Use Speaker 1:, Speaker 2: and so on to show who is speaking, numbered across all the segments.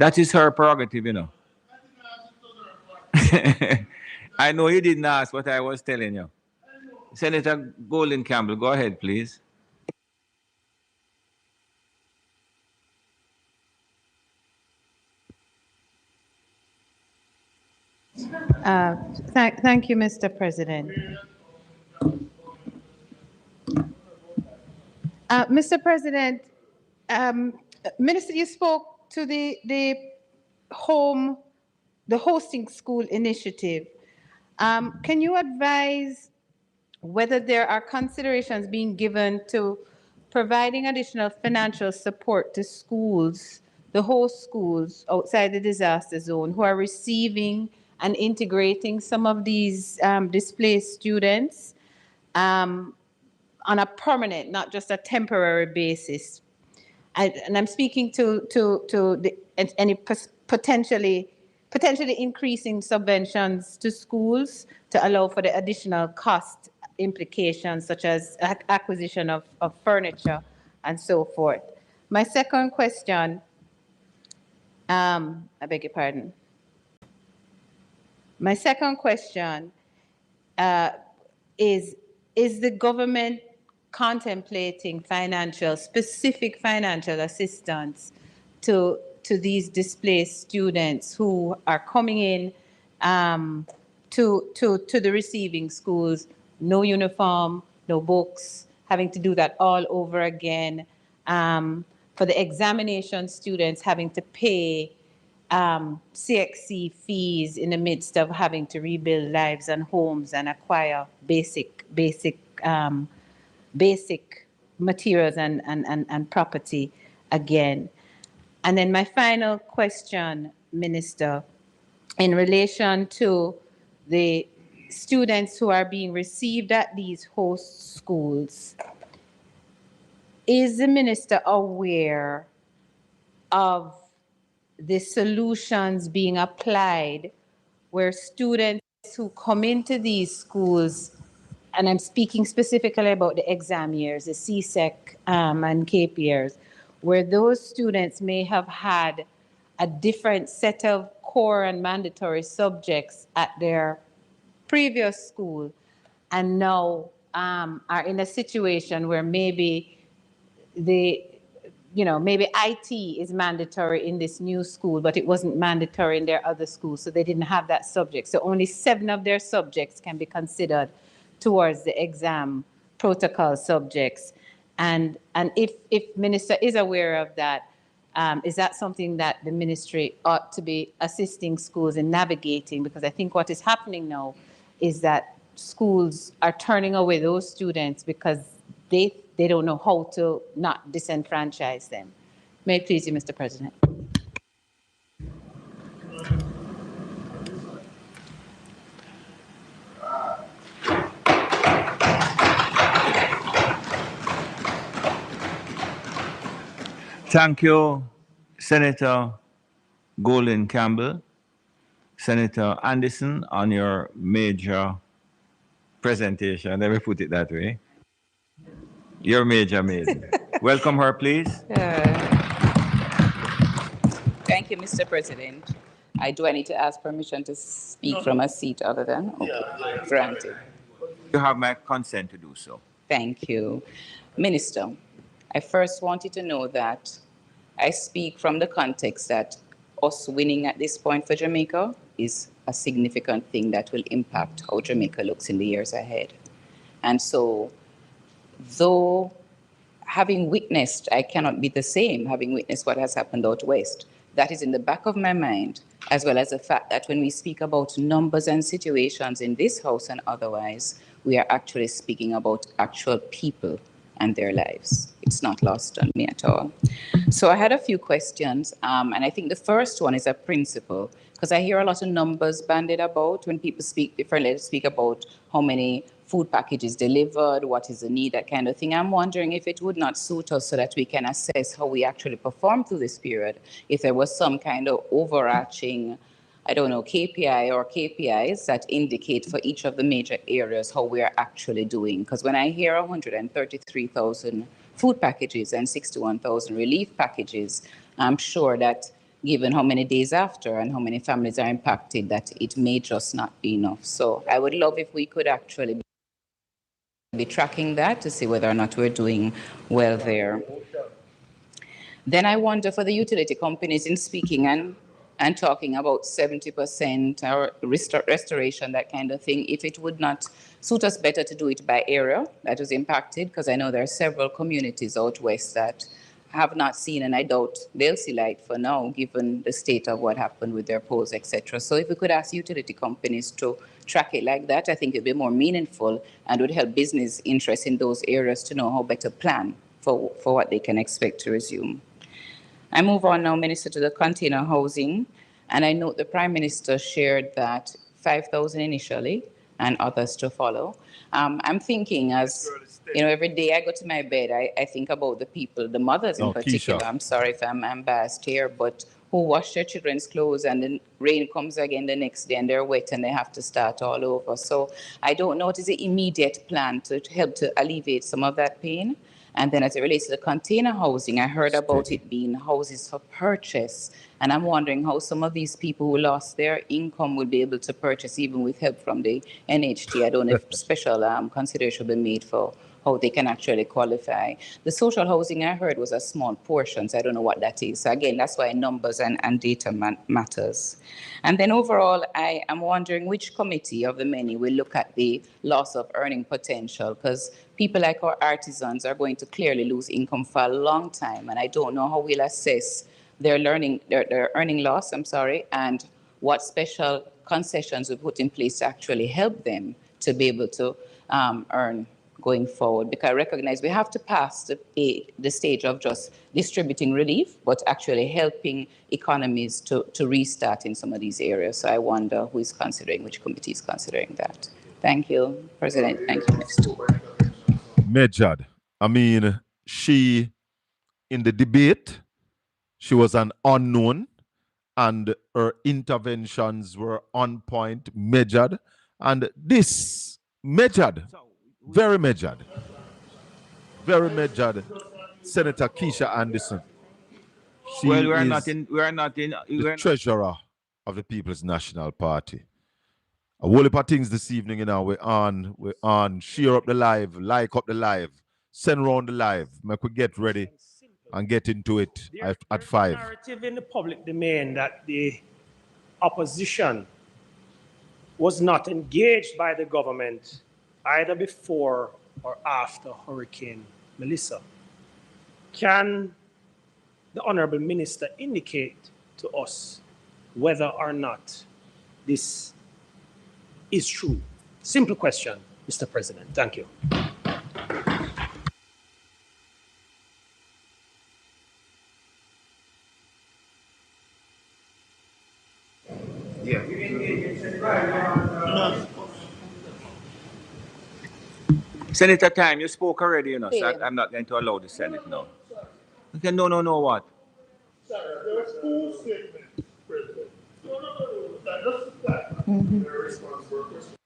Speaker 1: That is her prerogative, you know. I know you didn't ask what I was telling you. Senator Colin Campbell, go ahead, please.
Speaker 2: Thank you, Mr. President. Mr. President, Minister, you spoke to the hosting school initiative. Can you advise whether there are considerations being given to providing additional financial support to schools, the host schools outside the disaster zone, who are receiving and integrating some of these displaced students on a permanent, not just a temporary basis? And I'm speaking to any potentially increasing subventions to schools to allow for the additional cost implications, such as acquisition of furniture and so forth. My second question, I beg your pardon. My second question is the government contemplating specific financial assistance to these displaced students who are coming in to the receiving schools, no uniform, no books, having to do that all over again, for the examination students having to pay CXC fees in the midst of having to rebuild lives and homes and acquire basic materials and property again. And then my final question, Minister, in relation to the students who are being received at these host schools, is the minister aware of the solutions being applied where students who come into these schools, and I'm speaking specifically about the exam years, the CSEC and CAPE years, where those students may have had a different set of core and mandatory subjects at their previous school and now are in a situation where maybe maybe IT is mandatory in this new school, but it wasn't mandatory in their other schools, so they didn't have that subject. So only 7 of their subjects can be considered towards the exam protocol subjects. And if Minister is aware of that, is that something that the ministry ought to be assisting schools in navigating? Because I think what is happening now is that schools are turning away those students because they don't know how to not disenfranchise them. May it please you, Mr. President.
Speaker 1: Thank you, Senator Colin Campbell, Senator Anderson, on your major presentation. Let me put it that way. Your major. Welcome her, please.
Speaker 3: Thank you, Mr. President. Do I need to ask permission to speak from a seat other than? Okay. Yeah. Granted.
Speaker 1: You have my consent to do so.
Speaker 3: Thank you. Minister, I first wanted to know that I speak from the context that us winning at this point for Jamaica is a significant thing that will impact how Jamaica looks in the years ahead. And so, though having witnessed, I cannot be the same, having witnessed what has happened out west, that is in the back of my mind, as well as the fact that when we speak about numbers and situations in this house and otherwise, we are actually speaking about actual people and their lives. It's not lost on me at all. So I had a few questions, and I think the first one is a principle, because I hear a lot of numbers bandied about when people speak differently. They speak about how many food packages delivered, what is the need, that kind of thing. I'm wondering if it would not suit us so that we can assess how we actually perform through this period, if there was some kind of overarching, I don't know, KPI or KPIs that indicate for each of the major areas how we are actually doing. Because when I hear 133,000 food packages and 61,000 relief packages, I'm sure that given how many days after and how many families are impacted, that it may just not be enough. So I would love if we could actually be tracking that to see whether or not we're doing well there. Then I wonder for the utility companies in speaking and talking about 70% or restoration, that kind of thing, if it would not suit us better to do it by area that was impacted, because I know there are several communities out west that have not seen, and I doubt they'll see light for now, given the state of what happened with their poles, etc. So if we could ask utility companies to track it like that, I think it'd be more meaningful and would help business interests in those areas to know how better plan for what they can expect to resume. I move on now, Minister, to the container housing, and I note the Prime Minister shared that 5,000 initially and others to follow. I'm thinking, as you know, every day I go to my bed, I think about the people, the mothers in particular.
Speaker 1: Keisha.
Speaker 3: I'm sorry if I'm biased here, but who wash their children's clothes and then rain comes again the next day and they're wet and they have to start all over. So I don't know what is the immediate plan to help to alleviate some of that pain. And then as it relates to the container housing, I heard about it being houses for purchase. And I'm wondering how some of these people who lost their income will be able to purchase even with help from the NHT. I don't know if special consideration will be made for how they can actually qualify. The social housing I heard was a small portion, so I don't know what that is. So again, that's why numbers and data matters. And then overall, I am wondering which committee of the many will look at the loss of earning potential, because people like our artisans are going to clearly lose income for a long time, and I don't know how we'll assess their earning loss, and what special concessions we put in place to actually help them to be able to earn going forward. Because I recognize we have to pass the stage of just distributing relief, but actually helping economies to restart in some of these areas. So I wonder who is considering, which committee is considering that. Thank you, President. Thank you, Minister.
Speaker 4: Measured. I mean, she, in the debate, she was an unknown, and her interventions were on point, measured, and this measured, very measured, Senator Keisha Anderson. She
Speaker 1: Well, we are
Speaker 4: is
Speaker 1: not in.
Speaker 4: the treasurer of the People's National Party. A whole heap of things this evening, you know. We're on. Share up the live, like up the live, send round the live. Make we get ready and get into it at 5.
Speaker 5: Narrative in the public domain that the opposition was not engaged by the government either before or after Hurricane Melissa. Can the Honorable Minister indicate to us whether or not this is true? Simple question, Mr. President. Thank you.
Speaker 1: Yeah. Senator Time, you spoke already, you know, so I'm not going to allow the Senate now. Okay, no, what?
Speaker 6: Sir, there was 2 statements, President. No. Just that. Their response were questions.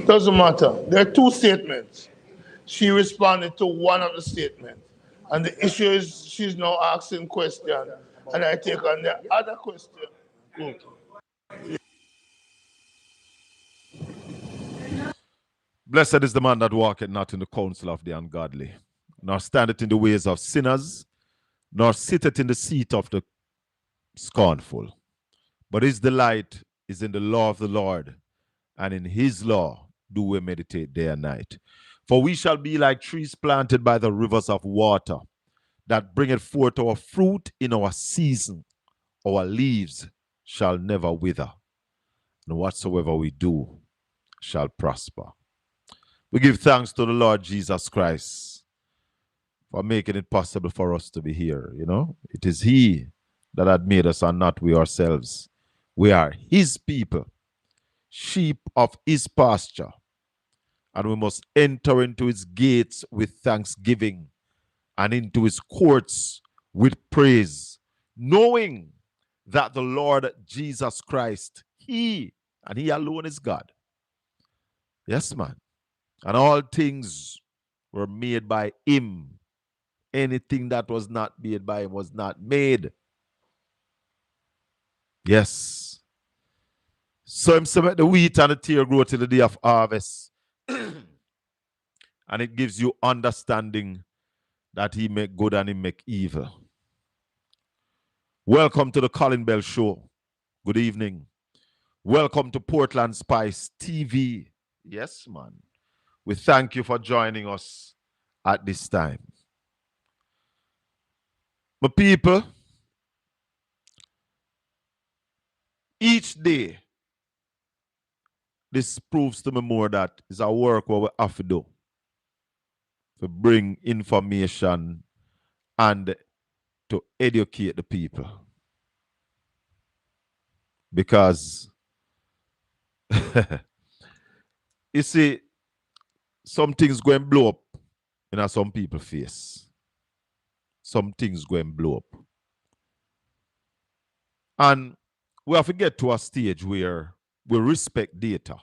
Speaker 6: Doesn't matter. There are 2 statements. She responded to one of the statements. And the issue is she's now asking question. And I take on the other question. Good.
Speaker 4: Blessed is the man that walketh not in the counsel of the ungodly, nor standeth in the ways of sinners, nor sitteth in the seat of the scornful. But his delight is in the law of the Lord, and in his law do we meditate day and night. For we shall be like trees planted by the rivers of water, that bringeth forth our fruit in our season. Our leaves shall never wither, and whatsoever we do shall prosper. We give thanks to the Lord Jesus Christ for making it possible for us to be here. You know, it is he that had made us and not we ourselves. We are his people, sheep of his pasture, and we must enter into his gates with thanksgiving and into his courts with praise, knowing that the Lord Jesus Christ, he and he alone is God. Yes, man. And all things were made by him, anything that was not made by him was not made. Yes. So him say make the wheat and the tear grow till the day of harvest. And it gives you understanding that he make good and he make evil. Welcome to the Colin Bell Show. Good evening. Welcome to Portland Spice TV. Yes, man. We thank you for joining us at this time. My people, each day, this proves to me more that it's a work what we have to do to bring information and to educate the people. Because, you see, some things going to blow up in some people's face. Some things going to blow up. And we have to get to a stage where we respect data.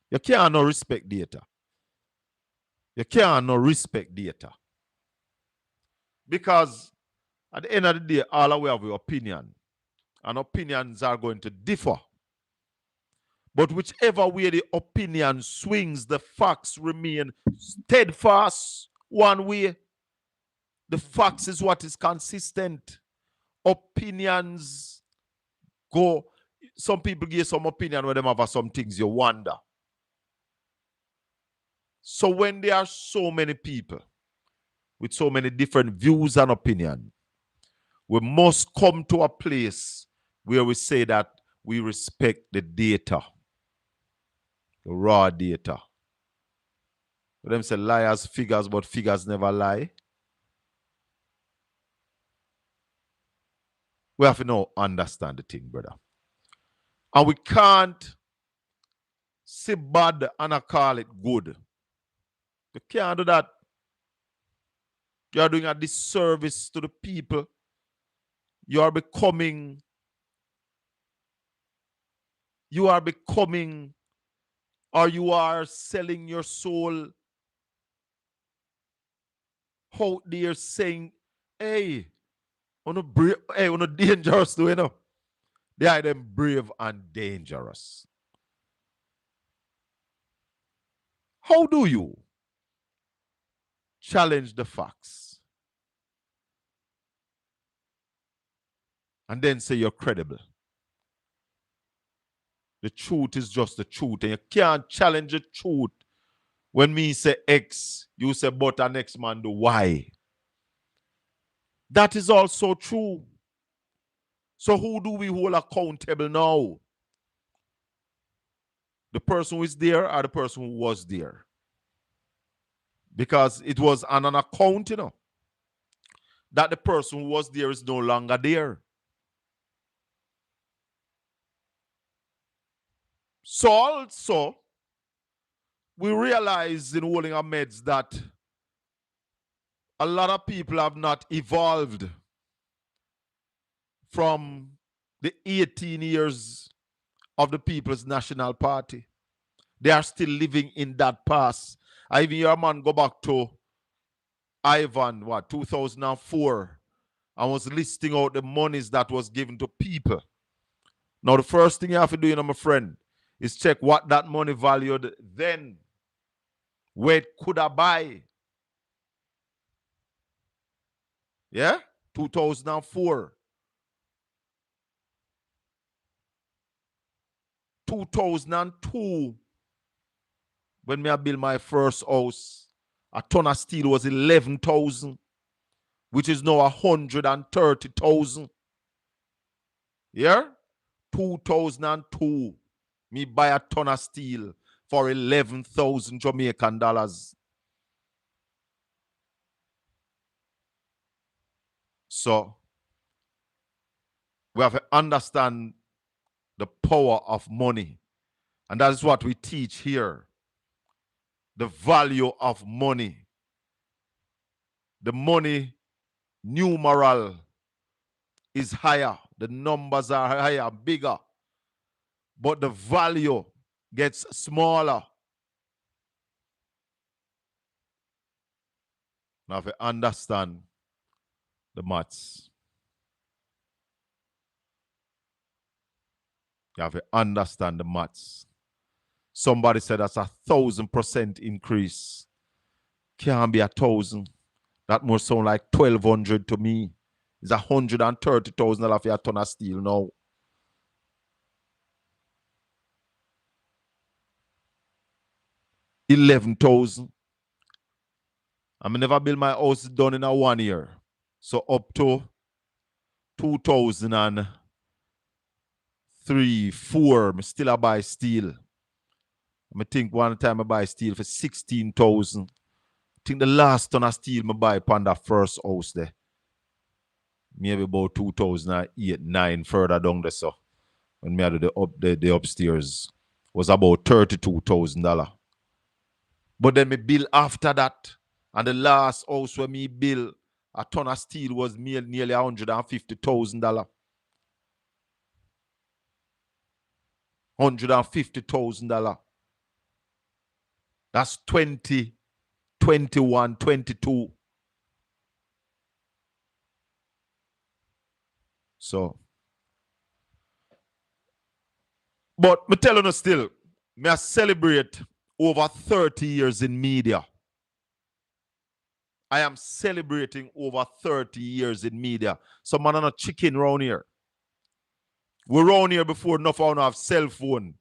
Speaker 4: You can't not respect data. You can't not respect data. Because at the end of the day, all of we have an opinion. And opinions are going to differ. But whichever way the opinion swings, the facts remain steadfast one way. The facts is what is consistent. Opinions go. Some people give some opinion when them have some things you wonder. So when there are so many people with so many different views and opinions, we must come to a place where we say that we respect the data, the raw data. Them say liars figures, but figures never lie. We have to now understand the thing, brother. And we can't say bad and I call it good. You can't do that. You are doing a disservice to the people. You are becoming, or you are selling your soul out there saying, hey, on a dangerous too, you know. They are them brave and dangerous. How do you challenge the facts and then say you're credible? The truth is just the truth, and you can't challenge the truth. When me say X, you say but an next man do Y. That is also true. So who do we hold accountable now? The person who is there or the person who was there? Because it was on an account, you know, that the person who was there is no longer there. So also, we realize in holding our meds that a lot of people have not evolved from the 18 years of the People's National Party. They are still living in that past. I even hear a man go back to Ivan, 2004, and was listing out the monies that was given to people. Now, the first thing you have to do, you know, my friend, is check what that money valued then, where it could have buy. Yeah? 2004. 2002, when me I built my first house, a ton of steel was 11,000, which is now 130,000. Yeah? 2002, me buy a ton of steel for 11,000 Jamaican dollars. So, we have to understand the power of money. And that is what we teach here. The value of money. The money numeral is higher. The numbers are higher, bigger. But the value gets smaller. Now, if you understand the maths. You have to understand the maths. Somebody said that's 1,000% increase. Can't be 1,000. That must sound like 1,200 to me. It's $130,000 for a ton of steel now. $11,000. I never build my house done in a 1 year. So up to 2003, 4, I still buy steel. I think one time I buy steel for 16,000. I think the last ton of steel I buy upon that first house there. Maybe about 2008, 9 further down there. So when me had the upstairs was about $32,000. But then me bill after that. And the last house where me bill a ton of steel was nearly $150,000. $150,000. That's 20, 21, 22. So, but me telling you still, me I celebrate over 30 years in media. I am celebrating over 30 years in media. Some man are not chicken around here. We're around here before enough of have cell phone.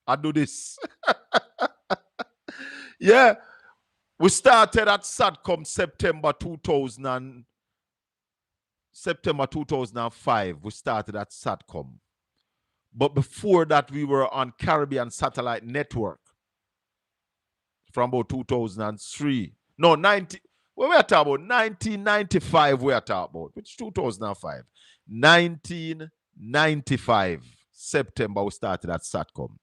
Speaker 4: I do this. Yeah. We started at SATCOM September 2005. We started at SATCOM. But before that, we were on Caribbean Satellite Network from about 2003. No, 90. What we are talking about? 1995 we are talking about. Which 2005? 1995. September we started at SATCOM.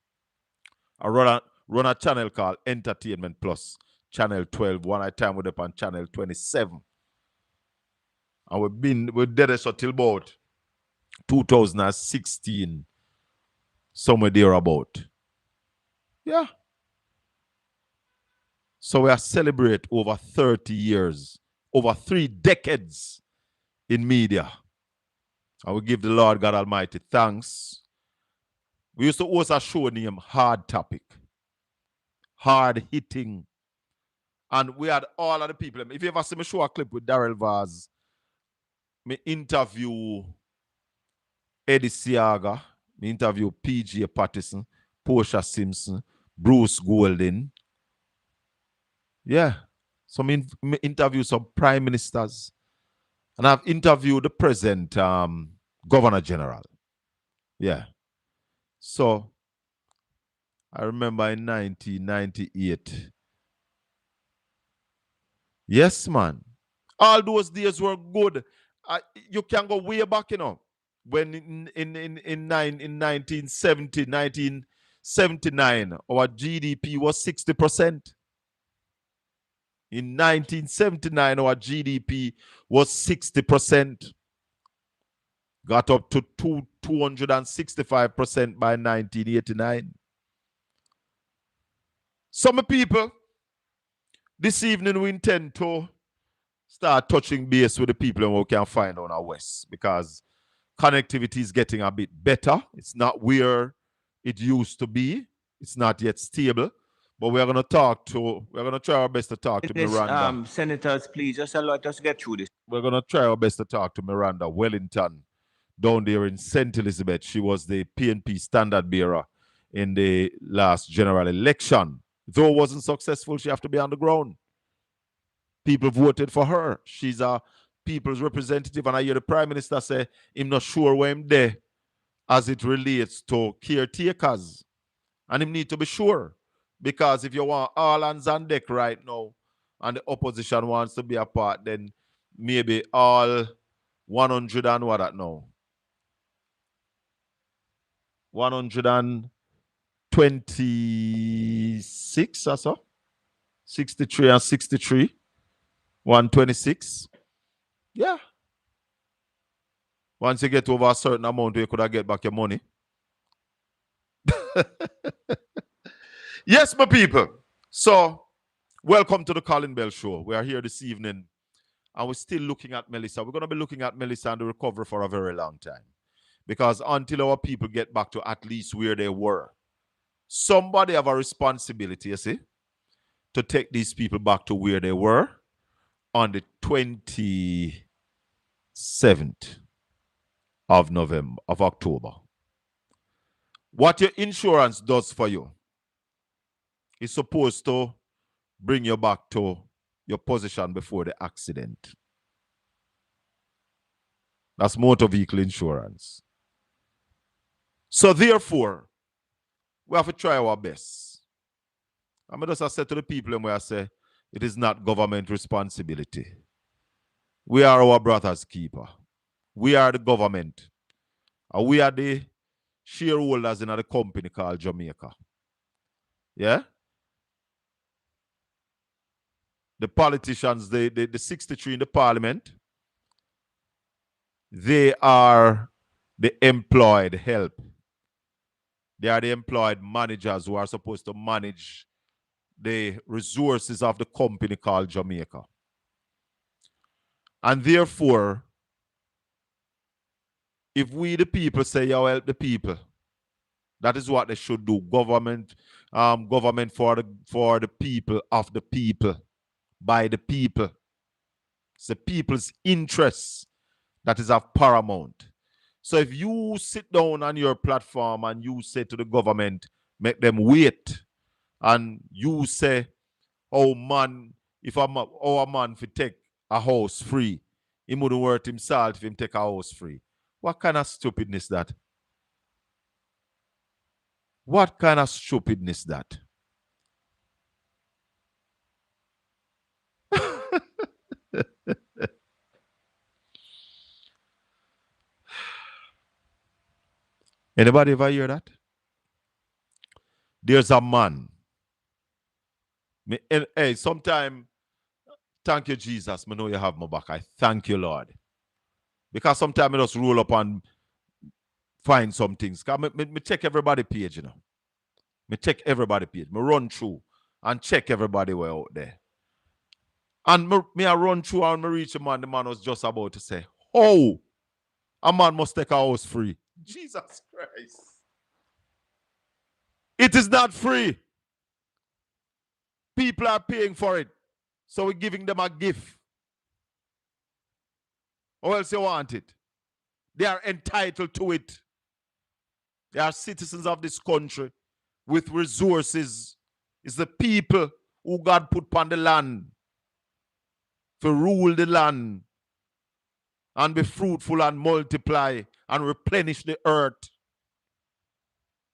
Speaker 4: I run a channel called Entertainment Plus. Channel 12. One time we're up on channel 27. And we did this until about 2016. Somewhere there about. Yeah. So we are celebrate over 30 years, over 3 decades in media. I will give the Lord God Almighty thanks. We used to host a show named Hard Topic. Hard hitting. And we had all of the people. If you ever see me show a clip with Darrell Vaz, me interview Eddie Siaga, me interview PJ Patterson, Portia Simpson, Bruce Golden. Yeah. So me interview some prime ministers. And I've interviewed the present governor general. Yeah. So I remember in 1998. Yes, man. All those days were good. You can go way back, you know. When in 1970, 1979, our GDP was 60%. In 1979, our GDP was 60%. Got up to 265% by 1989. Some people, this evening we intend to start touching base with the people and what we can find on our west, because connectivity is getting a bit better. It's not where it used to be. It's not yet stable. But we're going to try our best to talk to Miranda.
Speaker 1: Senators, please, just let us get through this.
Speaker 4: We're going to try our best to talk to Miranda Wellington down there in St. Elizabeth. She was the PNP standard bearer in the last general election. Though it wasn't successful, she have to be on the ground. People voted for her. She's a people's representative, and I hear the Prime Minister say I'm not sure where I'm there as it relates to caretakers. And him need to be sure. Because if you want all hands on deck right now and the opposition wants to be a part, then maybe all 100 and what that now? 126 or so? 63 and 63. 126. Yeah. Once you get over a certain amount, you could have get back your money. Yes, my people. So, welcome to the Colin Bell Show. We are here this evening and we're still looking at Melissa. We're going to be looking at Melissa and the recovery for a very long time. Because until our people get back to at least where they were, somebody have a responsibility, you see, to take these people back to where they were on the 27th of October. What your insurance does for you is supposed to bring you back to your position before the accident. That's motor vehicle insurance. So therefore, we have to try our best. I'm just say to the people where I say, it is not government responsibility. We are our brother's keeper. We are the government. And we are the shareholders in a company called Jamaica. Yeah? The politicians, the 63 in the parliament, they are the employed help. They are the employed managers who are supposed to manage the resources of the company called Jamaica. And therefore, if we the people say, you help the people, that is what they should do. Government for the people, of the people, by the people. It's the people's interests that is of paramount. So if you sit down on your platform and you say to the government, make them wait, and you say, oh man, if our man fi take a house free, he wouldn't worth himself if him take a house free. What kind of stupidness that? What kind of stupidness that? Anybody ever hear that? There's a man. Hey, sometime, thank you, Jesus. I know you have my back. I thank you, Lord. Because sometimes I just roll up and find some things. Me check everybody page, you know. Me check everybody page. Me run through and check everybody way out there. And me I run through and me reach a man. The man was just about to say, oh, a man must take a house free. Jesus Christ. It is not free. People are paying for it. So we're giving them a gift. Or else you want it. They are entitled to it. They are citizens of this country with resources. It's the people who God put upon the land to rule the land and be fruitful and multiply and replenish the earth.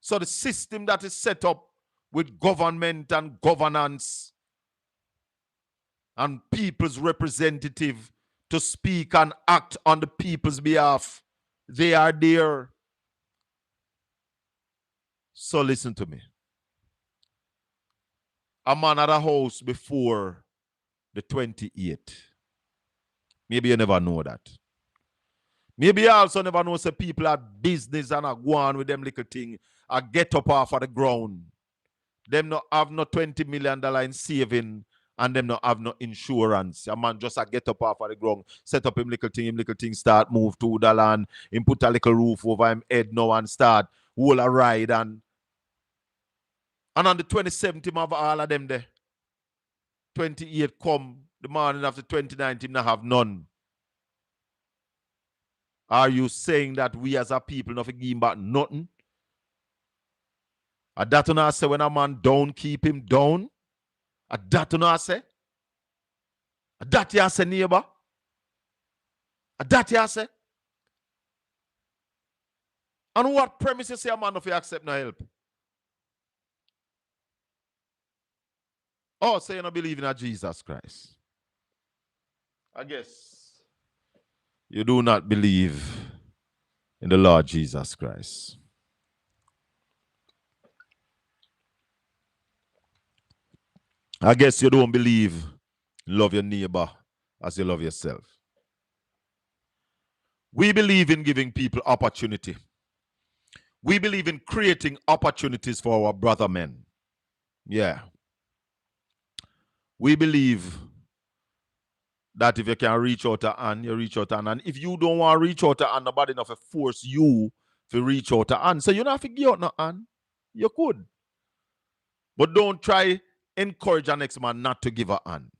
Speaker 4: So the system that is set up with government and governance and people's representative to speak and act on the people's behalf, they are there. So listen to me. A man had a house before the 28th. Maybe you never know that. Maybe you also never know say people are business and are go on with them little thing. I get up off of the ground. Them not have no $20 million in saving and them not have no insurance. A man just a get up off of the ground, set up him little thing start move to the land, him put a little roof over him head now and start hold a ride and on the 27th him have all of them there. 28 come, the morning after 29th him not have none. Are you saying that we as a people not give him back nothing? A that not say when a man down, keep him down? A that not say? A that you say neighbor? A that you say? And what premise you say a man if you accept no help? Oh, so you don't believe in a Jesus Christ. I guess you do not believe in the Lord Jesus Christ. I guess you don't believe love your neighbor as you love yourself. We believe in giving people opportunity. We believe in creating opportunities for our brother men. Yeah. We believe that if you can reach out to Ann, you reach out to Ann. And if you don't want to reach out to Ann, nobody enough to force you to reach out to Ann. So you don't have to give out no Ann. You could. But don't try encourage our next man not to give a Ann.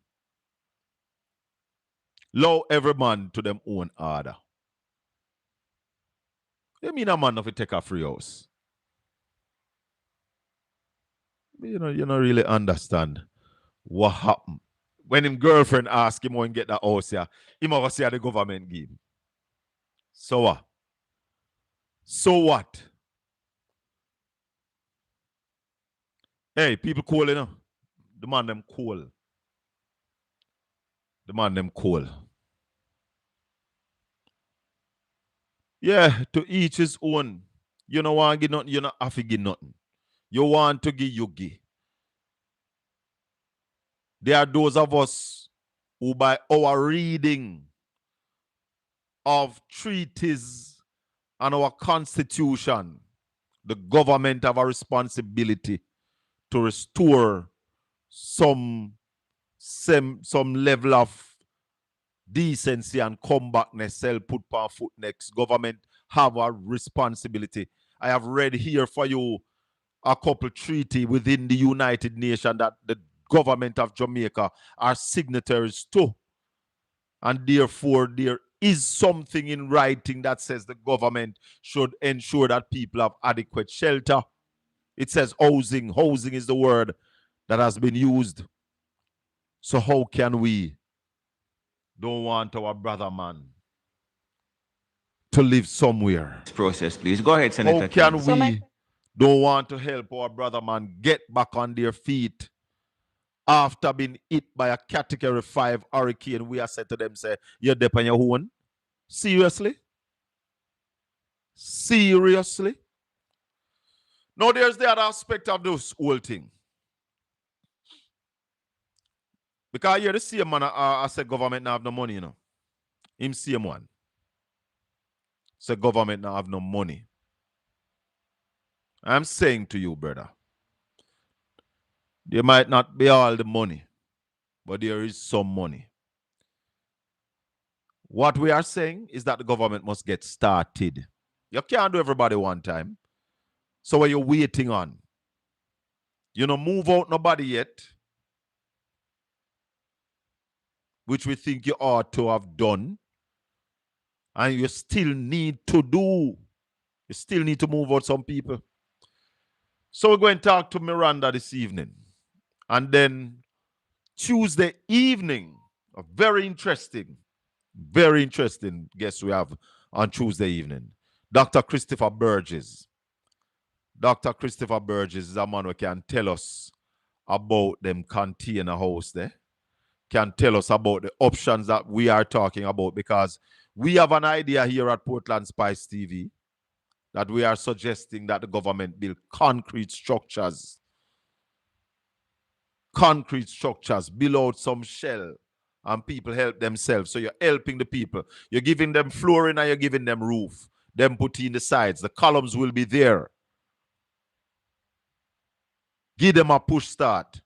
Speaker 4: Allow every man to them own order. You mean a man if you take a free house? You don't really understand what happened. When him girlfriend ask him when get that house here, he must say the government give. So what? So what? Hey, people cool, you know. The man them cool. The man them cool. Yeah, to each his own. You don't want to give nothing, you don't have to give nothing. You want to give, you give. There are those of us who by our reading of treaties and our constitution, the government have a responsibility to restore some level of decency and comebackness. Self put on foot next. Government have a responsibility. I have read here for you a couple treaty within the United Nations that the government of Jamaica are signatories to. And therefore, there is something in writing that says the government should ensure that people have adequate shelter. It says housing. Housing is the word that has been used. So how can we don't want our brother man to live somewhere?
Speaker 1: This process, please. Go ahead, Senator.
Speaker 4: How can
Speaker 1: King.
Speaker 4: we don't want to help our brother man get back on their feet after being hit by a Category 5 hurricane? We are said to them, say, you're deep on your own. Seriously? Seriously? Now, there's the other aspect of this whole thing. Because here the same man I said government not have no money, you know. Him same one. Say government not have no money. I'm saying to you, brother, there might not be all the money, but there is some money. What we are saying is that the government must get started. You can't do everybody one time. So what you waiting on? You know, move out nobody yet, which we think you ought to have done. And you still need to do. You still need to move out some people. So we're going to talk to Miranda this evening. And then Tuesday evening, a very interesting guest we have on Tuesday evening. Dr. Christopher Burgess. Dr. Christopher Burgess is a man who can tell us about them container house there. Can tell us about the options that we are talking about, because we have an idea here at Portland Spice TV that we are suggesting that the government build concrete structures, build out some shell, and people help themselves. So you're helping the people. You're giving them flooring and you're giving them roof. Them put in the sides. The columns will be there. Give them a push start.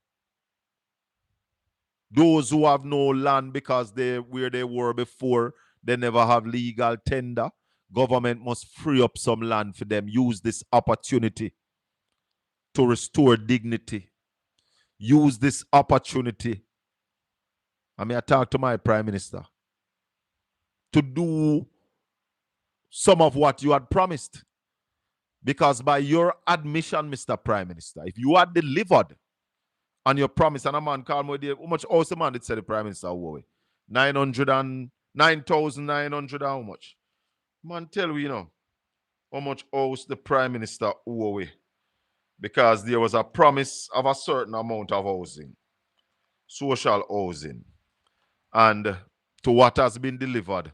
Speaker 4: Those who have no land because where they were before, they never have legal tender. Government must free up some land for them. Use this opportunity to restore dignity. Use this opportunity. I mean, I talk to my Prime Minister to do some of what you had promised. Because by your admission, Mr. Prime Minister, if you had delivered on your promise, and a man called me, how much house the man did say the Prime Minister? 9,900 how much? Man, tell we, how much house the Prime Minister owe away. Because there was a promise of a certain amount of housing, social housing. And to what has been delivered,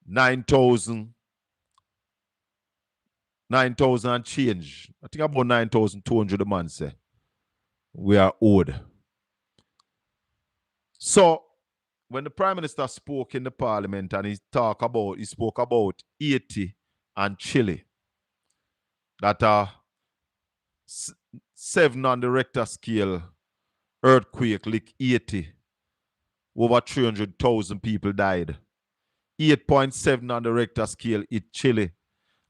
Speaker 4: 9,000 and change. I think about 9,200 a man say we are owed. So when the Prime Minister spoke in the Parliament and he spoke about Haiti and Chile, that are 7 on the Richter scale earthquake lick Haiti, over 300,000 people died. 8.7 on the Richter scale in Chile,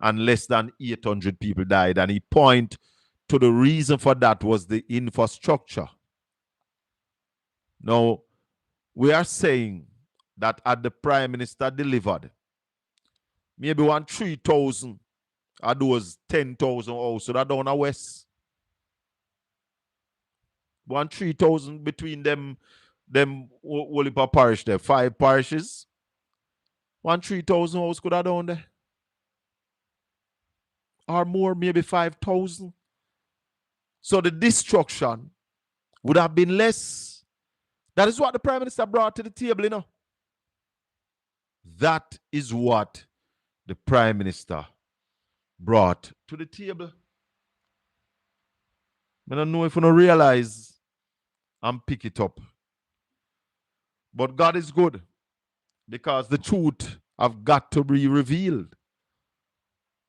Speaker 4: and less than 800 people died. And he point to the reason for that was the infrastructure. Now, we are saying that at the Prime Minister delivered, maybe 3,000 or those 10,000 also that down the west. 3,000 between them Wolipa parish there, 5 parishes. 3,000 house could have down there. Or more, maybe 5,000. So the destruction would have been less. That is what the Prime Minister brought to the table, you know. That is what the Prime Minister brought to the table. I don't know if you don't realize and pick it up. But God is good because the truth have got to be revealed.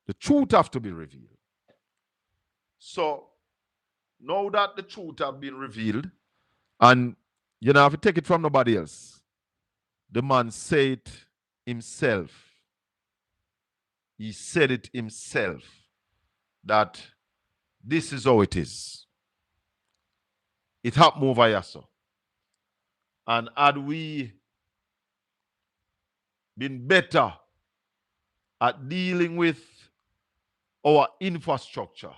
Speaker 4: The truth have to be revealed. So now that the truth have been revealed, and you don't have to take it from nobody else. The man said it himself. He said it himself that this is how it is. It happened over here, so. And had we been better at dealing with our infrastructure,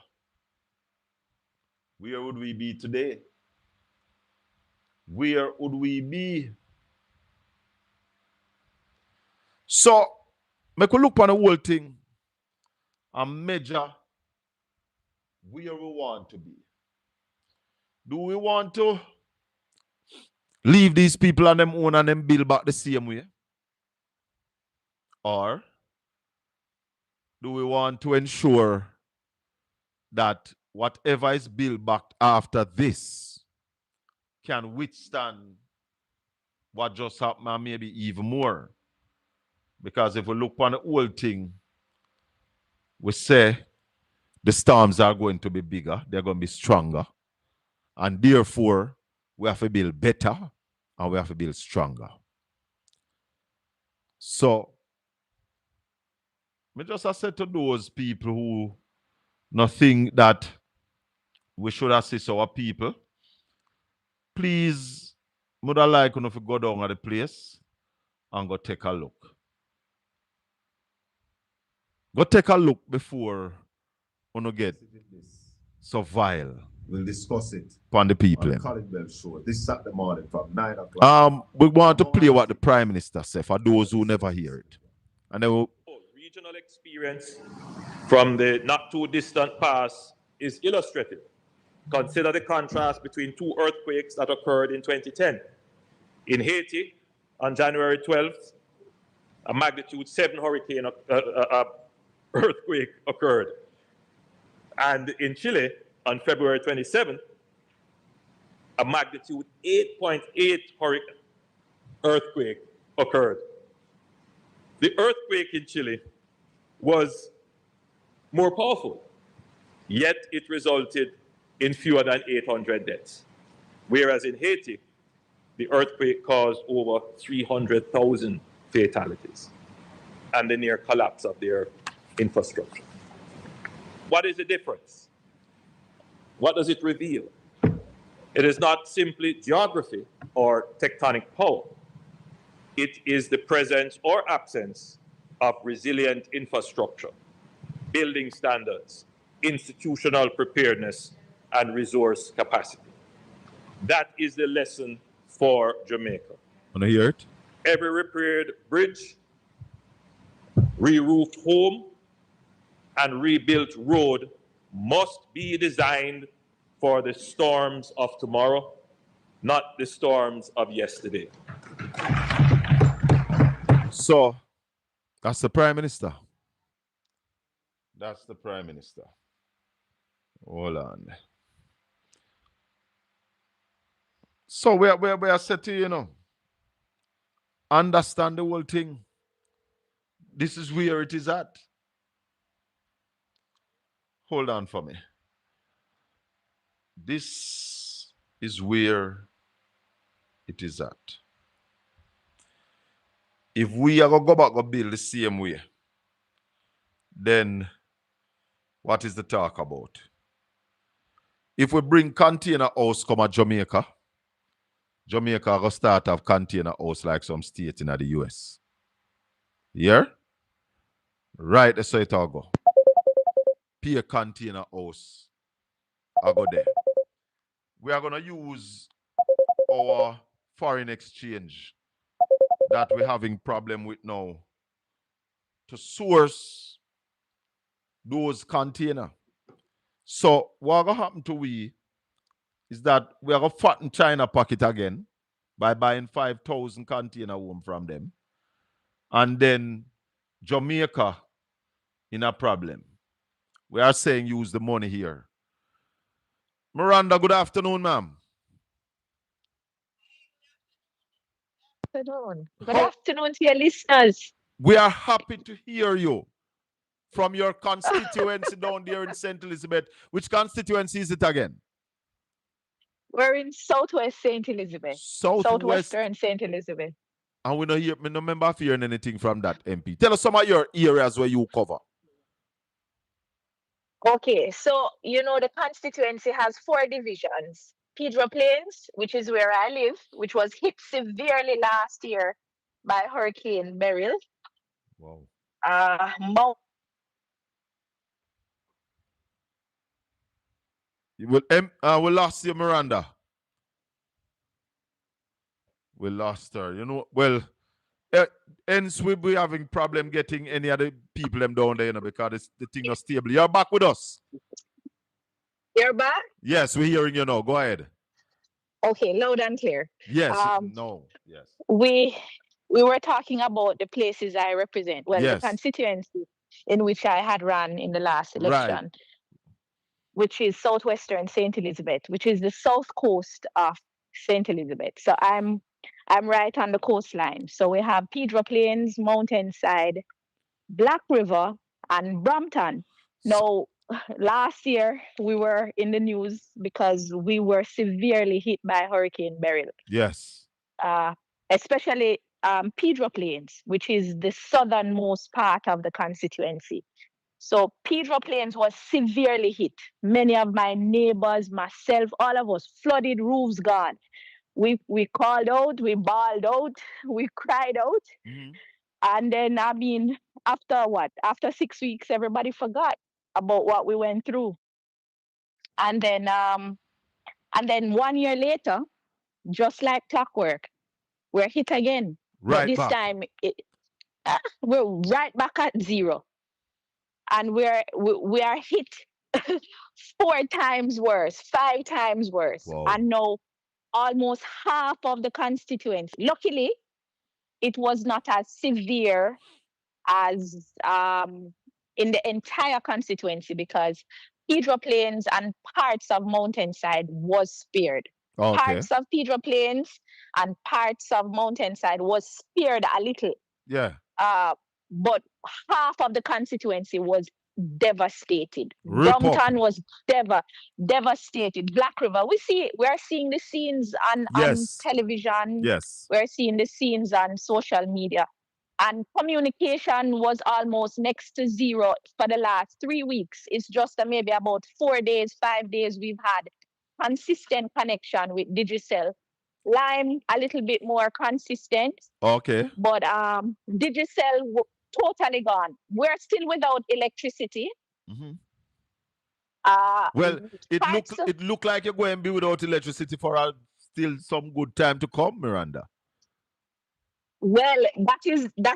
Speaker 4: where would we be today? Where would we be? So, make a look on the whole thing and measure where we want to be. Do we want to leave these people on them own and them build back the same way? Or do we want to ensure that whatever is built back after this can withstand what just happened and maybe even more? Because if we look on the whole thing, we say the storms are going to be bigger, they're going to be stronger, and therefore we have to build better and we have to build stronger. So, I just said to those people who not think that we should assist our people, please, would I like you to go down at the place and go take a look. Go take a look before you get so vile.
Speaker 7: We'll discuss it
Speaker 4: upon the people.
Speaker 7: on the Colin Bell show this Saturday morning from 9 o'clock.
Speaker 4: We want to play what the Prime Minister said for those who never hear it. And then we'll
Speaker 8: regional experience from the not too distant past is illustrative. Consider the contrast between 2 earthquakes that occurred in 2010. In Haiti, on January 12th, a magnitude 7 earthquake occurred. And in Chile, on February 27th, a magnitude 8.8 earthquake occurred. The earthquake in Chile was more powerful, yet it resulted in fewer than 800 deaths. Whereas in Haiti, the earthquake caused over 300,000 fatalities and the near collapse of their infrastructure. What is the difference? What does it reveal? It is not simply geography or tectonic power. It is the presence or absence of resilient infrastructure, building standards, institutional preparedness, and resource capacity. That is the lesson for Jamaica.
Speaker 4: want to hear it?
Speaker 8: Every repaired bridge, re-roofed home, and rebuilt road must be designed for the storms of tomorrow, not the storms of yesterday.
Speaker 4: So, that's the Prime Minister. That's the Prime Minister. Hold on. So, we are set to, understand the whole thing. This is where it is at. Hold on for me. This is where it is at. if we are going to go back and build the same way, then what is the talk about? If we bring container house come at Jamaica, Jamaica are going to start have container house like some state in the US. Yeah? Right, so it all go. Pay a container house. I go there. We are going to use our foreign exchange that we're having problem with now to source those container. So what going to happen to we is that we are going to fatten China pocket again by buying 5,000 container home from them. And then Jamaica in a problem. We are saying use the money here. Miranda, good afternoon, ma'am.
Speaker 9: Afternoon. Good afternoon to your listeners.
Speaker 4: We are happy to hear you from your constituency down there in St. Elizabeth. Which constituency is it again?
Speaker 9: We're in Southwest St. Elizabeth. Southwestern St. Elizabeth.
Speaker 4: And we don't remember of hearing anything from that MP. Tell us some of your areas where you cover.
Speaker 9: Okay, so the constituency has 4 divisions. Pedro Plains, which is where I live, which was hit severely last year by Hurricane Beryl.
Speaker 4: Wow. We lost you, Miranda. We lost her. Well, hence we'll be having problem getting any other people them down there, because the thing is stable. You're back with us.
Speaker 9: You're back?
Speaker 4: Yes, we're hearing you now. Go ahead.
Speaker 9: Okay, loud and clear.
Speaker 4: Yes. Yes.
Speaker 9: We were talking about the places I represent. Well,
Speaker 4: yes.
Speaker 9: The constituency in which I had run in the last election, which is Southwestern St. Elizabeth, which is the south coast of St. Elizabeth. So I'm right on the coastline. So we have Pedro Plains, Mountainside, Black River, and Brampton. Now, last year we were in the news because we were severely hit by Hurricane Beryl.
Speaker 4: Yes.
Speaker 9: Especially Pedro Plains, which is the southernmost part of the constituency. So Pedro Plains was severely hit. Many of my neighbors, myself, all of us, flooded, roofs gone. We called out, we bawled out, we cried out.
Speaker 4: Mm-hmm.
Speaker 9: And then, after 6 weeks, everybody forgot about what we went through. And then 1 year later, just like clockwork, we're hit again. But this time, we're right back at zero. And we are hit 4 times worse, 5 times worse.
Speaker 4: Wow.
Speaker 9: And now almost half of the constituency. Luckily, it was not as severe as in the entire constituency, because Pedro Plains and parts of Mountainside was spared.
Speaker 4: Okay.
Speaker 9: Parts of Pedro Plains and parts of Mountainside was spared a little.
Speaker 4: Yeah.
Speaker 9: But half of the constituency was devastated.
Speaker 4: Brampton
Speaker 9: was devastated. Black River, we're seeing the scenes on television.
Speaker 4: Yes.
Speaker 9: We're seeing the scenes on social media. And communication was almost next to zero for the last 3 weeks. It's just maybe about 4 days, 5 days we've had consistent connection with Digicel. Lime, a little bit more consistent.
Speaker 4: Okay.
Speaker 9: But Digicel totally gone. We're still without electricity.
Speaker 4: Mm-hmm. Well, it looked like you're going to be without electricity for still some good time to come, Miranda.
Speaker 9: Well, that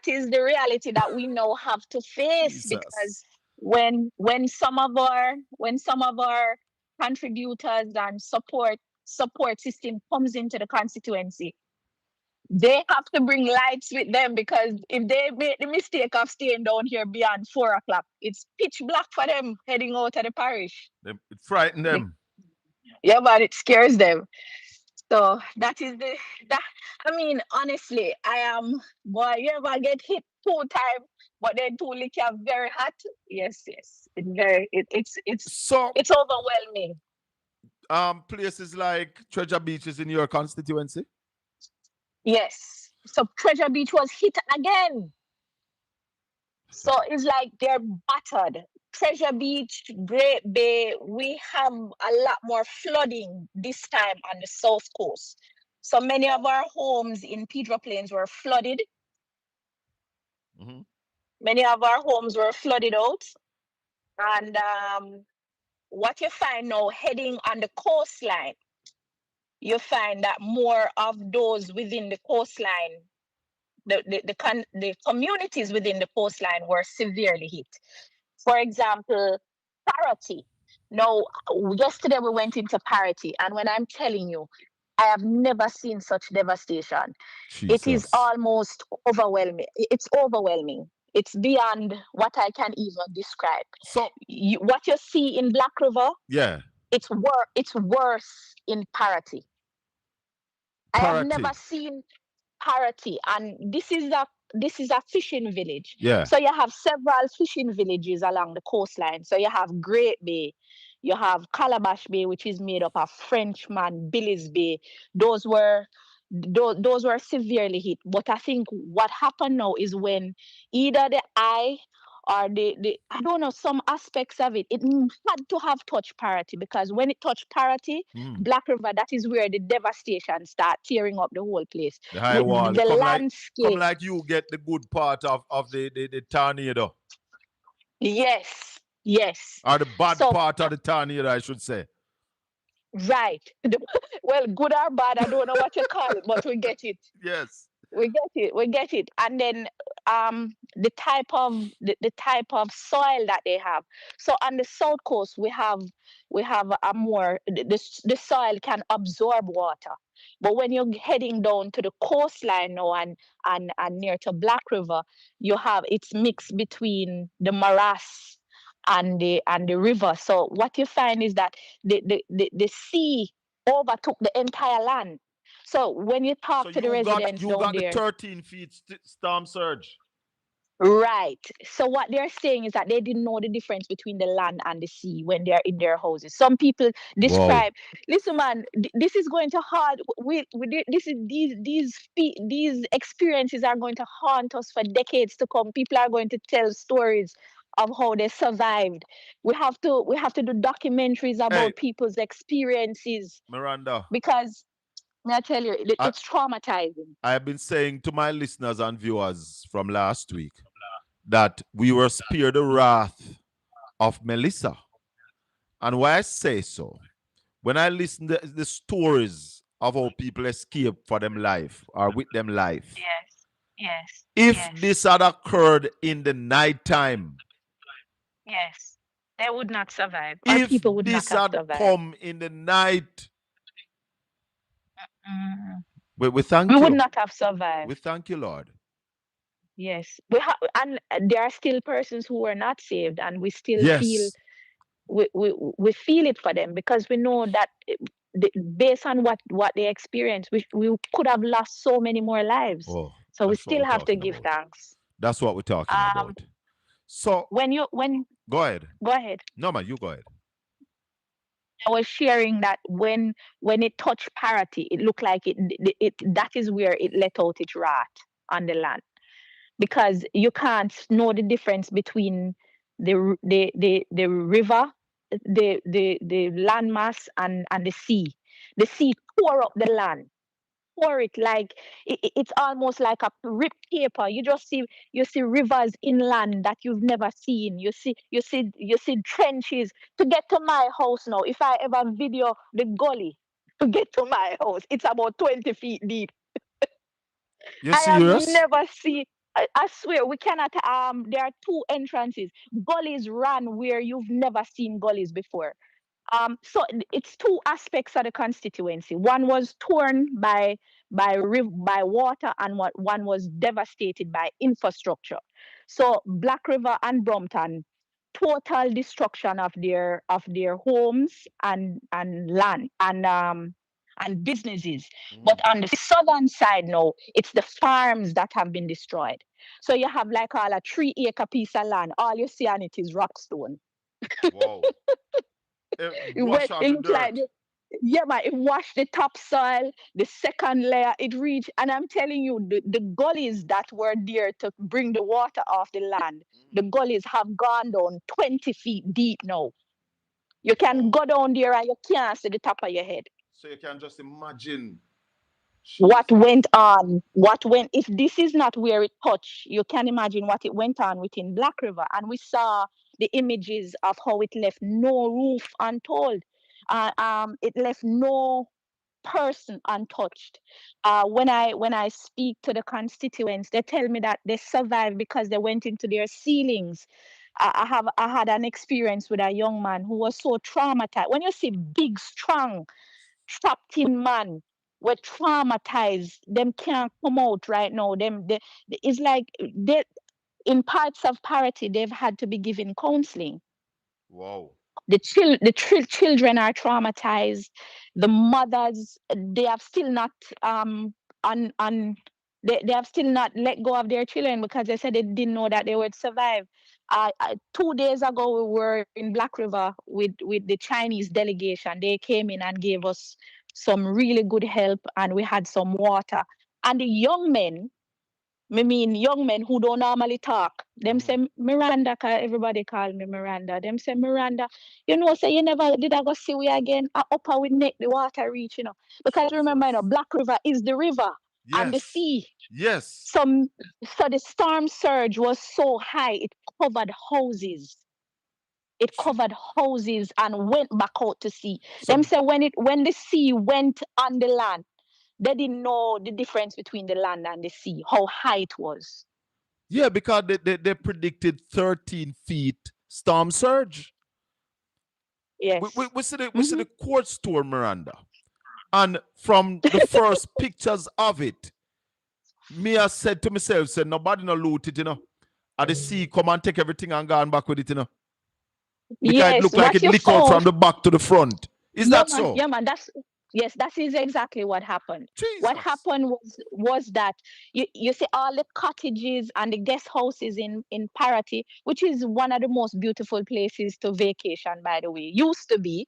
Speaker 9: is the reality that we now have to face.
Speaker 4: Jesus.
Speaker 9: Because when some of our contributors and support system comes into the constituency, they have to bring lights with them, because if they make the mistake of staying down here beyond 4 o'clock, it's pitch black for them heading out of the parish.
Speaker 4: It frightens them.
Speaker 9: Yeah, but it scares them. So honestly, you ever get hit 2 times, but then 2 lick are very hot? Yes. It's overwhelming.
Speaker 4: Places like Treasure Beach is in your constituency?
Speaker 9: Yes. So Treasure Beach was hit again. So it's like they're battered. Treasure Beach, Great Bay, we have a lot more flooding this time on the South Coast. So many of our homes in Pedro Plains were flooded.
Speaker 4: Mm-hmm.
Speaker 9: Many of our homes were flooded out. And what you find now, heading on the coastline, you find that more of those within the coastline, the communities within the coastline were severely hit. For example, Parity. Now, yesterday we went into Parity, and when I'm telling you, I have never seen such devastation. It is
Speaker 4: Jesus.
Speaker 9: almost overwhelming. It's overwhelming. It's beyond what I can even describe.
Speaker 4: So
Speaker 9: What you see in Black River,
Speaker 4: yeah,
Speaker 9: it's worse in Parity. I have never seen Parity, and this is a fishing village.
Speaker 4: Yeah.
Speaker 9: So you have several fishing villages along the coastline. So you have Great Bay, you have Calabash Bay, which is made up of Frenchman, Billy's Bay. Those were severely hit. But I think what happened now is when either the eye or the I don't know, some aspects of it, it had to have touched Parity, because when it touched Parity, Black River, that is where the devastation start tearing up the whole place.
Speaker 4: The high wall.
Speaker 9: The
Speaker 4: come
Speaker 9: landscape.
Speaker 4: like you get the good part of the tornado.
Speaker 9: Yes, yes.
Speaker 4: Or the bad part of the tornado, I should say.
Speaker 9: Right. Well, good or bad, I don't know what you call it, but we get it.
Speaker 4: Yes.
Speaker 9: We get it. And then the type of soil that they have. So on the south coast we have a more the soil can absorb water. But when you're heading down to the coastline now and near to Black River, you have it's mixed between the morass and the river. So what you find is that the sea overtook the entire land. So when you talk to the residents down there,
Speaker 4: the 13 feet storm surge.
Speaker 9: right. So what they're saying is that they didn't know the difference between the land and the sea when they're in their houses. Some people describe, listen, man, this is going to haunt. These experiences are going to haunt us for decades to come. People are going to tell stories of how they survived. We have to do documentaries about people's experiences.
Speaker 4: Miranda,
Speaker 9: because I tell you, it's traumatizing.
Speaker 4: I've been saying to my listeners and viewers from last week that we were spared the wrath of Melissa. And why I say so, when I listen to the stories of how people escape for them life or with them life.
Speaker 9: Yes.
Speaker 4: If this had occurred in the nighttime.
Speaker 9: Yes. They would not survive.
Speaker 4: If
Speaker 9: people would
Speaker 4: this
Speaker 9: not have
Speaker 4: had
Speaker 9: survived.
Speaker 4: come in the night. We thank you.
Speaker 9: We would not have survived.
Speaker 4: We thank you, Lord.
Speaker 9: Yes. And there are still persons who were not saved, and we still feel we feel it for them, because we know that based on what they experienced, we could have lost so many more lives. So we still have to give thanks.
Speaker 4: That's what we're talking about. So
Speaker 9: go ahead.
Speaker 4: No, man, you go ahead.
Speaker 9: I was sharing that when it touched Parity, it looked like it that is where it let out its wrath on the land, because you can't know the difference between the river, the landmass and the sea. The sea tore up the land, tore it like it's almost like a ripped paper. You see rivers inland that you've never seen. You see trenches. To get to my house now, if I ever video the gully to get to my house, it's about 20 feet deep.
Speaker 4: You're serious?
Speaker 9: I have never seen. I swear, we cannot. There are two entrances. Gullies run where you've never seen gullies before. So it's two aspects of the constituency. One was torn by water, and one was devastated by infrastructure. So Black River and Brompton, total destruction of their homes and land and businesses. But on the southern side now, it's the farms that have been destroyed. So you have like all a 3-acre piece of land. All you see on it is rock stone.
Speaker 4: Wow. Wash out the dirt.
Speaker 9: Yeah, man, it washed the topsoil, the second layer, it reached, and I'm telling you, the gullies that were there to bring the water off the land, the gullies have gone down 20 feet deep now. You can go down there and you can't see the top of your head.
Speaker 4: So you can just imagine
Speaker 9: What went on, if this is not where it touched, you can imagine what it went on within Black River. And we saw the images of how it left no roof untold. It left no person untouched. When I speak to the constituents, they tell me that they survived because they went into their ceilings. I had an experience with a young man who was so traumatized. When you see big, strong, trapped in man, were traumatized, them can't come out right now. It's like they in parts of parity they've had to be given counseling.
Speaker 4: wow.
Speaker 9: Children are traumatized. The mothers, they have still not on they have still not let go of their children because they said they didn't know that they would survive. 2 days ago we were in Black River with the Chinese delegation. They came in and gave us some really good help, and we had some water. And the young men, young men who don't normally talk. Them say Miranda, cause everybody call me Miranda. Them say Miranda, say you never did I go see we again. I upper we neck the water reach, Because remember, Black River is the river and the sea.
Speaker 4: Yes.
Speaker 9: So the storm surge was so high, it covered houses. It covered houses and went back out to sea. Them say when the sea went on the land, they didn't know the difference between the land and the sea, how high it was.
Speaker 4: Yeah, because they predicted 13 feet storm surge.
Speaker 9: Yes.
Speaker 4: We see the court store, Miranda. And from the first pictures of it, me I said to myself, said nobody no loot it, And the sea come and take everything and gone back with it, Because it looked like it leaked out from the back to the front. Is that so?
Speaker 9: Yeah, man. That is exactly what happened.
Speaker 4: Jesus.
Speaker 9: What happened was that you see all the cottages and the guest houses in Paraty, which is one of the most beautiful places to vacation, by the way, used to be.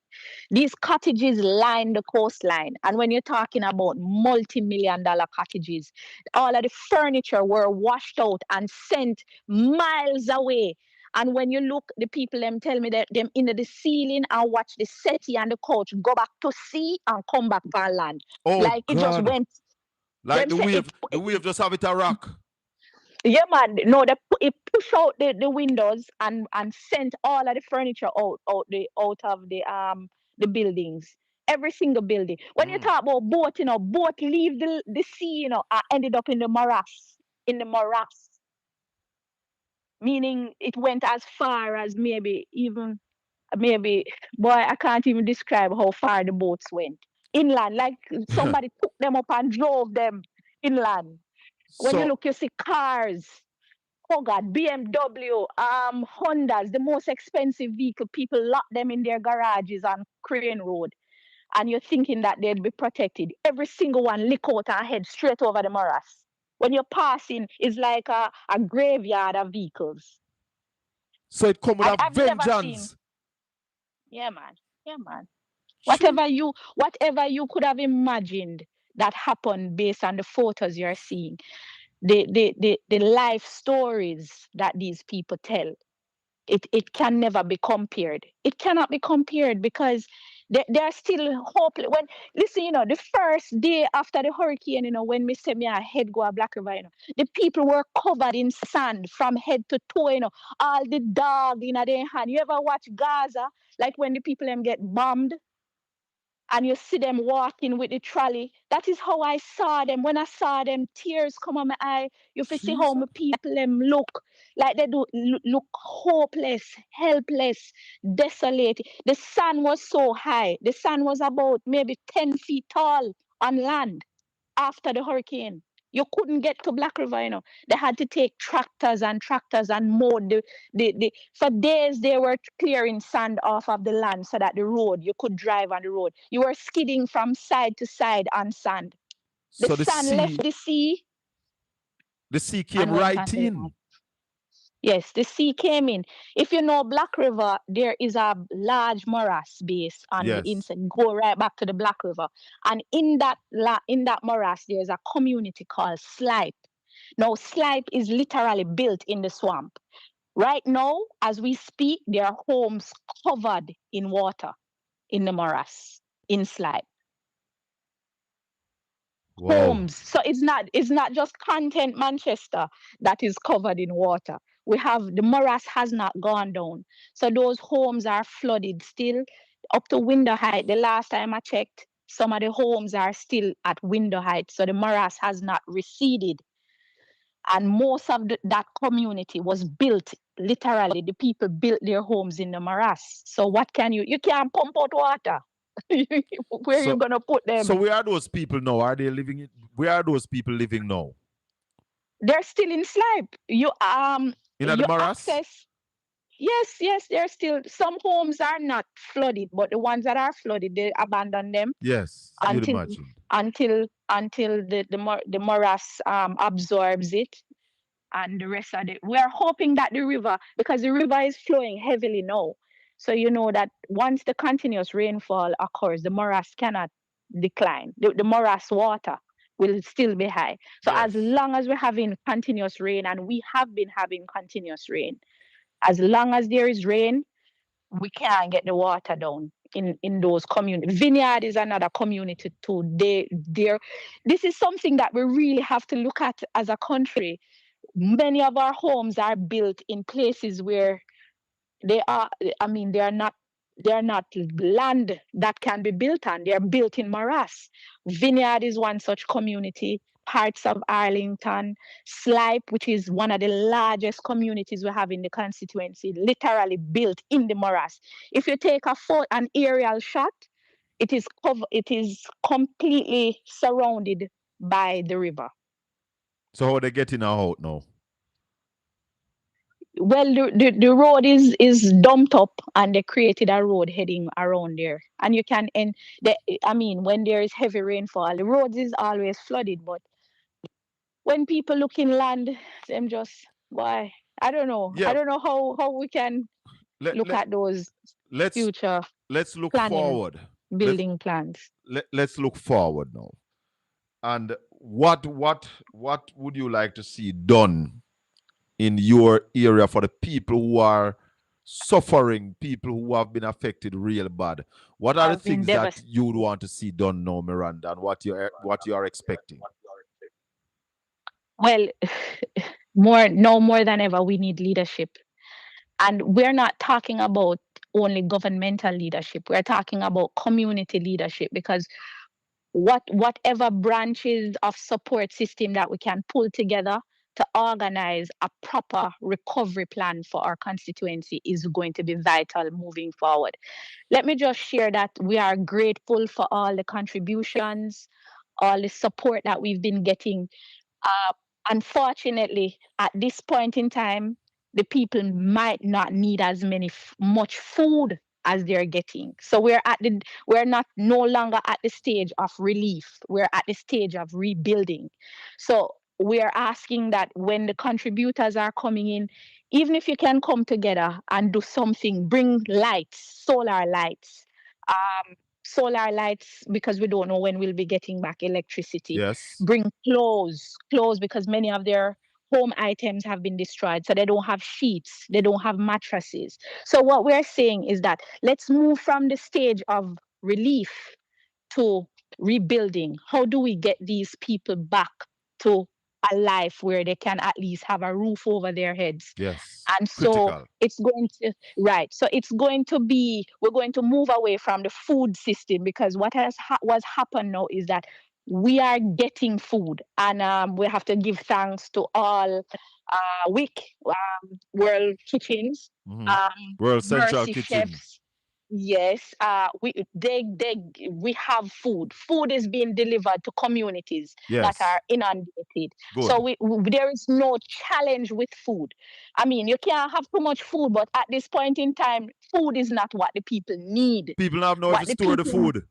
Speaker 9: These cottages line the coastline. And when you're talking about multi-million-dollar cottages, all of the furniture were washed out and sent miles away. And when you look, the people them tell me that them in the ceiling and watch the settee and the couch go back to sea and come back to land.
Speaker 4: Oh,
Speaker 9: like
Speaker 4: God.
Speaker 9: It just went.
Speaker 4: Like the wave just have it a rock.
Speaker 9: Yeah, man. No, it push out the windows and sent all of the furniture out of the buildings. Every single building. When you talk about boat, boat leave the sea, and ended up in the morass. Meaning it went as far as maybe, boy, I can't even describe how far the boats went. Inland, like somebody took them up and drove them inland. When you look, you see cars. Oh God, BMW, Hondas, the most expensive vehicle. People lock them in their garages on Crane Road. And you're thinking that they'd be protected. Every single one lick out and head straight over the morass. When you're passing, it's like a graveyard of vehicles.
Speaker 4: So it come with a
Speaker 9: vengeance. Yeah, man. Whatever you could have imagined that happened based on the photos you're seeing, the life stories that these people tell, it can never be compared. It cannot be compared because they're still hopeless. Listen, the first day after the hurricane, when me say me a head go a Black River, the people were covered in sand from head to toe, all the dog in their hand. You ever watch Gaza? Like when the people them get bombed and you see them walking with the trolley. That is how I saw them. When I saw them, tears come on my eye. You see how my people them look. Like they do look hopeless, helpless, desolate. The sun was so high. The sun was about maybe 10 feet tall on land after the hurricane. You couldn't get to Black River, They had to take tractors and mow for days they were clearing sand off of the land so that the road, you could drive on the road. You were skidding from side to side on sand. The sun left the sea.
Speaker 4: The sea came right in.
Speaker 9: Yes, the sea came in. If you know Black River, there is a large morass base on the
Speaker 4: Yes.
Speaker 9: inside. Go right back to the Black River, and in that morass, there's a community called Slipe. Now, Slipe is literally built in the swamp. Right now, as we speak, there are homes covered in water in the morass in Slipe.
Speaker 4: Wow.
Speaker 9: Homes. So it's not just content Manchester that is covered in water. We have the morass has not gone down. So those homes are flooded still up to window height. The last time I checked, some of the homes are still at window height. So the morass has not receded. And most of that community was built literally. The people built their homes in the morass. So what can you can't pump out water. Where are you gonna put them?
Speaker 4: So where are those people now? Are they living in? Where are those people living now?
Speaker 9: They're still in Slipe. You
Speaker 4: In the morass?
Speaker 9: access. Yes, they're still. Some homes are not flooded, but the ones that are flooded, they abandon them
Speaker 4: Yes, you'd
Speaker 9: until
Speaker 4: imagine.
Speaker 9: the morass absorbs it, and the rest of it. We're hoping that the river, because the river is flowing heavily now, so you know that once the continuous rainfall occurs, the morass cannot decline. The morass water will still be high. So as long as we're having continuous rain, and we have been having continuous rain, as long as there is rain, we can't get the water down in those communities. Vineyard is another community too. This is something that we really have to look at as a country. Many of our homes are built in places where they are not land that can be built on. They're built in morass. Vineyard is one such community. Parts of Arlington, Slipe, which is one of the largest communities we have in the constituency, literally built in the morass. If you take an aerial shot, it is completely surrounded by the river.
Speaker 4: So how are they getting out now?
Speaker 9: Well, the road is dumped up, and they created a road heading around there. And you can when there is heavy rainfall, the roads is always flooded. But when people look inland, them just why I don't know.
Speaker 4: Yeah.
Speaker 9: I don't know how we can look at those future.
Speaker 4: Let's look
Speaker 9: planning,
Speaker 4: forward.
Speaker 9: Building plans.
Speaker 4: Let's look forward now. And what would you like to see done in your area for the people who are suffering, people who have been affected real bad? What are the things that you would want to see done now, Miranda, and what you are expecting?
Speaker 9: Well, more than ever, we need leadership. And we're not talking about only governmental leadership. We're talking about community leadership, because whatever branches of support system that we can pull together to organize a proper recovery plan for our constituency is going to be vital moving forward. Let me just share that we are grateful for all the contributions, all the support that we've been getting. Unfortunately, at this point in time, the people might not need as much food as they're getting. So we're no longer at the stage of relief. We're at the stage of rebuilding. So we're asking that when the contributors are coming in, even if you can come together and do something, bring lights, solar lights, because we don't know when we'll be getting back electricity.
Speaker 4: Yes.
Speaker 9: Bring clothes, because many of their home items have been destroyed. So they don't have sheets, they don't have mattresses. So what we're saying is that let's move from the stage of relief to rebuilding. How do we get these people back to a life where they can at least have a roof over their heads?
Speaker 4: Yes.
Speaker 9: And so it's going to, we're going to move away from the food system, because what's happened now is that we are getting food, and we have to give thanks to all WIC, World Kitchens,
Speaker 4: World Central
Speaker 9: Mercy
Speaker 4: Kitchen.
Speaker 9: Chefs. Yes, we have food. Food is being delivered to communities that are inundated.
Speaker 4: Good.
Speaker 9: So there is no challenge with food. I mean, you can't have too much food, but at this point in time, food is not what the people need.
Speaker 4: People have nowhere to store the food.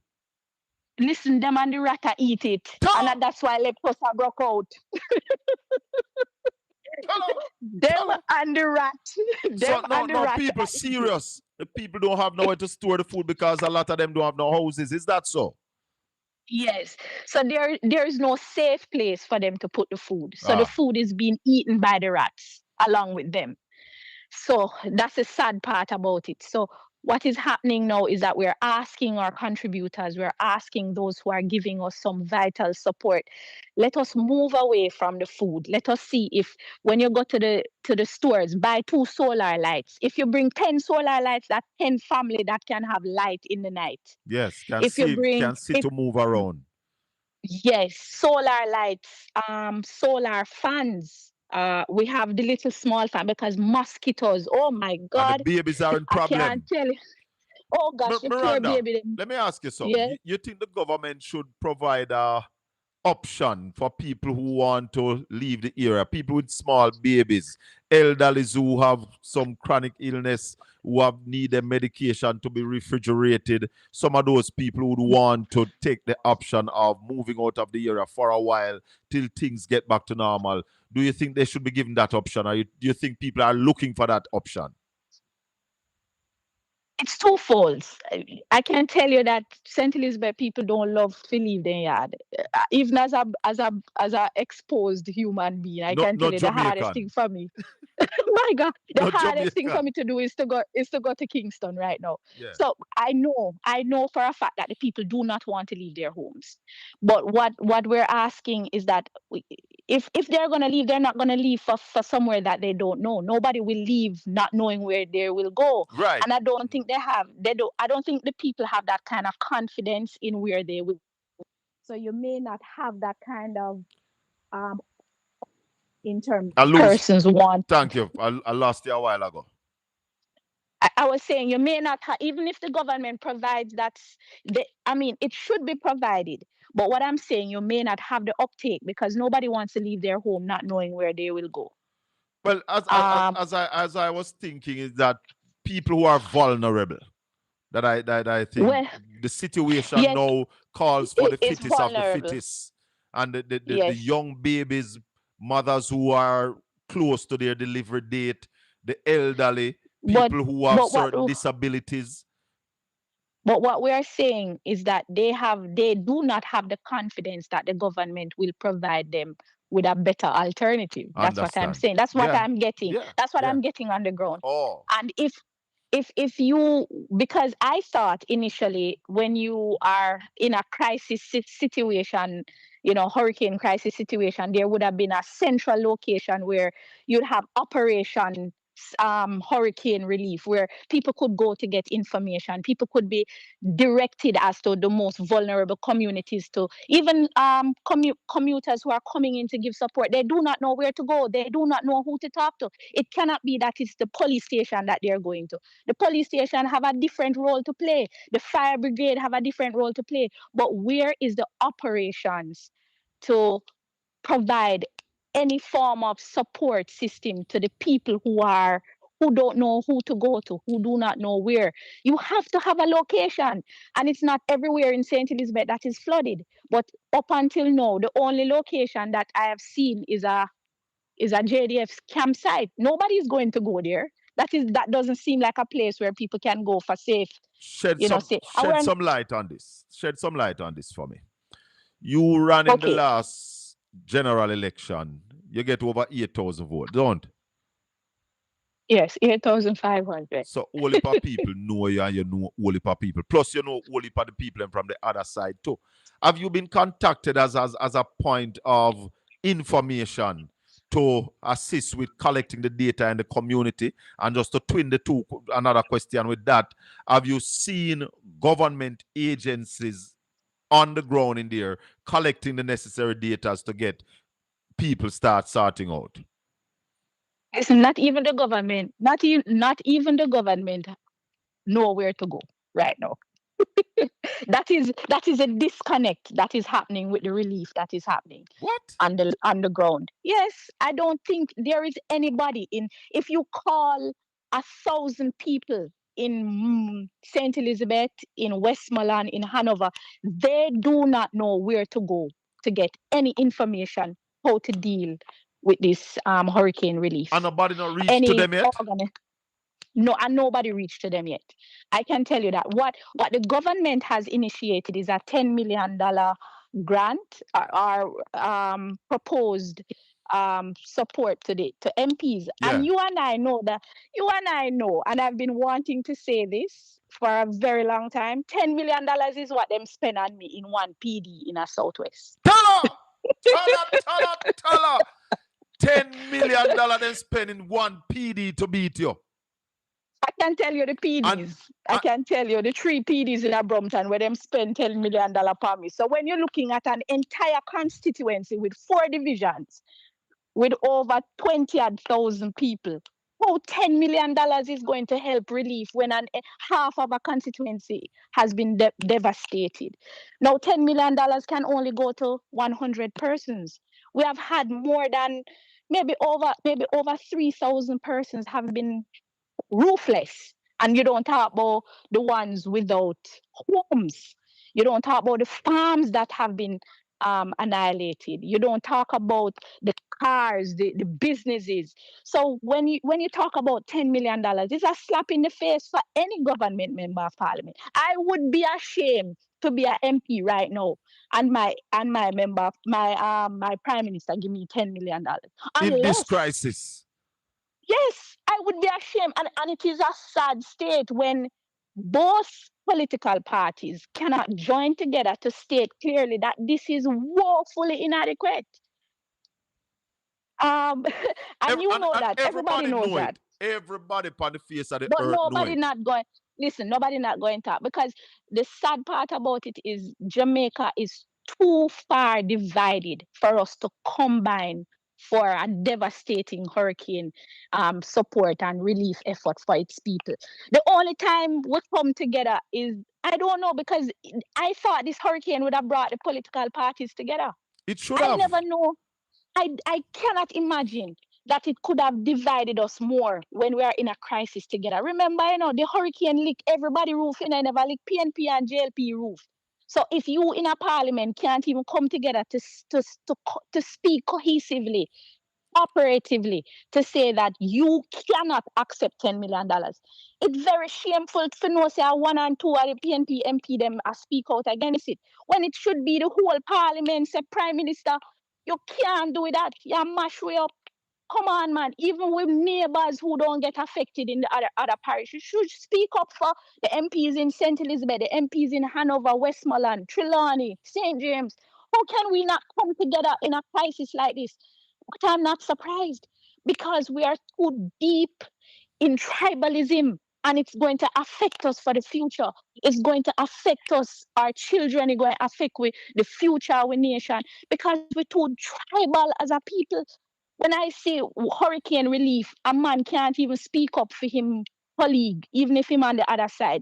Speaker 9: Listen, them and the rata eat it, and that's why leprosa broke out. Them and the rat.
Speaker 4: So no, people serious. The people don't have nowhere to store the food because a lot of them don't have no houses. Is that so?
Speaker 9: Yes. So there is no safe place for them to put the food. So the food is being eaten by the rats along with them. So that's the sad part about it. So what is happening now is that we're asking our contributors, we're asking those who are giving us some vital support, let us move away from the food. Let us see if when you go to the stores, buy 2 solar lights. If you bring 10 solar lights, that's 10 family that can have light in the night.
Speaker 4: Yes,
Speaker 9: If you bring
Speaker 4: to move around.
Speaker 9: Yes, solar lights, solar fans. We have the little small fan because mosquitoes. Oh my God!
Speaker 4: And the babies are in problem.
Speaker 9: I can't tell you. Oh gosh, the poor
Speaker 4: Miranda,
Speaker 9: baby.
Speaker 4: let me ask you something.
Speaker 9: Yeah.
Speaker 4: You think the government should provide a option for people who want to leave the area, people with small babies, elderly who have some chronic illness, who have need their medication to be refrigerated? Some of those people would want to take the option of moving out of the area for a while till things get back to normal. Do you think they should be given that option, or do you think people are looking for that option?
Speaker 9: It's twofold. I can tell you that St. Elizabeth people don't love to leave their yard. Even as a exposed human being, I can tell you the hardest thing for me. My God, the hardest thing for me to do is to go to Kingston right now.
Speaker 4: Yeah.
Speaker 9: So I know for a fact that the people do not want to leave their homes. But what we're asking is that if they're gonna leave, they're not gonna leave for somewhere that they don't know. Nobody will leave not knowing where they will go.
Speaker 4: Right.
Speaker 9: And I don't think I don't think the people have that kind of confidence in where they will. So you may not have that kind of in terms of persons want.
Speaker 4: Thank you. I lost you a while ago.
Speaker 9: I was saying you may not have, even if the government provides that, it should be provided. But what I'm saying, you may not have the uptake because nobody wants to leave their home not knowing where they will go.
Speaker 4: Well, as I was thinking, is that people who are vulnerable, that I think the situation now calls for the fittest of the fittest, and the young babies, mothers who are close to their delivery date, the elderly, people who have certain disabilities.
Speaker 9: But what we are saying is that they do not have the confidence that the government will provide them with a better alternative. That's what I'm saying. That's what I'm getting. That's what I'm getting on the ground.
Speaker 4: Oh.
Speaker 9: And if you, because I thought initially when you are in a crisis situation, hurricane crisis situation, there would have been a central location where you'd have operation hurricane relief, where people could go to get information. People could be directed as to the most vulnerable communities, to even commuters who are coming in to give support. They do not know where to go. They do not know who to talk to. It cannot be that it's the police station that they're going to. The police station have a different role to play. The fire brigade have a different role to play. But where is the operations to provide any form of support system to the people who don't know who to go to, who do not know where? You have to have a location, and it's not everywhere in St. Elizabeth that is flooded. But up until now, the only location that I have seen is a JDF's campsite. Nobody is going to go there. That doesn't seem like a place where people can go for safe.
Speaker 4: Shed some light on this. Shed some light on this for me. You ran in the last general election. You get over 8,000 votes, don't?
Speaker 9: Yes, 8,500.
Speaker 4: So all heap of people know you, and you know all heap of people. Plus, you know all heap of the people from the other side too. Have you been contacted as a point of information to assist with collecting the data in the community? And just to twin the two, another question with that, have you seen government agencies on the ground in there collecting the necessary data to get people start sorting out?
Speaker 9: It's not even the government. Not even the government know where to go right now. That is a disconnect that is happening with the relief that is happening.
Speaker 4: What?
Speaker 9: On the ground. Yes, I don't think there is anybody in. If you call 1,000 people in St. Elizabeth, in Westmoreland, in Hanover, they do not know where to go to get any information how to deal hurricane relief.
Speaker 4: And nobody not reached to them yet?
Speaker 9: No, and nobody reached to them yet. I can tell you that what the government has initiated is a $10 million grant or proposed support to MPs.
Speaker 4: Yeah.
Speaker 9: And you and I know, and I've been wanting to say this for a very long time. $10 million is what them spend on me in one PD in a Southwest.
Speaker 4: Tell her. $10 million them spend in one PD to beat you.
Speaker 9: I can tell you the PDs. I can tell you the 3 PDs in a Brompton where them spend $10 million per me. So when you're looking at an entire constituency with 4 divisions, with over 20,000 people, how $10 million is going to help relief when half of a constituency has been devastated? Now, $10 million can only go to 100 persons. We have had more than maybe over 3,000 persons have been roofless. And you don't talk about the ones without homes. You don't talk about the farms that have been annihilated. You don't talk about the cars, the businesses. So when you talk about $10 million, it's a slap in the face for any government member of parliament. I would be ashamed to be an MP right now and my member, my prime minister give me $10 million.
Speaker 4: In this crisis.
Speaker 9: Yes, I would be ashamed. And it is a sad state when both political parties cannot join together to state clearly that this is woefully inadequate. And that. Everybody knows that.
Speaker 4: Everybody on the face of the
Speaker 9: but
Speaker 4: earth
Speaker 9: nobody not going. Listen, nobody not going to talk, because the sad part about it is Jamaica is too far divided for us to combine for a devastating hurricane support and relief effort for its people. The only time we come together is, I don't know, because I thought this hurricane would have brought the political parties together.
Speaker 4: It should have.
Speaker 9: I never know. I cannot imagine that it could have divided us more when we are in a crisis together. Remember, the hurricane lick everybody roof, I never lick PNP and JLP roof. So if you in a parliament can't even come together to speak cohesively, operatively, to say that you cannot accept $10 million, it's very shameful to know say 1 and 2 of the PNP MP them speak out against it, when it should be the whole parliament say, Prime Minister, you can't do that. You mash way up. Come on, man. Even with neighbors who don't get affected in the other parishes, you should speak up for the MPs in St. Elizabeth, the MPs in Hanover, Westmoreland, Trelawney, St. James. How can we not come together in a crisis like this? But I'm not surprised, because we are too deep in tribalism, and it's going to affect us for the future. It's going to affect us, our children. It's going to affect the future of our nation, because we're too tribal as a people. When I say hurricane relief, a man can't even speak up for him colleague, even if him on the other side,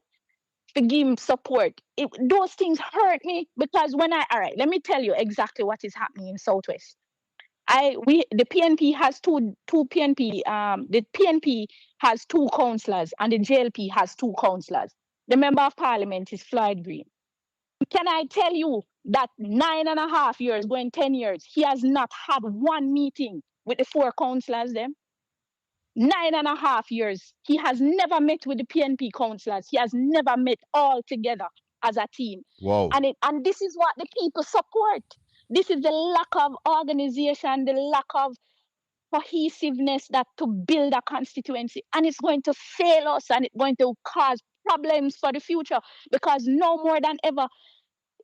Speaker 9: to give him support. Those things hurt me, because all right, let me tell you exactly what is happening in Southwest. The PNP has two PNP. The PNP has 2 councillors and the JLP has 2 councillors. The member of parliament is Floyd Green. Can I tell you that 9.5 years, going 10 years, he has not had one meeting with the 4 councillors them? 9.5 years. He has never met with the PNP councillors. He has never met all together as a team.
Speaker 4: Wow.
Speaker 9: And this is what the people support. This is the lack of organization, the lack of cohesiveness that to build a constituency. And it's going to fail us, and it's going to cause problems for the future, because no more than ever,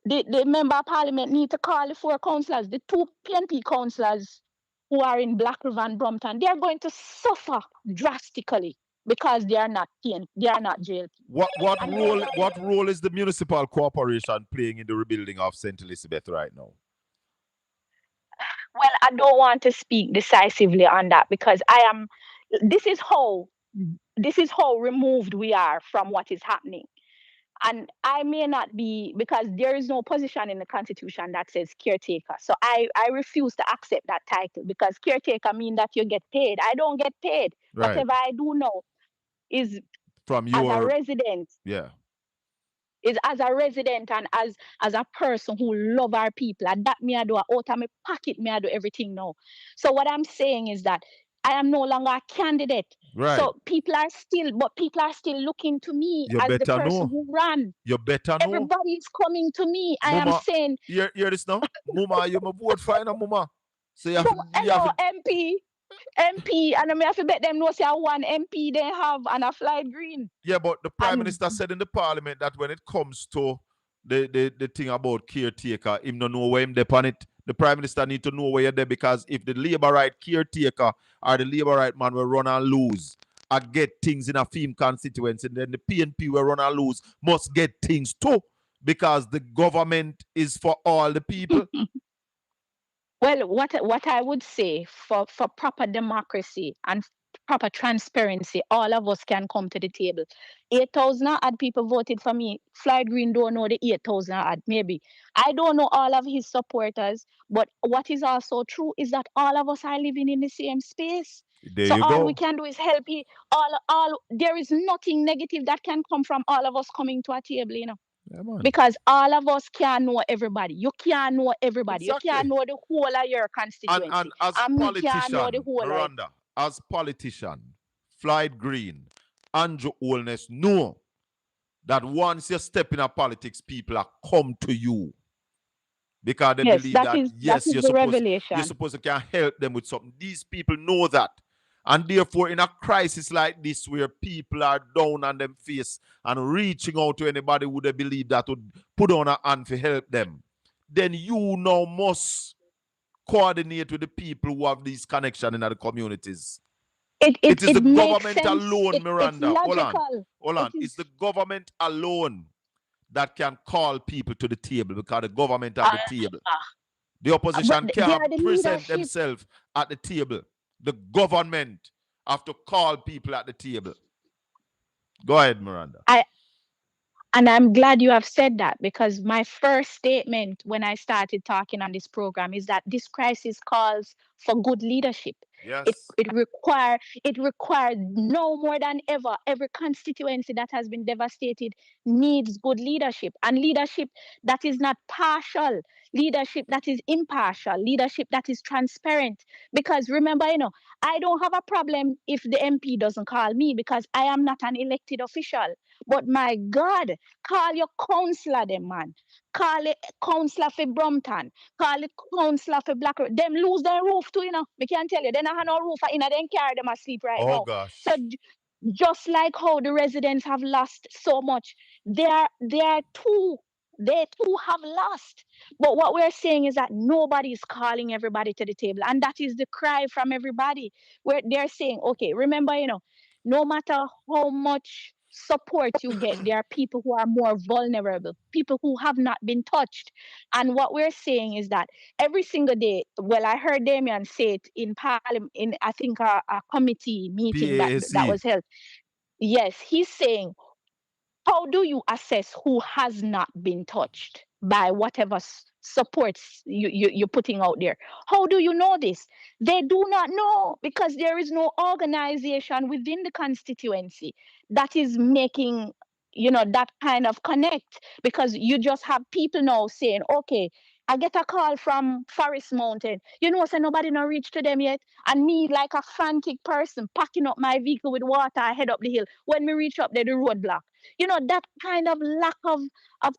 Speaker 9: the member of parliament need to call the 4 councillors, the 2 PNP councillors who are in Black River and Brompton. They're going to suffer drastically because they are not JLP.
Speaker 4: What role is the municipal corporation playing in the rebuilding of St. Elizabeth right now?
Speaker 9: Well, I don't want to speak decisively on that, because this is how removed we are from what is happening. And I may not be, because there is no position in the Constitution that says caretaker. So I refuse to accept that title, because caretaker means that you get paid. I don't get paid.
Speaker 4: Right.
Speaker 9: Whatever I do now is
Speaker 4: from
Speaker 9: as a resident.
Speaker 4: Yeah.
Speaker 9: Is as a resident and as a person who love our people. And that me I do out of my pocket, me I do everything now. So what I'm saying is that I am no longer a candidate.
Speaker 4: Right.
Speaker 9: So people are still looking to me
Speaker 4: You
Speaker 9: as the
Speaker 4: better
Speaker 9: person
Speaker 4: know.
Speaker 9: who ran.
Speaker 4: You better know.
Speaker 9: Everybody is coming to me. I am
Speaker 4: Mama,
Speaker 9: saying,
Speaker 4: hear this now? Mama, you my vote for you, Mama. So you have,
Speaker 9: hello, MP, and I have to bet them know say one MP they have and a flight green.
Speaker 4: Yeah, but the Prime
Speaker 9: And-
Speaker 4: Minister said in the Parliament that when it comes to the thing about caretaker, him no know where him dep on it. The Prime Minister need to know where you're there, because if the Labour right caretaker or the Labour right man will run and lose, I get things in a theme constituency, and then the PNP will run and lose must get things too, because the government is for all the people.
Speaker 9: Well, what I would say for proper democracy and proper transparency, all of us can come to the table. 8,000 odd people voted for me. Floyd Green don't know the 8,000 odd, maybe. I don't know all of his supporters, but what is also true is that all of us are living in the same space.
Speaker 4: There
Speaker 9: So
Speaker 4: you
Speaker 9: all
Speaker 4: go.
Speaker 9: we can do is help you. There is nothing negative that can come from all of us coming to a table, you know.
Speaker 4: Yeah, man.
Speaker 9: Because all of us can't know everybody. You can't know everybody.
Speaker 4: Exactly.
Speaker 9: You can't know the whole of your constituency.
Speaker 4: And as
Speaker 9: me can't know the
Speaker 4: politician,
Speaker 9: whole of it.
Speaker 4: Miranda, as politician, Floyd Green, Andrew Holness know that once you step in a politics, people are come to you. Because they believe that yes, you're supposed to can help them with something. These people know that. And therefore, in a crisis like this, where people are down on them face and reaching out to anybody who they believe that would put on a hand to help them, then you now must coordinate with the people who have these connections in the communities. It is the government alone, Miranda. Hold on. It's the government alone that can call people to the table, because the government at the table. The opposition can't present themselves at the table. The government have to call people at the table. Go ahead, Miranda.
Speaker 9: And I'm glad you have said that, because my first statement when I started talking on this program is that this crisis calls for good leadership.
Speaker 4: Yes.
Speaker 9: It requires no more than ever. Every constituency that has been devastated needs good leadership, and leadership that is not partial, leadership that is impartial, leadership that is transparent. Because remember, I don't have a problem if the MP doesn't call me, because I am not an elected official. But my God, call your councillor, them man. Call it councillor for Brompton. Call it councillor for Black. Them lose their roof too, We can't tell you. They don't have no roof. They carry them asleep right now.
Speaker 4: Oh gosh.
Speaker 9: So just like how the residents have lost so much, they too have lost. But what we're saying is that nobody is calling everybody to the table, and that is the cry from everybody. Where they're saying, okay, remember, no matter how much support you get, there are people who are more vulnerable, people who have not been touched. And what we're saying is that every single day, well, I heard Damien say it in Parliament, in I think a committee meeting that was held. Yes, he's saying, how do you assess who has not been touched by whatever supports you're putting out there? How do you know this? They do not know, because there is no organization within the constituency that is making that kind of connect, because you just have people now saying, okay, I get a call from Forest Mountain. So nobody not reach to them yet. And me, like a frantic person, packing up my vehicle with water, I head up the hill. When we reach up there, the roadblock. That kind of lack of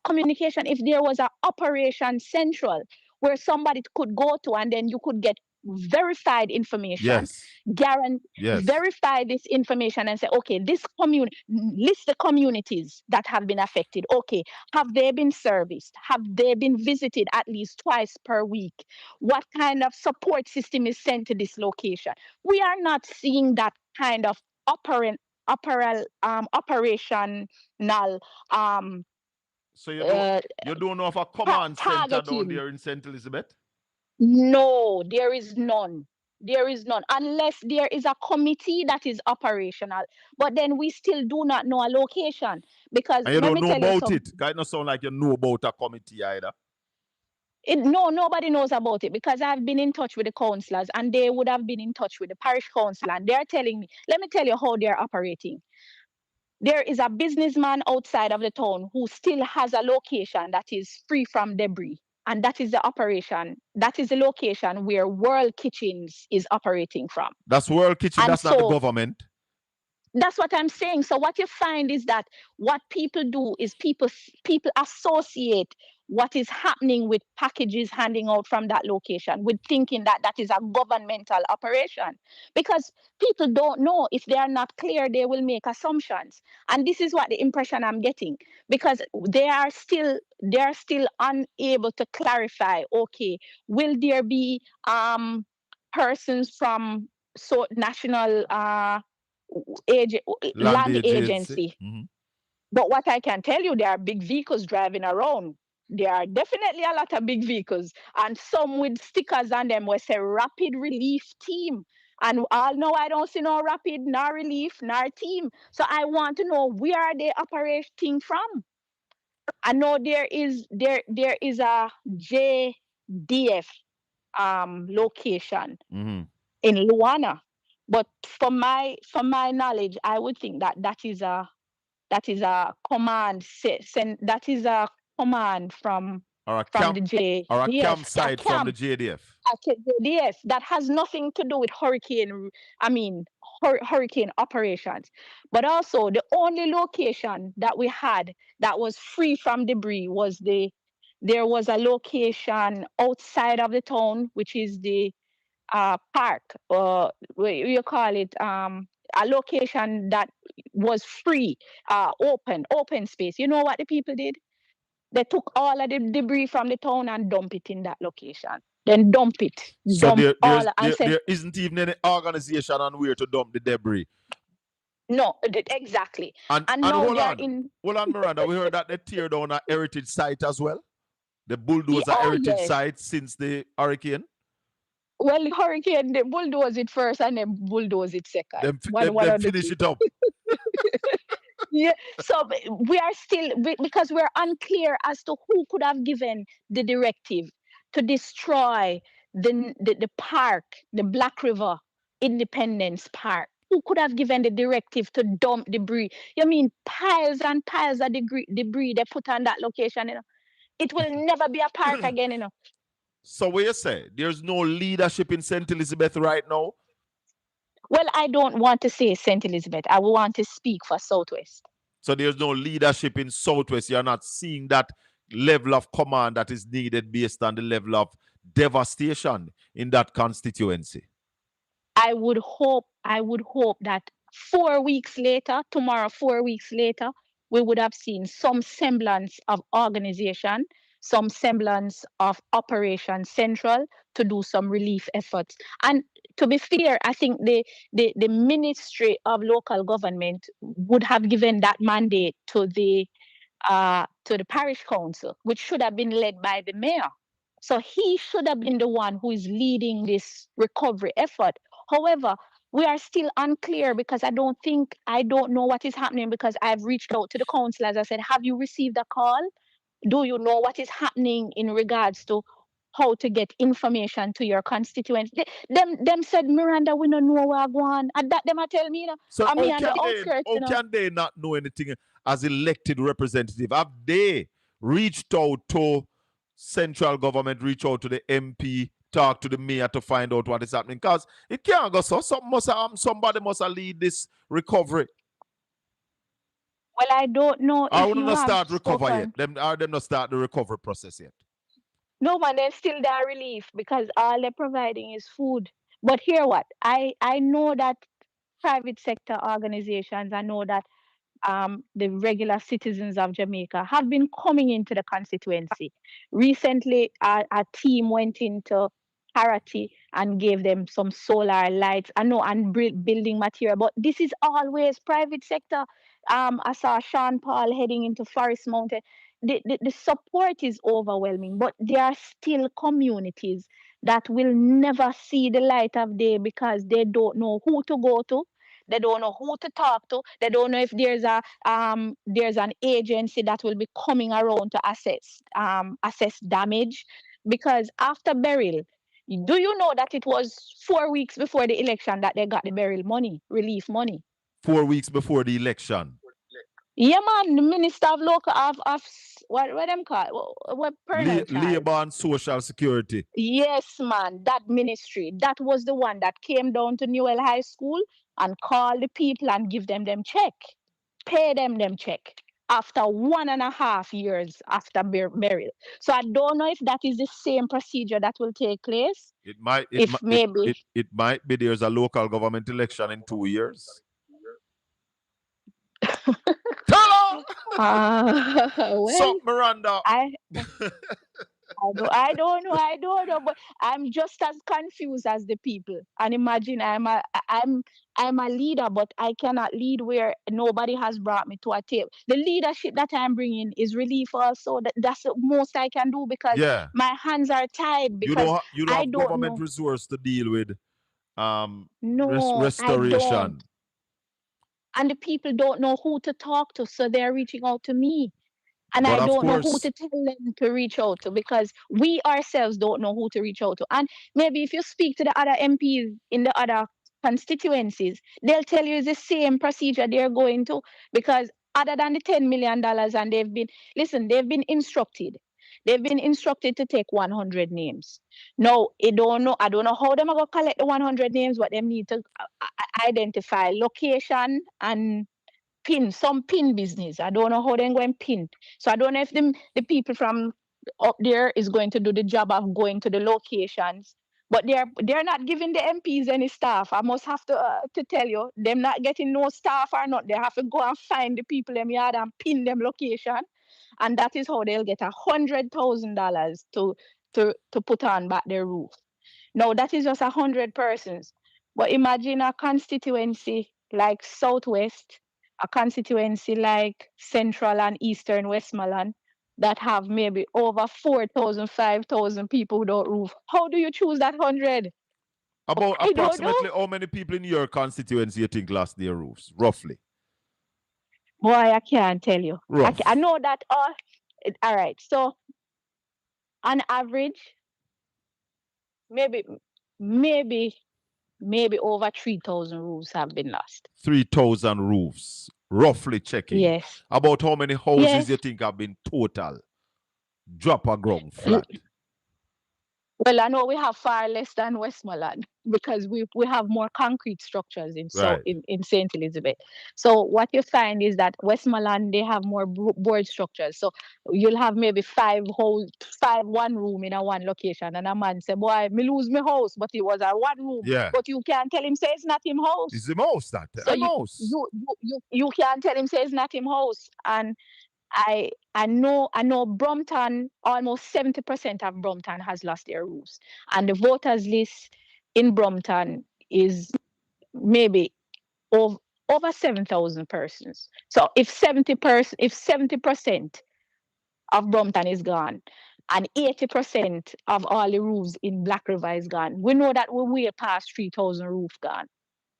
Speaker 9: communication. If there was an operation central where somebody could go to, and then you could get verified information, verify this information and say, okay, this list the communities that have been affected. Okay, have they been serviced? Have they been visited at least twice per week? What kind of support system is sent to this location? We are not seeing that kind of operational
Speaker 4: so you don't know of a command center down there in St. Elizabeth?
Speaker 9: No, there is none. There is none, unless there is a committee that is operational. But then we still do not know a location, because
Speaker 4: and you don't know about it. It not sound like you know about a committee either.
Speaker 9: No, nobody knows about it, because I've been in touch with the councillors, and they would have been in touch with the parish council, and they're telling me, let me tell you how they're operating. there is a businessman outside of the town who still has a location that is free from debris. And that is the operation. That is the location where World Kitchens is operating from.
Speaker 4: That's World Kitchen,
Speaker 9: And
Speaker 4: that's not the government.
Speaker 9: That's what I'm saying. So what you find is that what people do is people associate what is happening with packages handing out from that location with thinking that that is a governmental operation, because people don't know. If they are not clear, they will make assumptions, and this is what the impression I'm getting, because they are still unable to clarify. Okay, will there be persons from national land agency.
Speaker 4: Mm-hmm.
Speaker 9: But what I can tell you, there are big vehicles driving around. There are definitely a lot of big vehicles, and some with stickers on them where say Rapid Relief Team. And all know I don't see no rapid, nor relief, nor team. So I want to know, where are they operating from? I know there is a JDF location in Luana. But from my knowledge, I would think that that is a command that is a command from the JDF,
Speaker 4: or a campsite from the JDF.
Speaker 9: JDF that has nothing to do with hurricane operations. But also the only location that we had that was free from debris was there was a location outside of the town, which is the park, or you call it, a location that was free, open space. You know what the people did? They took all of the debris from the town and dump it in that location. Then dump it.
Speaker 4: So there isn't even any organization on where to dump the debris.
Speaker 9: No, exactly.
Speaker 4: And hold on, Miranda. We heard that they tear down a heritage site as well. The bulldozer heritage site since the hurricane.
Speaker 9: Well, the hurricane, they bulldoze it first and then bulldoze it second.
Speaker 4: Then finish it up.
Speaker 9: Yeah. So we are still, because we're unclear as to who could have given the directive to destroy the park, the Black River Independence Park. Who could have given the directive to dump debris? You mean piles and piles of debris they put on that location? You know, it will never be a park again. You know.
Speaker 4: So what you say? There's no leadership in St. Elizabeth right now?
Speaker 9: Well, I don't want to say St. Elizabeth. I want to speak for Southwest.
Speaker 4: So there's no leadership in Southwest. You're not seeing that level of command that is needed based on the level of devastation in that constituency.
Speaker 9: I would hope that 4 weeks later, tomorrow, 4 weeks later, we would have seen some semblance of organization, some semblance of Operation Central to do some relief efforts. And to be fair, I think the Ministry of Local Government would have given that mandate to the parish council, which should have been led by the mayor. So he should have been the one who is leading this recovery effort. However, we are still unclear, because I don't know what is happening, because I've reached out to the councillors. I said, have you received a call? Do you know what is happening in regards to how to get information to your constituents? Them said, Miranda, we don't know where we're going. And that them I tell me, you know,
Speaker 4: so
Speaker 9: I'm on the outskirts.
Speaker 4: Can they not know anything as elected representative? Have they reached out to central government, reach out to the MP, talk to the mayor to find out what is happening? Because it can't go so. Somebody must lead this recovery.
Speaker 9: Well, I don't know.
Speaker 4: I want to start recovery yet. Them not start the recovery process yet.
Speaker 9: No, man, they're still there relief, because all they're providing is food. But hear what? I know that private sector organizations, I know that the regular citizens of Jamaica have been coming into the constituency. Recently, a team went into Harati and gave them some solar lights, I know, and building material. But this is always private sector. I saw Sean Paul heading into Forest Mountain. The support is overwhelming, but there are still communities that will never see the light of day because they don't know who to go to. They don't know who to talk to. They don't know if there's an agency that will be coming around to assess damage. Because after burial, do you know that it was 4 weeks before the election that they got the burial money, relief money?
Speaker 4: 4 weeks before the election.
Speaker 9: Yeah, man, the Minister of Local of what them call what Pernell Charles.
Speaker 4: Labor and Social Security.
Speaker 9: Yes, man, that ministry. That was the one that came down to Newell High School and called the people and give them check, pay them check after 1.5 years after burial. So I don't know if that is the same procedure that will take place.
Speaker 4: It might
Speaker 9: If maybe
Speaker 4: it might be there's a local government election in 2 years.
Speaker 9: well,
Speaker 4: So Miranda.
Speaker 9: I don't know, but I'm just as confused as the people. And imagine I'm a leader, but I cannot lead where nobody has brought me to a table. The leadership that I'm bringing is relief also. That's the most I can do because my hands are tied because
Speaker 4: you don't
Speaker 9: I
Speaker 4: have
Speaker 9: don't
Speaker 4: government
Speaker 9: know.
Speaker 4: resource to deal with
Speaker 9: No,
Speaker 4: restoration.
Speaker 9: I don't. And the people don't know who to talk to, so they're reaching out to me. And
Speaker 4: But
Speaker 9: I
Speaker 4: of
Speaker 9: don't know who
Speaker 4: course,
Speaker 9: to tell them to reach out to because we ourselves don't know who to reach out to. And maybe if you speak to the other MPs in the other constituencies, they'll tell you it's the same procedure they're going to because other than the $10 million, and they've been instructed. They've been instructed to take 100 names. No, I don't know how they're going to collect the 100 names, but they need to identify location and some pin business. I don't know how they're going to pin. So I don't know if the people from up there is going to do the job of going to the locations. But they're not giving the MPs any staff. I must have to tell you, them not getting no staff or not. They have to go and find the people them yard and pin them location, and that is how they'll get $100,000 to put on back their roof. No, that is just 100 persons. But imagine a constituency like Southwest, a constituency like Central and Eastern Westmoreland that have maybe over 4,000, 5,000 people without roof. How do you choose that 100?
Speaker 4: About
Speaker 9: I don't know.
Speaker 4: approximately how many people in your constituency you think lost their roofs, roughly?
Speaker 9: Boy, I can't tell you.
Speaker 4: Rough.
Speaker 9: I know that all right. So on average, maybe over 3,000 roofs have been lost.
Speaker 4: 3,000 roofs, roughly checking.
Speaker 9: Yes.
Speaker 4: About how many houses you think have been total drop a ground flat?
Speaker 9: Well, I know we have far less than Westmoreland because we have more concrete structures in St. Elizabeth. So what you find is that Westmoreland, they have more board structures. So you'll have maybe five one room in a one location, and a man say, "Boy, me lose my house," but it was a one room.
Speaker 4: Yeah.
Speaker 9: But you can't tell him say it's not him house.
Speaker 4: It's the house that.
Speaker 9: So you can't tell him say it's not him house. And I know Brompton, almost 70% of Brompton has lost their roofs. And the voters list in Brompton is maybe over 7,000 persons. So if 70% of Brompton is gone and 80% of all the roofs in Black River is gone, we know that we're way past 3,000 roofs gone.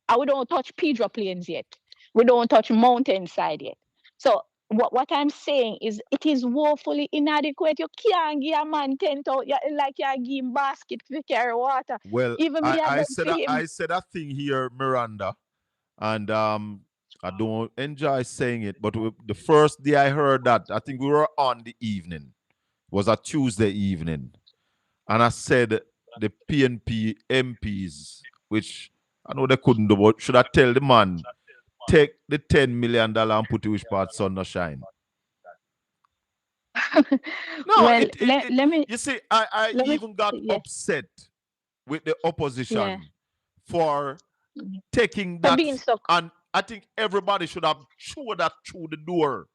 Speaker 9: And we don't touch Pedro Plains yet. We don't touch Mountainside yet. So what I'm saying is it is woefully inadequate. You can't give a man 10,000 like you give him basket to carry water.
Speaker 4: Well,
Speaker 9: even
Speaker 4: I said a thing here, Miranda, and I don't enjoy saying it, but the first day I heard that, I think we were on the evening, was a Tuesday evening, and I said the PNP MPs, which I know they couldn't do, but should I tell the man, take the $10 million and put it which part sun no shine? No,
Speaker 9: well, let me.
Speaker 4: You see, I even got upset with the opposition for taking that, and I think everybody should have thrown that through the door.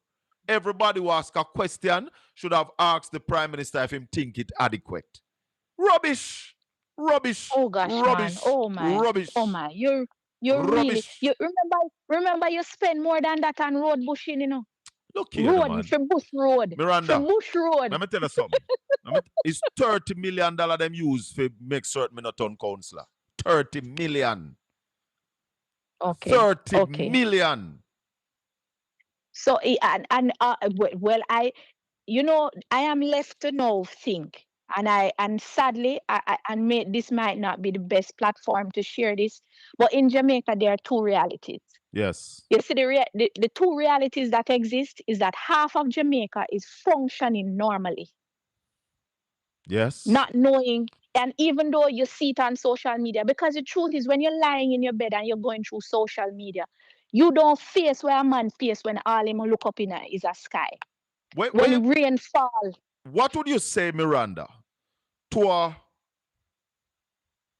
Speaker 4: Everybody who asked a question should have asked the Prime Minister if him think it adequate. Rubbish.
Speaker 9: Oh gosh,
Speaker 4: rubbish.
Speaker 9: Man. Oh my.
Speaker 4: Rubbish.
Speaker 9: Oh my. You're really. You remember you spend more than that on road bushing, you know.
Speaker 4: Look here, man.
Speaker 9: For Bush Road.
Speaker 4: Miranda.
Speaker 9: For Bush Road.
Speaker 4: Let me tell you something. It's $30 million them use for make certain me not turn councillor. 30 million.
Speaker 9: Okay.
Speaker 4: 30 million.
Speaker 9: So well, I am left to now think, and sadly, this might not be the best platform to share this, but in Jamaica there are two realities. Yes. You see, the two realities that exist is that half of Jamaica is functioning normally.
Speaker 4: Yes.
Speaker 9: Not knowing, and even though you see it on social media, because the truth is when you're lying in your bed and you're going through social media, you don't face where a man face when all him look up in is a sky. When rain fall.
Speaker 4: What would you say, Miranda, to a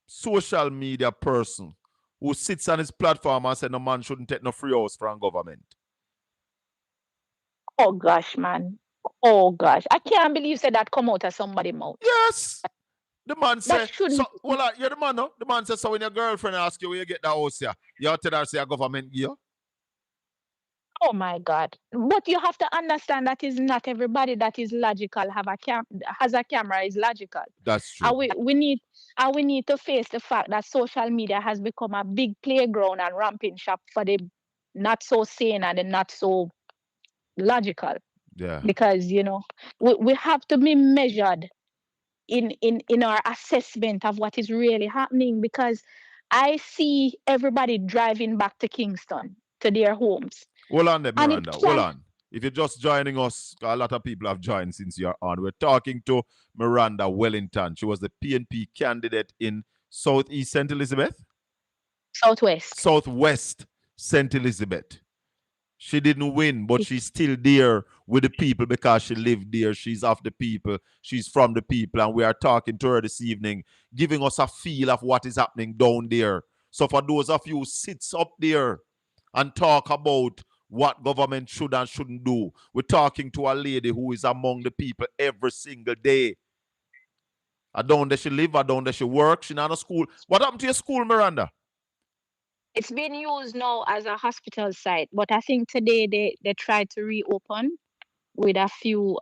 Speaker 4: social media person who sits on his platform and says no man shouldn't take no free house from government?
Speaker 9: Oh gosh, man. Oh gosh. I can't believe that come out of somebody's mouth.
Speaker 4: Yes. The man said,
Speaker 9: so,
Speaker 4: well, you're the man, no? The man says, so when your girlfriend asks you where you get the house here, you have to tell her, say, a government give you?
Speaker 9: Oh my God. But you have to understand that is not everybody that is logical has a camera is logical.
Speaker 4: That's true.
Speaker 9: And we need to face the fact that social media has become a big playground and ramping shop for the not so sane and the not so logical.
Speaker 4: Yeah.
Speaker 9: Because, we have to be measured in our assessment of what is really happening, because I see everybody driving back to Kingston to their homes.
Speaker 4: Hold on there, Miranda. Hold on. If you're just joining us, a lot of people have joined since you're on. We're talking to Miranda Wellington. She was the PNP candidate in Southeast St. Elizabeth? Southwest St. Elizabeth. She didn't win, but she's still there with the people because she lived there. She's of the people. She's from the people. And we are talking to her this evening, giving us a feel of what is happening down there. So for those of you who sits up there and talk about what government should and shouldn't do, we're talking to a lady who is among the people every single day. I don't know where she live, I don't know where she work. She's not a school. What happened to your school, Miranda?
Speaker 9: It's being used now as a hospital site, but I think today they tried to reopen with a few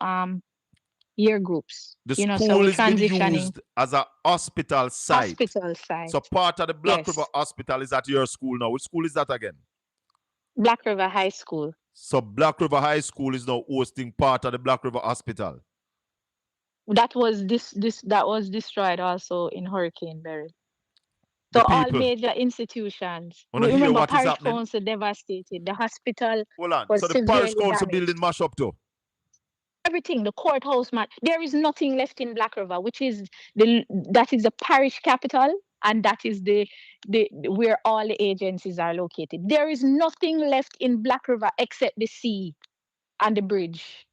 Speaker 9: year groups.
Speaker 4: The school is being used as a hospital site.
Speaker 9: Hospital site.
Speaker 4: So part of the Black River Hospital is at your school now. Which school is that again?
Speaker 9: Black River High School.
Speaker 4: So Black River High School is now hosting part of the Black River Hospital.
Speaker 9: That was that was destroyed also in Hurricane Beryl. So all major institutions. Remember, Parish Council devastated. The hospital was
Speaker 4: so the Parish Council building mash up too?
Speaker 9: Everything, the courthouse, man. There is nothing left in Black River, which is that is the parish capital, and that is the where all the agencies are located. There is nothing left in Black River except the sea and the bridge.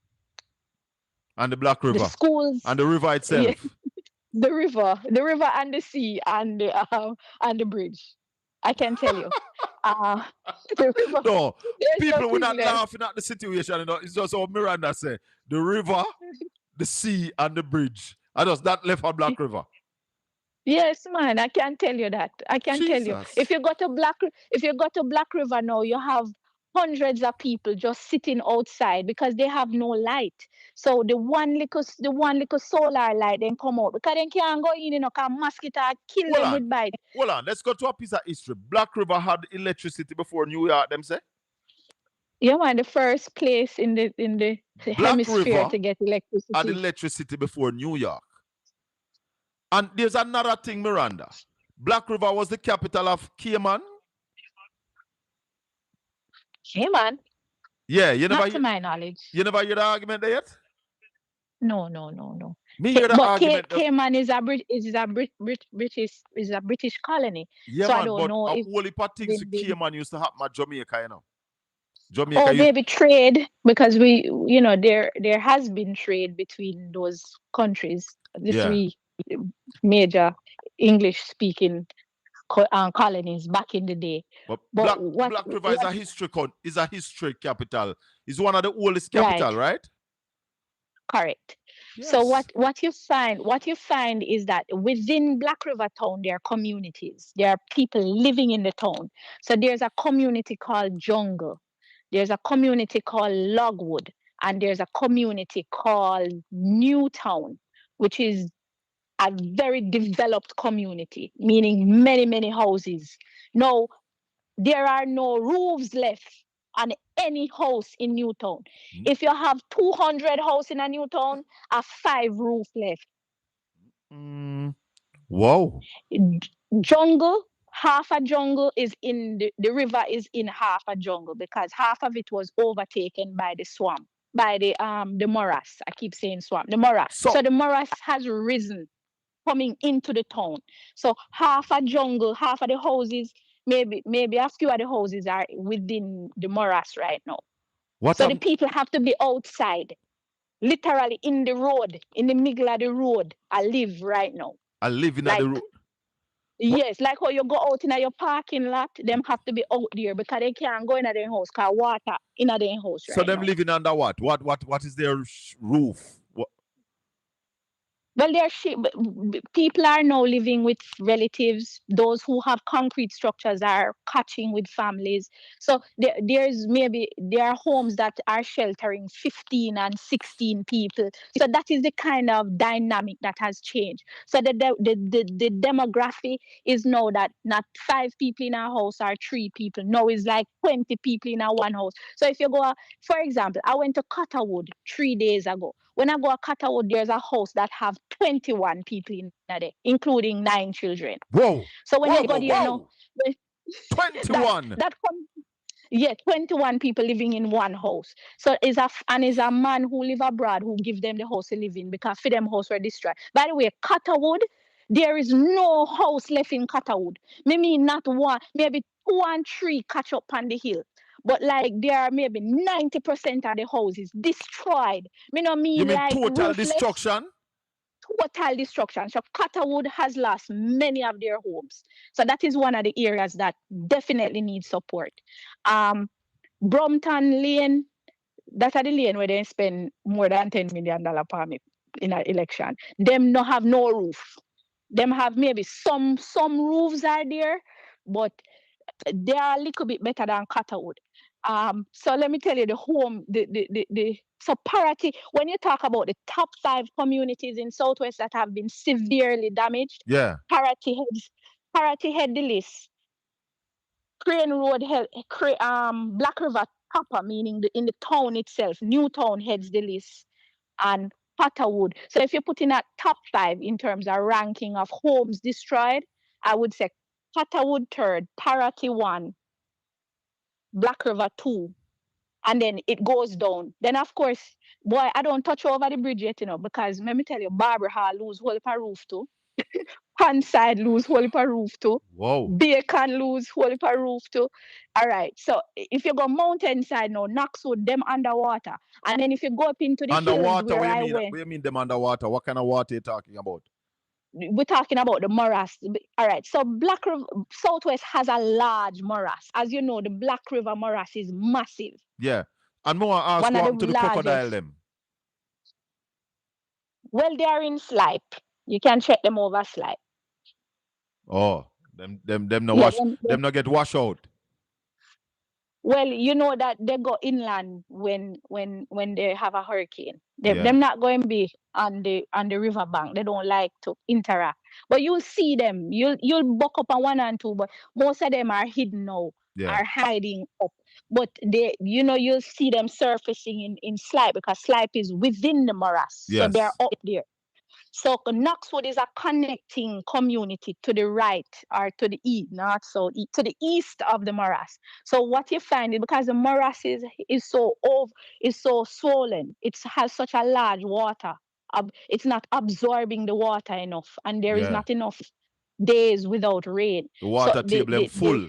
Speaker 4: And the Black River.
Speaker 9: The schools.
Speaker 4: And the river itself.
Speaker 9: Yeah. The river and the sea and the bridge. I can tell you. The river,
Speaker 4: no, people were not laughing at the situation. You know? It's just how Miranda said. The river, the sea, and the bridge. I just that left on Black River.
Speaker 9: Yes, man. I can tell you that. I can tell you. If you go to Black River now, you have hundreds of people just sitting outside because they have no light. So the one little solar light then come out because they can't go in, because mosquito kill them with bite.
Speaker 4: Hold on, let's go to a piece of history. Black River had electricity before New York, them say?
Speaker 9: Yeah, man, the first place in the hemisphere
Speaker 4: River
Speaker 9: to get electricity.
Speaker 4: Had electricity before New York. And there's another thing, Miranda. Black River was the capital of Cayman.
Speaker 9: Cayman?
Speaker 4: Yeah, you never.
Speaker 9: Not to my knowledge.
Speaker 4: You never hear the argument there yet?
Speaker 9: No.
Speaker 4: Me hear the argument.
Speaker 9: Cayman is a British colony.
Speaker 4: Yeah,
Speaker 9: so
Speaker 4: man,
Speaker 9: I don't
Speaker 4: but
Speaker 9: know
Speaker 4: a
Speaker 9: if
Speaker 4: whole heap of things with Cayman used to happen at Jamaica, you know. Jamaica.
Speaker 9: Maybe trade, because there has been trade between those countries, the three major English-speaking colonies back in the day.
Speaker 4: But Black River is a history capital. It's one of the oldest capital, right?
Speaker 9: Correct.
Speaker 4: Yes.
Speaker 9: So what you find is that within Black River town there are communities. There are people living in the town. So there's a community called Jungle. There's a community called Logwood, and there's a community called Newtown, which is a very developed community, meaning many, many houses. Now, there are no roofs left on any house in Newtown. If you have 200 houses in a Newtown, a 5 roof left.
Speaker 4: Wow.
Speaker 9: Jungle half a jungle is in the river is in half a jungle because half of it was overtaken by the swamp, by the morass. I keep saying swamp, the morass. So the morass has risen coming into the town. So half a jungle, half of the houses, maybe a few of the houses are within the morass right now. So the people have to be outside, literally in the road, in the middle of the road. I live right now.
Speaker 4: I live in the road.
Speaker 9: Yes, like how you go out in your parking lot, them have to be out there because they can't go in their house because water in their house
Speaker 4: So
Speaker 9: right
Speaker 4: them
Speaker 9: now.
Speaker 4: living under what? What is their roof?
Speaker 9: Well, people are now living with relatives. Those who have concrete structures are catching with families. So there are homes that are sheltering 15 and 16 people. So that is the kind of dynamic that has changed. So the demography is now that not 5 people in a house or 3 people. Now it's like 20 people in a one house. So if you go, for example, I went to Cotterwood 3 days ago. When I go to Cotterwood, there's a house that have 21 people in there, including 9 children.
Speaker 4: Whoa!
Speaker 9: So when you go there, now,
Speaker 4: 21.
Speaker 9: Yeah, 21 people living in one house. So is a man who live abroad who give them the house to live in because for them house were destroyed. By the way, Cotterwood, there is no house left in Cotterwood. Maybe not one, maybe 2 and 3 catch up on the hill. But like there are maybe 90% of the houses destroyed.
Speaker 4: You mean
Speaker 9: like
Speaker 4: total
Speaker 9: roofless,
Speaker 4: destruction?
Speaker 9: Total destruction. So Cotterwood has lost many of their homes. So that is one of the areas that definitely needs support. Brompton Lane, that's the lane where they spend more than $10 million per me in an election. Them no have no roof. Them have maybe some roofs are there, but they are a little bit better than Cotterwood. So let me tell you, so Parity, when you talk about the top 5 communities in Southwest that have been severely damaged,
Speaker 4: yeah,
Speaker 9: Parity head the list. Crane Road Black River proper, meaning in the town itself, Newtown heads the list, and Potterwood. So if you put in a top 5 in terms of ranking of homes destroyed, I would say Potterwood 3rd, Parity 1, Black River 2, and then it goes down. Then of course, boy, I don't touch over the bridge yet, because let me tell you, Barbara Hall lose whole heap of roof too. Panside lose whole heap of roof too.
Speaker 4: Whoa.
Speaker 9: Bacon lose whole heap of roof too. All right. So if you go mountainside now, Knoxwood, them underwater. And then if you go up into the hills where I went.
Speaker 4: What do you mean them underwater? What kind of water are you talking about?
Speaker 9: We're talking about the morass. All right. So Black River Southwest has a large morass. As you know, the Black River morass is massive.
Speaker 4: Yeah. And more ask what happened to the crocodile them.
Speaker 9: Well, they are in Slipe. You can check them over Slipe.
Speaker 4: Oh, them no get washed out.
Speaker 9: Well, you know that they go inland when they have a hurricane. Them not going to be on the river bank. They don't like to interact. But you'll see them. You'll buck up on 1 and 2, but most of them are hidden now, are hiding up. But you'll see them surfacing in Slipe because Slipe is within the morass.
Speaker 4: Yes.
Speaker 9: So they're up there. So Knoxwood is a connecting community to the right or to the east, not so to the east of the morass. So what you find is because the morass is so swollen, it has such a large water. It's not absorbing the water enough, and there is not enough days without rain.
Speaker 4: The water table is full.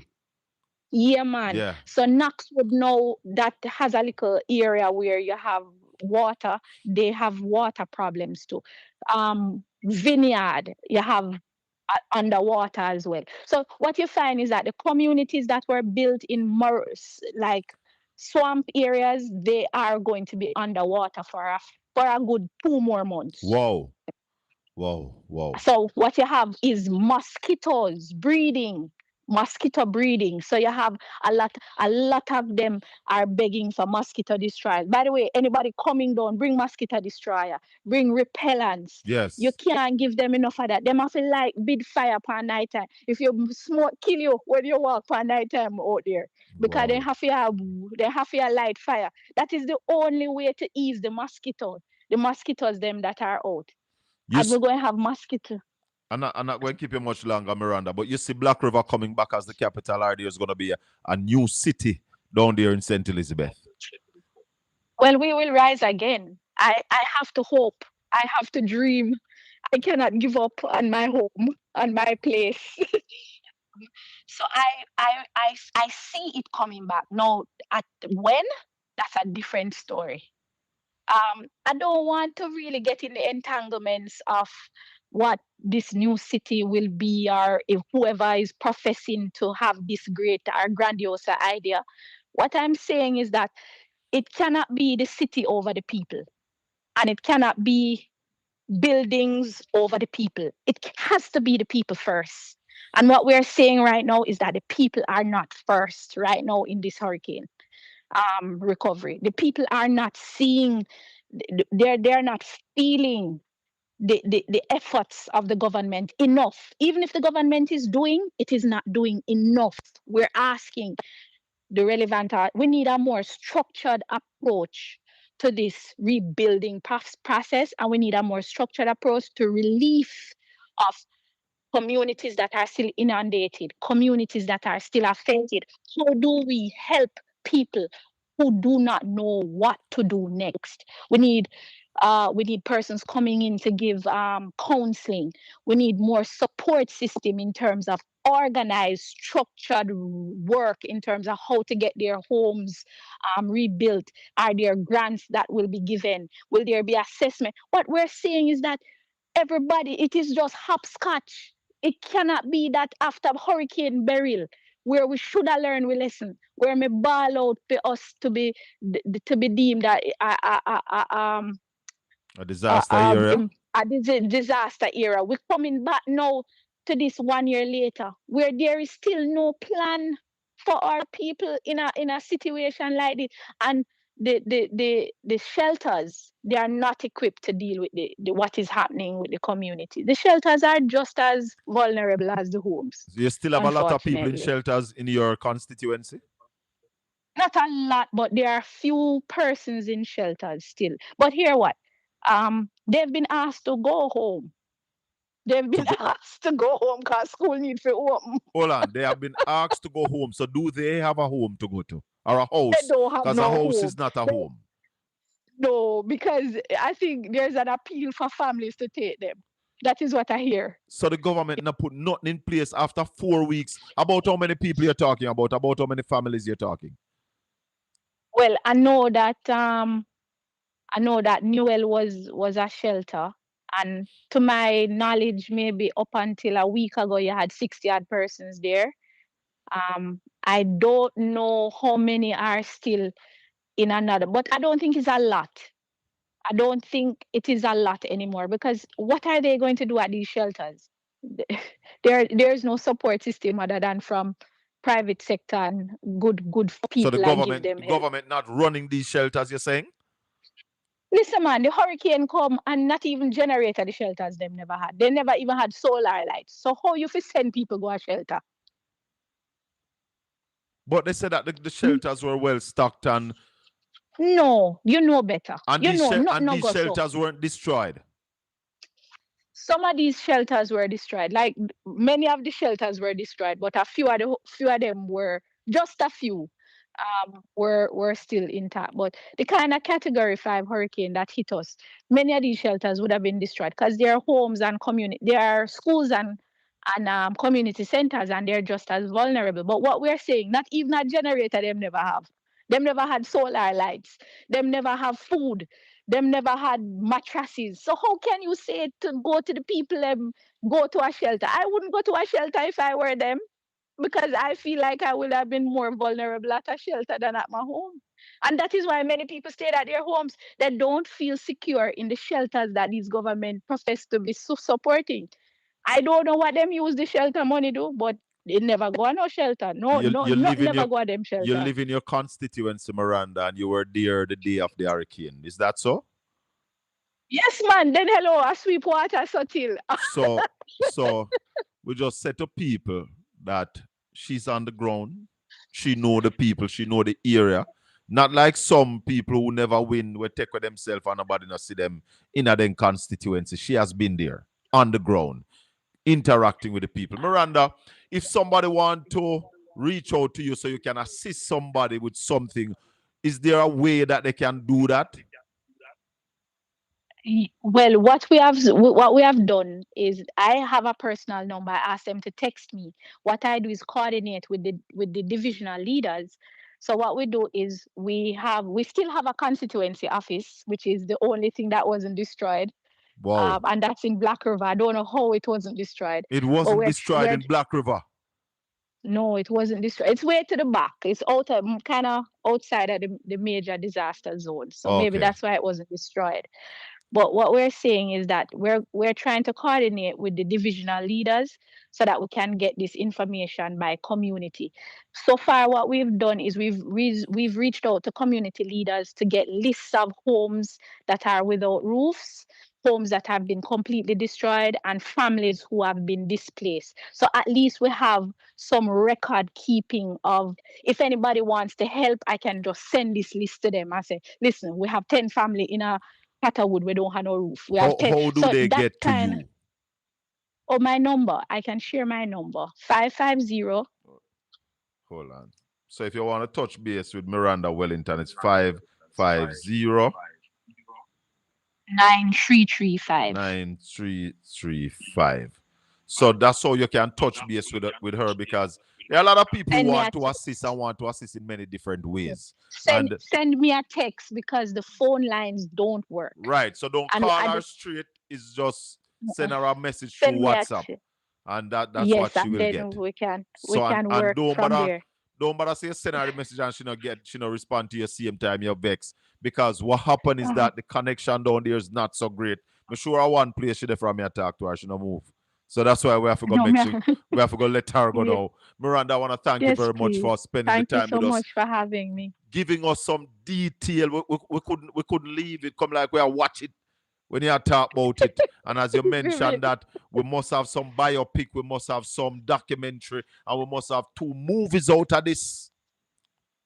Speaker 9: Yeah, man. Yeah. So Knoxwood now that has a little area where you have water, they have water problems too. Vineyard, you have underwater as well. So what you find is that the communities that were built in like swamp areas, they are going to be underwater for a good 2 more months.
Speaker 4: Whoa.
Speaker 9: So what you have is mosquito breeding. So you have a lot of them are begging for mosquito destroyers. By the way, anybody coming down, bring mosquito destroyer, bring repellents.
Speaker 4: Yes.
Speaker 9: You can't give them enough of that. Them have to like bid fire per night time. If you smoke, kill you when you walk per night time out there. Because they have to light fire. That is the only way to ease the mosquitoes them that are out. And we're going to have mosquito.
Speaker 4: I'm not going to keep you much longer, Miranda, but you see Black River coming back as the capital, or there's going to be a new city down there in St. Elizabeth?
Speaker 9: Well, we will rise again. I have to hope. I have to dream. I cannot give up on my home, on my place. So I see it coming back. No, at when, that's a different story. I don't want to really get in the entanglements of what this new city will be, or if whoever is professing to have this great or grandiose idea. What I'm saying is that it cannot be the city over the people, and it cannot be buildings over the people. It has to be the people first. And what we're saying right now is that the people are not first right now in this hurricane recovery. The people are not seeing, they're not feeling the efforts of the government enough. Even if the government is doing, it is not doing enough. We're asking the relevant, we need a more structured approach to this rebuilding process, and we need a more structured approach to relief of communities that are still inundated, communities that are still affected. How do we help people who do not know what to do next? We need persons coming in to give counseling. We need more support system in terms of organized, structured work in terms of how to get their homes rebuilt. Are there grants that will be given? Will there be assessment? What we're saying is that everybody, it is just hopscotch. It cannot be that after Hurricane Beryl, where we should have learned we lesson, where me ball out for us to be deemed
Speaker 4: A disaster area?
Speaker 9: a disaster era. We're coming back now to this 1 year later, where there is still no plan for our people in a situation like this. And the shelters, they are not equipped to deal with what is happening with the community. The shelters are just as vulnerable as the homes.
Speaker 4: You still have a lot of people in shelters in your constituency?
Speaker 9: Not a lot, but there are few persons in shelters still. But hear what? They've been asked to go home. They've been asked to go home because school needs to open.
Speaker 4: Hold on, they have been asked to go home. So do they have a home to go to? Or a house?
Speaker 9: They don't have
Speaker 4: Because
Speaker 9: no
Speaker 4: a house
Speaker 9: home.
Speaker 4: is not a home.
Speaker 9: No, because I think there's an appeal for families to take them. That is what I hear.
Speaker 4: So the government not put nothing in place after 4 weeks. About how many people you're talking about? About how many families you're talking?
Speaker 9: Well, I know that Newell was a shelter, and to my knowledge, maybe up until a week ago, you had 60 odd persons there. I don't know how many are still in another, but I don't think it's a lot. I don't think it is a lot anymore, because what are they going to do at these shelters? There's no support system other than from private sector and good people.
Speaker 4: So the government not running these shelters, you're saying?
Speaker 9: Listen, man, the hurricane come and not even generator the shelters them never had. They never even had solar lights. So how you fi send people go a shelter?
Speaker 4: But they said that the shelters were well stocked and...
Speaker 9: No, you know better.
Speaker 4: And
Speaker 9: you
Speaker 4: these,
Speaker 9: know,
Speaker 4: shelters weren't destroyed?
Speaker 9: Some of these shelters were destroyed. Like many of the shelters were destroyed, but a few of them were, just a few, were still intact. But the kind of Category 5 hurricane that hit us, many of these shelters would have been destroyed because they are homes and community, they are schools and community centers, and they're just as vulnerable. But what we're saying, not even a generator them never have. Them never had solar lights. Them never have food. Them never had mattresses. So how can you say to go to the people and go to a shelter? I wouldn't go to a shelter if I were them, because I feel like I would have been more vulnerable at a shelter than at my home. And that is why many people stayed at their homes. They don't feel secure in the shelters that these government profess to be supporting. I don't know what them use the shelter money do, but they never go on no shelter. Never go on them shelter.
Speaker 4: You live in your constituency, Miranda, and you were there the day of the hurricane. Is that so?
Speaker 9: Yes, man. Then hello, I sweep water so till.
Speaker 4: So we just said to people that she's on the ground. She know the people. She know the area. Not like some people who never win, will take with themselves and nobody not see them in a constituency. She has been there on the ground. interacting with the people. Miranda, if somebody want to reach out to you so you can assist somebody with something, is there a way that they can do that?
Speaker 9: Well, what we have done is I have a personal number. I ask them to text me. What I do is coordinate with the divisional leaders. So what we do is we still have a constituency office, which is the only thing that wasn't destroyed.
Speaker 4: Wow.
Speaker 9: And that's in Black River. I don't know how it wasn't destroyed.
Speaker 4: It
Speaker 9: But
Speaker 4: wasn't destroyed in Black River.
Speaker 9: no, it wasn't destroyed. It's way to the back. It's out of kind of outside of the major disaster zone. So maybe
Speaker 4: Okay.
Speaker 9: that's why it wasn't destroyed. But what we're saying is that we're trying to coordinate with the divisional leaders so that we can get this information by community. So far, what we've done is we've reached out to community leaders to get lists of homes that are without roofs, homes that have been completely destroyed, and families who have been displaced. So at least we have some record keeping of, if anybody wants to help, I can just send this list to them. I say, listen, we have 10 family in a Catterwood, we don't have no roof. We have 10.
Speaker 4: How do
Speaker 9: So
Speaker 4: they
Speaker 9: that
Speaker 4: get to
Speaker 9: kind,
Speaker 4: you?
Speaker 9: oh, my number, I can share my number, 550.
Speaker 4: Hold on. So if you want to touch base with Miranda Wellington, it's 550
Speaker 9: 9335.
Speaker 4: 9335. So that's how you can touch base with her, because there are a lot of people who want to assist and want to assist in many different ways.
Speaker 9: Send me a text because the phone lines don't work.
Speaker 4: Right. So don't call her straight. It's just send her a message through WhatsApp. And that's what she will get.
Speaker 9: We can
Speaker 4: And
Speaker 9: work from there.
Speaker 4: Don't bother say send her a message and she not respond to you same time you're vexed. Because what happened is that the connection down there is not so great. I'm sure one place she there from me talk to her, she not move. So that's why we have to go we have to go let her go now. Miranda, I want to thank you very much for spending the time with us.
Speaker 9: Thank you so much for having me.
Speaker 4: Giving us some detail. We couldn't leave it. Come like we are watching when you talk about it. And as you mentioned that we must have some biopic, we must have some documentary, and we must have 2 movies out of this.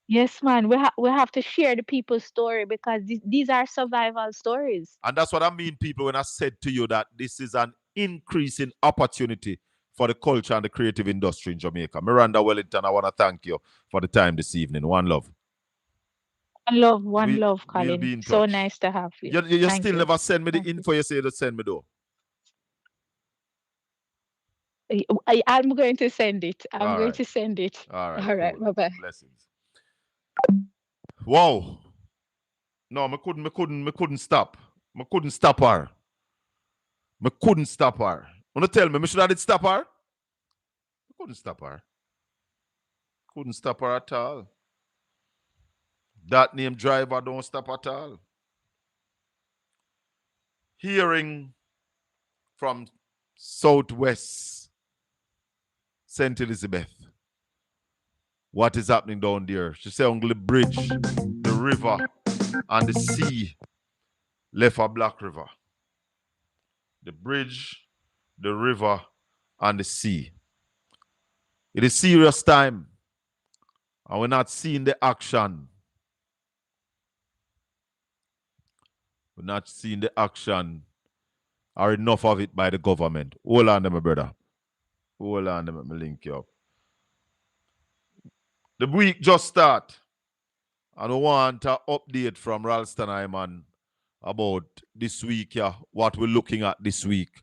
Speaker 9: Yes, man. We have to share the people's story because these are survival stories.
Speaker 4: And that's what I mean, people, when I said to you that this is an increase in opportunity for the culture and the creative industry in Jamaica. Miranda Wellington, I want to thank you for the time this evening. One love.
Speaker 9: One love, Colin.
Speaker 4: We'll be in touch.
Speaker 9: So nice to have you.
Speaker 4: You still never send me the info you say to send me though.
Speaker 9: I'm going to send it.
Speaker 4: All right.
Speaker 9: All right. Cool. Bye-bye.
Speaker 4: Blessings. Wow. No, I couldn't stop. I couldn't stop her. Wanna tell me, should I did stop her? I couldn't stop her. Couldn't stop her at all. That name driver don't stop at all. Hearing from Southwest St. Elizabeth, what is happening down there? She said only the bridge, the river, and the sea left a Black River. The bridge, the river, and the sea. It is serious time, and we're not seeing the action. We're not seeing the action or enough of it by the government. Hold on, my brother. Hold on, let me link you up. The week just start, and we want an update from Ralston Hyman about this week, what we're looking at this week.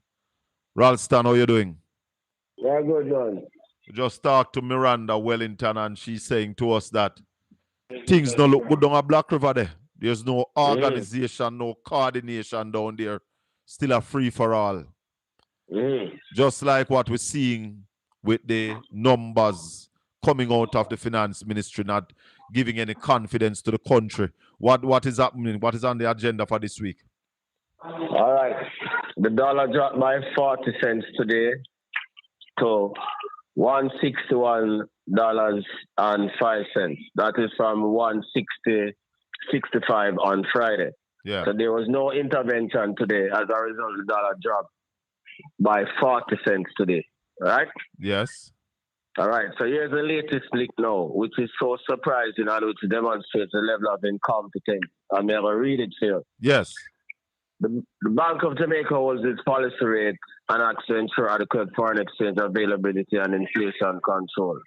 Speaker 4: Ralston, how you doing?
Speaker 10: Yeah, good, John.
Speaker 4: We just talked to Miranda Wellington, and she's saying to us that things don't look good down at Black River there. There's no organization, no coordination down there. Still a free for all. Just like what we're seeing with the numbers coming out of the finance ministry, not giving any confidence to the country. What is happening? What is on the agenda for this week?
Speaker 10: All right. The dollar dropped by 40 cents today to $161.05. That is from 160.65 on Friday.
Speaker 4: Yeah.
Speaker 10: So there was no intervention today. As a result, the dollar dropped by 40 cents today. All right?
Speaker 4: Yes.
Speaker 10: All right. So here's the latest leak now, which is so surprising and which demonstrates the level of incompetence. I'm going to read it here.
Speaker 4: Yes.
Speaker 10: The Bank of Jamaica holds its policy rate and acts to ensure adequate foreign exchange availability and inflation control.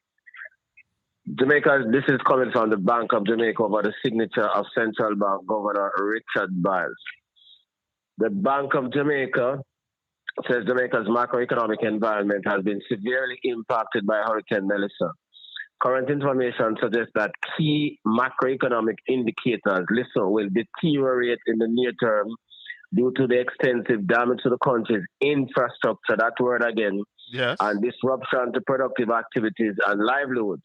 Speaker 10: This is coming from the Bank of Jamaica over the signature of Central Bank Governor Richard Biles. The Bank of Jamaica says Jamaica's macroeconomic environment has been severely impacted by Hurricane Melissa. Current information suggests that key macroeconomic indicators, will deteriorate in the near term due to the extensive damage to the country's infrastructure, that word again,
Speaker 4: yes,
Speaker 10: and disruption to productive activities and livelihoods.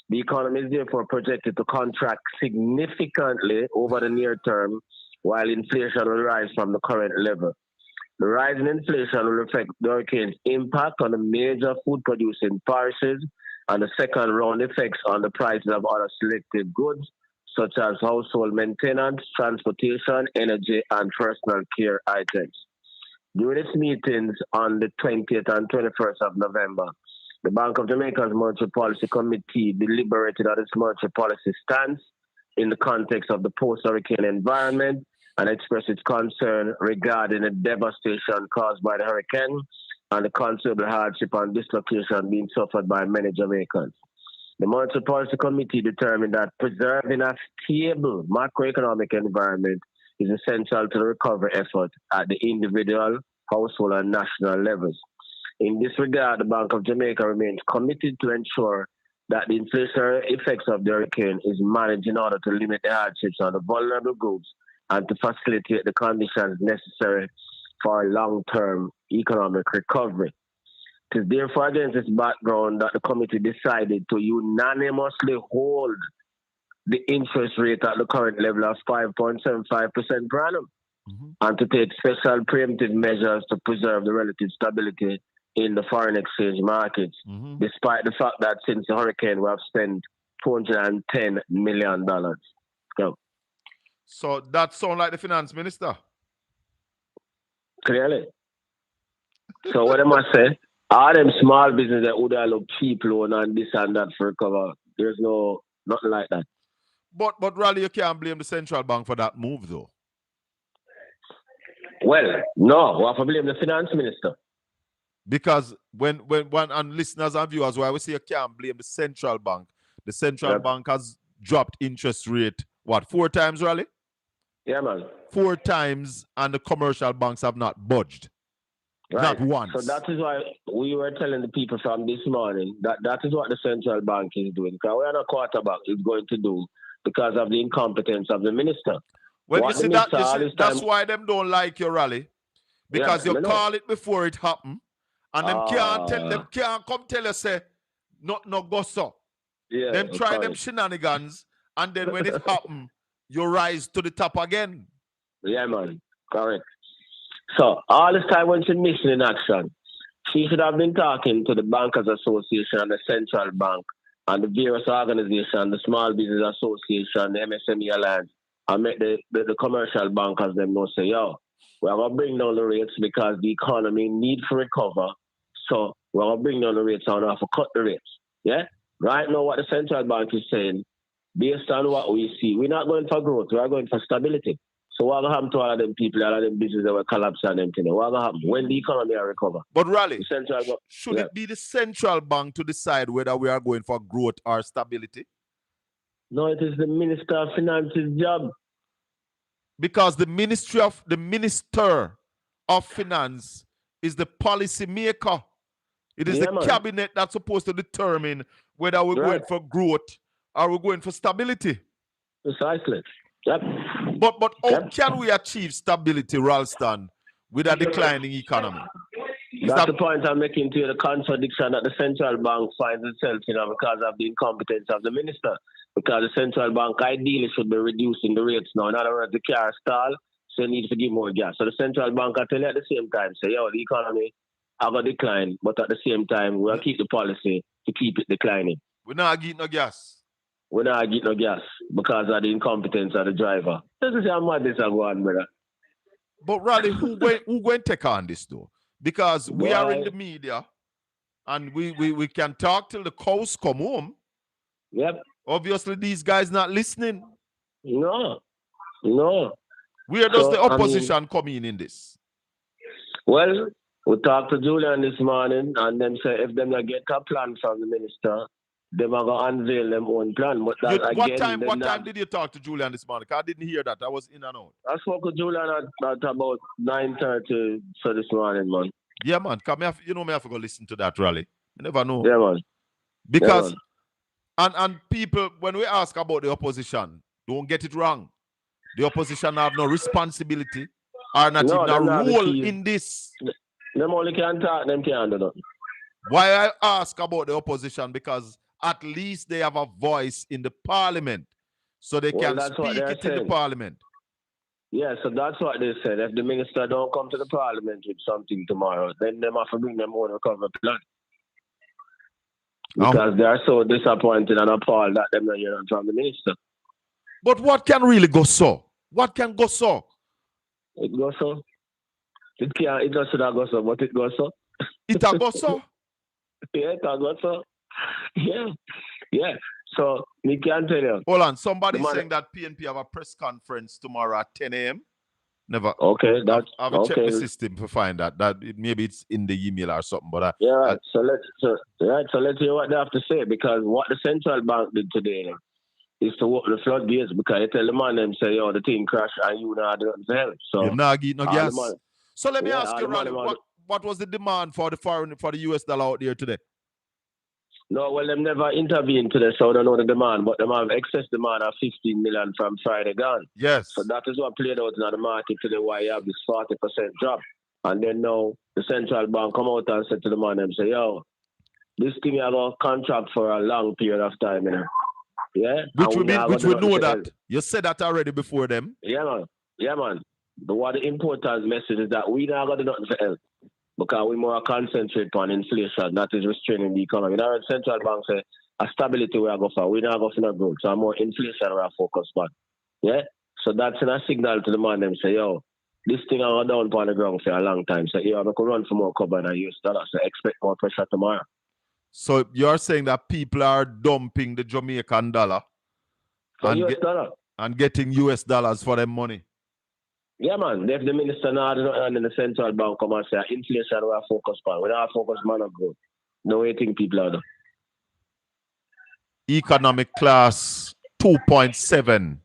Speaker 10: The economy is therefore projected to contract significantly over the near term, while inflation will rise from the current level. The rise in inflation will reflect the hurricane's impact on the major food-producing parishes and the second-round effects on the prices of other selected goods, such as household maintenance, transportation, energy, and personal care items. During its meetings on the 20th and 21st of November, the Bank of Jamaica's Monetary Policy Committee deliberated on its monetary policy stance in the context of the post-hurricane environment and expressed its concern regarding the devastation caused by the hurricane and the considerable hardship and dislocation being suffered by many Jamaicans. The Monetary Policy Committee determined that preserving a stable macroeconomic environment is essential to the recovery effort at the individual, household, and national levels. In this regard, the Bank of Jamaica remains committed to ensure that the inflationary effects of the hurricane is managed in order to limit the hardships on the vulnerable groups and to facilitate the conditions necessary for a long-term economic recovery. It is therefore against this background that the committee decided to unanimously hold the interest rate at the current level of 5.75% per annum and to take special preemptive measures to preserve the relative stability in the foreign exchange markets, despite the fact that since the hurricane we have spent $210 million.
Speaker 4: So that sounds like the finance minister.
Speaker 10: Clearly. So what am I say? All them small business that would have look cheap loan and this and that for recover. There's nothing like that.
Speaker 4: But Raleigh, you can't blame the central bank for that move though.
Speaker 10: Well, no, we have to blame the finance minister.
Speaker 4: Because when and listeners and viewers, why we say you can't blame the central bank. The central bank has dropped interest rate, 4 times, Raleigh?
Speaker 10: Yeah, man.
Speaker 4: 4 times, and the commercial banks have not budged.
Speaker 10: Right.
Speaker 4: Not once.
Speaker 10: So that is why we were telling the people from this morning that is what the central bank is doing. Because we are not quarterback is going to do because of the incompetence of the minister.
Speaker 4: Well, you see, that's why them don't like your Raleigh. Because you call it before it happen. And them can't come tell us say no go so.
Speaker 10: Yeah,
Speaker 4: them try them shenanigans, and then when it happen, you rise to the top again.
Speaker 10: Yeah, man. Correct. So all this time when she's missing in action, she should have been talking to the Bankers Association and the Central Bank and the various organizations, the Small Business Association, the MSME Alliance, and make the commercial bankers them know say, yo, we're going to bring down the rates because the economy needs to recover. So we're going to bring down the rates and we have to cut the rates. Yeah? Right now what the central bank is saying, based on what we see, we're not going for growth, we're going for stability. So what will happen to all of them people, all of them businesses that will collapse and them things? What will happen when the economy will recover?
Speaker 4: But Raleigh, should it be the central bank to decide whether we are going for growth or stability?
Speaker 10: No, it is the Minister of Finance's job.
Speaker 4: Because the Minister of Finance is the policy maker. It is the cabinet that's supposed to determine whether we're going for growth or we're going for stability.
Speaker 10: Precisely. Yep.
Speaker 4: But how can we achieve stability, Ralston, with a declining economy?
Speaker 10: That's the point I'm making to you, the contradiction that the central bank finds itself in because of the incompetence of the minister. Because the central bank ideally should be reducing the rates now. In other words, the car stall, so you need to give more gas. So the central bank can tell you at the same time, say, yo, the economy have a decline, but at the same time, we'll keep the policy to keep it declining.
Speaker 4: We're not getting no gas.
Speaker 10: We're not getting no gas because of the incompetence of the driver. This is how mad this is going, brother.
Speaker 4: But Raleigh, who going to take on this though? Because we are in the media and we can talk till the cows come home.
Speaker 10: Yep.
Speaker 4: Obviously, these guys not listening.
Speaker 10: No.
Speaker 4: Where does the opposition come in this?
Speaker 10: Well, we talked to Julian this morning, and them say if them not get a plan from the minister, they are going to unveil them own plan. But that,
Speaker 4: what time did you talk to Julian this morning? I didn't hear that. I was in and out.
Speaker 10: I spoke to Julian at about 9:30 so this morning, man.
Speaker 4: Yeah, man. Come here, you know me have to go listen to that rally. You never know.
Speaker 10: Yeah, man.
Speaker 4: Because and people, when we ask about the opposition, don't get it wrong. The opposition have no responsibility or not even a role in this.
Speaker 10: Them only can talk, them can't do nothing.
Speaker 4: Why I ask about the opposition? Because at least they have a voice in the parliament. So they can speak it in the parliament.
Speaker 10: Yeah, so that's what they said. If the minister don't come to the parliament with something tomorrow, then they have to bring them own recovery plan. Because they are so disappointed and appalled that them not hearing from the minister.
Speaker 4: But what can really go so? What can go so?
Speaker 10: It goes so. It can't. It doesn't go so, but it goes so.
Speaker 4: It a go so.
Speaker 10: Yeah, it a go so. Yeah, yeah. So me can tell you.
Speaker 4: Hold on. Somebody's saying that PNP have a press conference tomorrow at 10 a.m. Never.
Speaker 10: Okay, that's
Speaker 4: I've checked the system to find that. Maybe it's in the email or something. But
Speaker 10: yeah, right. So let's hear what they have to say, because what the central bank did today is to work the floodgates, because they tell the man them say, yo, the thing crash and you not doing the help. So
Speaker 4: you not get no gas. So let me ask you, Raleigh, what was the demand for the US dollar out there today?
Speaker 10: No, well, them never intervened today, so they don't know the demand, but them have excess demand of 15 million from Friday gone.
Speaker 4: Yes.
Speaker 10: So that is what played out in the market today, why you have this 40% drop. And then now the central bank come out and said to the man, them say, yo, this thing you have a contract for a long period of time, you know. Yeah?
Speaker 4: Which we know that. You said that already before them.
Speaker 10: Yeah, man. Yeah, man. But what the important message is that we not got to do nothing for help, because we more concentrate on inflation that is restraining the economy. You know, the central bank say a stability we are going for. We not go for no growth. So more inflation we are focused on. Yeah? So that's a signal to the man them say, yo, this thing I down on the ground for a long time. So yeah, we can run for more cover than US dollar. So expect more pressure tomorrow.
Speaker 4: So you're saying that people are dumping the Jamaican dollar and getting US dollars for their money?
Speaker 10: Yeah, man. If the minister now and the central bank come and say inflation we are focused on. We don't focus on growth. No way think people are done.
Speaker 4: Economic class 2.7.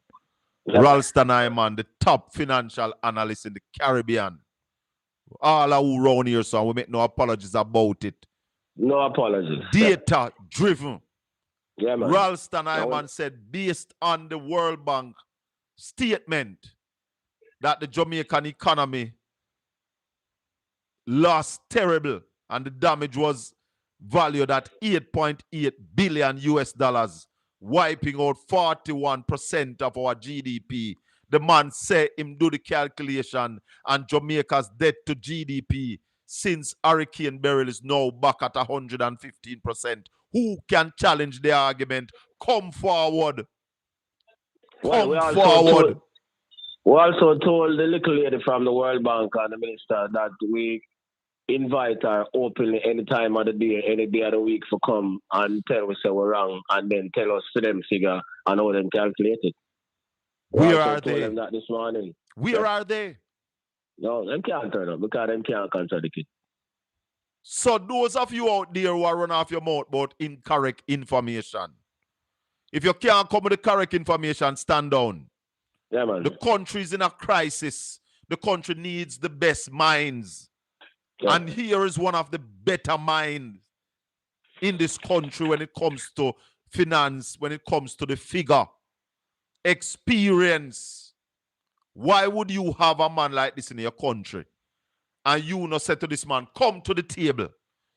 Speaker 4: Yeah. Ralston Iman, the top financial analyst in the Caribbean. All who round here, so we make no apologies about it.
Speaker 10: No apologies.
Speaker 4: Data driven.
Speaker 10: Yeah, man.
Speaker 4: Ralston Iman said, based on the World Bank statement, that the Jamaican economy lost terrible and the damage was valued at 8.8 billion US dollars, wiping out 41% of our GDP. The man said him do the calculation and Jamaica's debt to GDP since Hurricane Beryl is now back at 115%. Who can challenge the argument? Come forward. Come forward.
Speaker 10: We also told the little lady from the World Bank and the minister that we invite her openly any time of the day, any day of the week to come and tell us say we're wrong and then tell us for them figure and how them calculate it.
Speaker 4: Where are they?
Speaker 10: Them that this morning.
Speaker 4: Where are they?
Speaker 10: No, them can't turn up because them can't contradict it.
Speaker 4: So those of you out there who are running off your mouth about incorrect information, if you can't come with the correct information, stand down.
Speaker 10: Yeah, man.
Speaker 4: The country is in a crisis. The country needs the best minds. Yeah. And here is one of the better minds in this country when it comes to finance, when it comes to the figure. Experience. Why would you have a man like this in your country? And you not say to this man, come to the table.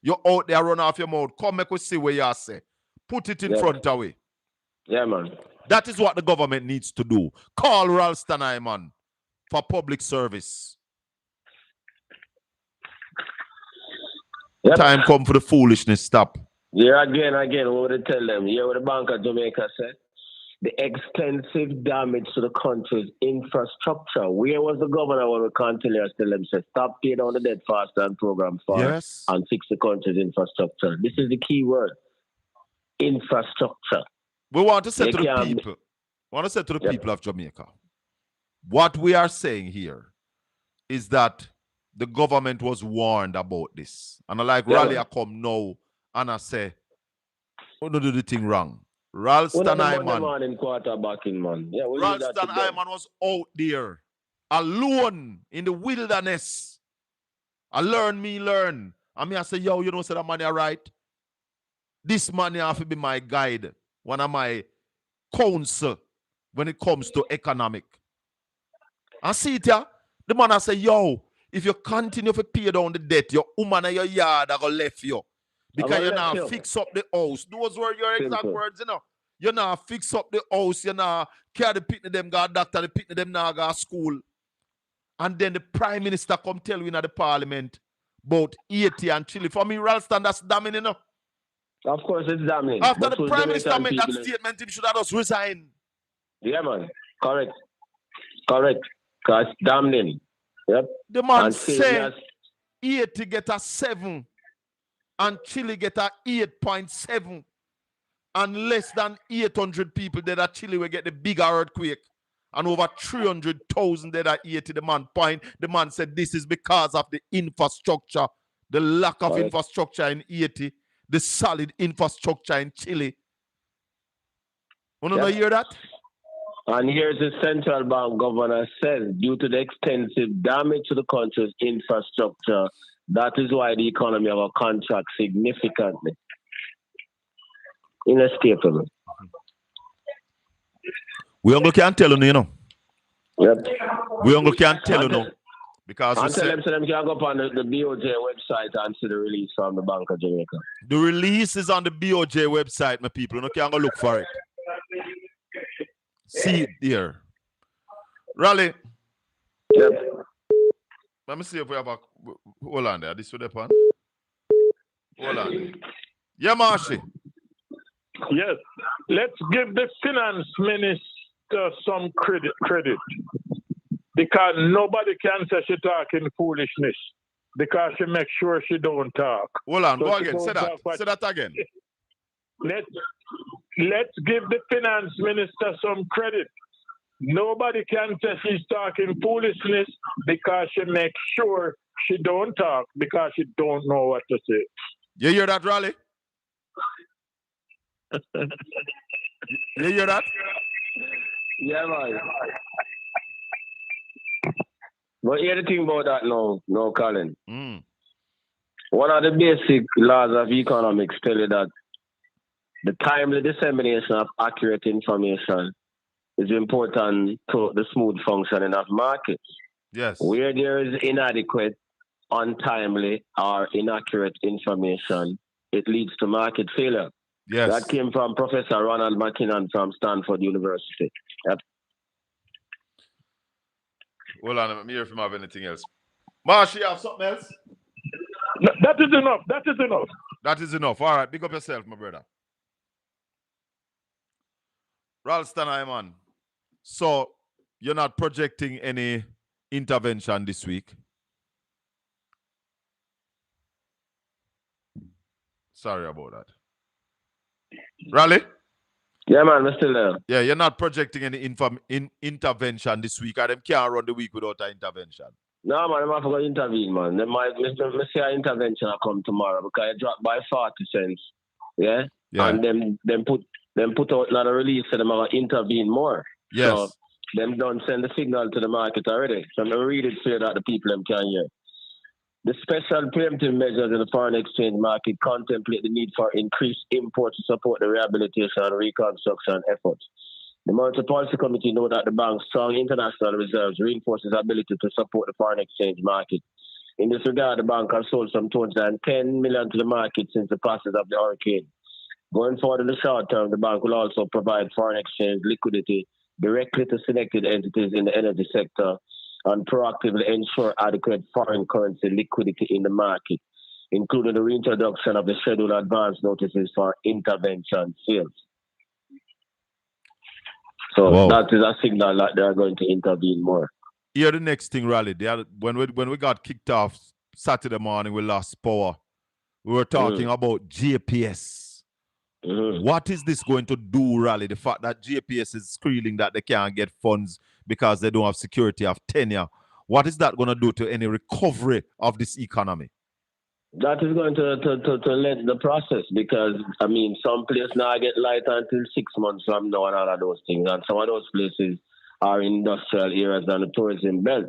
Speaker 4: You're out there run off your mouth. Come make us see where you say. Put it in front of we.
Speaker 10: Yeah, man.
Speaker 4: That is what the government needs to do. Call Ralston Iman for public service. Yep. Time come for the foolishness. Stop.
Speaker 10: Yeah, again, what would I tell them? Yeah, what the Bank of Jamaica said? The extensive damage to the country's infrastructure. Where was the governor when we can't tell them, say, stop paying down the debt faster and program fast and fix the country's infrastructure? This is the key word. Infrastructure.
Speaker 4: We want to say to the people. We want to say to the people of Jamaica. What we are saying here is that the government was warned about this. And I like Raleigh I come now and I say, we don't do the thing wrong. Ralston Hyman. Ralston Hyman was out there alone in the wilderness. I learn. And me I say, yo, you know, say that money all right. This money have to be my guide. One of my counsel when it comes to economic. And see it here. The man I say, yo, if you continue to pay down the debt, your woman and your yard are going to left you. Because you now fix up the house. Those were your exact words, you know. You now fix up the house. You now carry the pitney them go doctor, the pitney them now go school. And then the prime minister come tell you in the parliament about Haiti and Chile. For me, Ralston, that's damning, you know.
Speaker 10: Of course, it's damning.
Speaker 4: After the prime minister made that statement, he should have just resign.
Speaker 10: Yeah, man. Correct. Because damning. Yep.
Speaker 4: The man said Haiti get a 7 and Chile get a 8.7. And less than 800 people dead at Chile will get the bigger earthquake. And over 300,000 dead at Haiti. The man said this is because of the infrastructure, the lack of infrastructure in Haiti, the solid infrastructure in Chile. Want to hear that?
Speaker 10: And here's the central bank governor says, due to the extensive damage to the country's infrastructure, that is why the economy of our contract significantly. Inescapable.
Speaker 4: We only can't tell you, you know.
Speaker 10: Yep.
Speaker 4: We only can't tell you, no. Because
Speaker 10: and tell them so them can go up on the BOJ website and see the release from the Bank of Jamaica.
Speaker 4: The release is on the BOJ website, my people. You can go look for it. See it there. Raleigh.
Speaker 10: Yep.
Speaker 4: Let me see if we have a... Hold on there. This with the pan. Hold on. Yeah, Marshy.
Speaker 11: Yes. Let's give the finance minister some credit. Because nobody can say she talking foolishness. Because she makes sure she don't talk.
Speaker 4: Hold on. Go again. Say that. Say that again.
Speaker 11: Let's give the finance minister some credit. Nobody can say she's talking foolishness because she makes sure she don't talk because she don't know what to say.
Speaker 4: You hear that, Raleigh? You hear that?
Speaker 10: Yeah, man. But hear the thing about that no, Colin. One of the basic laws of economics tell you that the timely dissemination of accurate information is important to the smooth functioning of markets.
Speaker 4: Yes.
Speaker 10: Where there is inadequate, untimely, or inaccurate information, it leads to market failure.
Speaker 4: Yes.
Speaker 10: That came from Professor Ronald McKinnon from Stanford University. Yep.
Speaker 4: Hold on, let me hear if you have anything else. Marsh, you have something else?
Speaker 11: That is enough. That is enough.
Speaker 4: That is enough. All right, big up yourself, my brother. Ralston Hyman. So, you're not projecting any intervention this week? Sorry about that. Raleigh?
Speaker 10: Yeah, man, we're still there.
Speaker 4: Yeah, you're not projecting any intervention this week. I them can't run the week without an intervention.
Speaker 10: No, man, I'm not going to intervene, man. Let's see an intervention will come tomorrow because it dropped by 40 cents. Yeah? And them put out a lot of release so them are going to intervene more.
Speaker 4: Yes.
Speaker 10: So them don't send the signal to the market already. So I'm going to read it so that the people them can hear. The special preemptive measures in the foreign exchange market contemplate the need for increased imports to support the rehabilitation and reconstruction efforts. The Monetary Policy Committee noted that the bank's strong international reserves reinforce its ability to support the foreign exchange market. In this regard, the bank has sold some $210 million to the market since the passage of the hurricane. Going forward in the short term, the bank will also provide foreign exchange liquidity directly to selected entities in the energy sector and proactively ensure adequate foreign currency liquidity in the market, including the reintroduction of the scheduled advance notices for intervention sales. So that is a signal that they are going to intervene more.
Speaker 4: Here the next thing, Raleigh. When we got kicked off Saturday morning, we lost power. We were talking about GPS What is this going to do, Raleigh? The fact that JPS is screaming that they can't get funds because they don't have security of tenure. What is that going to do to any recovery of this economy?
Speaker 10: That is going to let the process, because, I mean, some places now get light until 6 months from now and all of those things. And some of those places are industrial areas and the tourism belt.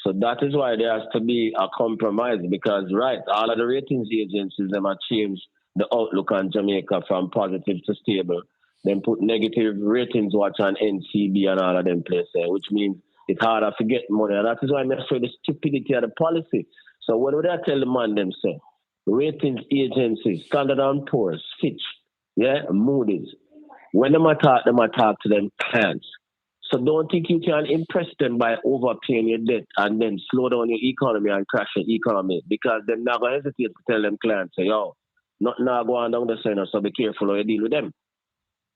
Speaker 10: So that is why there has to be a compromise, because, right, all of the ratings agencies, them have changed the outlook on Jamaica from positive to stable. Then put negative ratings watch on NCB and all of them places, which means it's harder to get money. And that is why I'm afraid the stupidity of the policy. So what would I tell the man them say? Ratings agencies, Standard & Poor's, Fitch, yeah, Moody's. When them attack to them clients. So don't think you can impress them by overpaying your debt and then slow down your economy and crash your economy, because they're not going to hesitate to tell them clients, say, yo, nothing now going down the center, so be careful how you deal with them.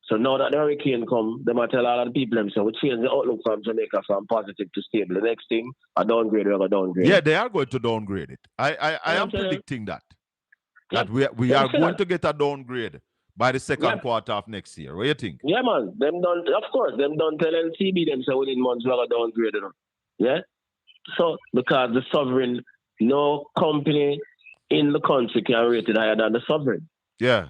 Speaker 10: So now that the hurricane come, they might tell all of the people them, so we change the outlook from Jamaica from positive to stable. The next thing, a downgrade, we're going to downgrade.
Speaker 4: Yeah, they are going to downgrade it. I am predicting that. That we are going to get a downgrade by the second quarter of next year. What do you think?
Speaker 10: Yeah, man. Them don't, of course, them don't tell LCB them, so within months we're going to downgrade them. Yeah? So, because the sovereign, no company in the country can rate it higher than the sovereign.
Speaker 4: Yeah.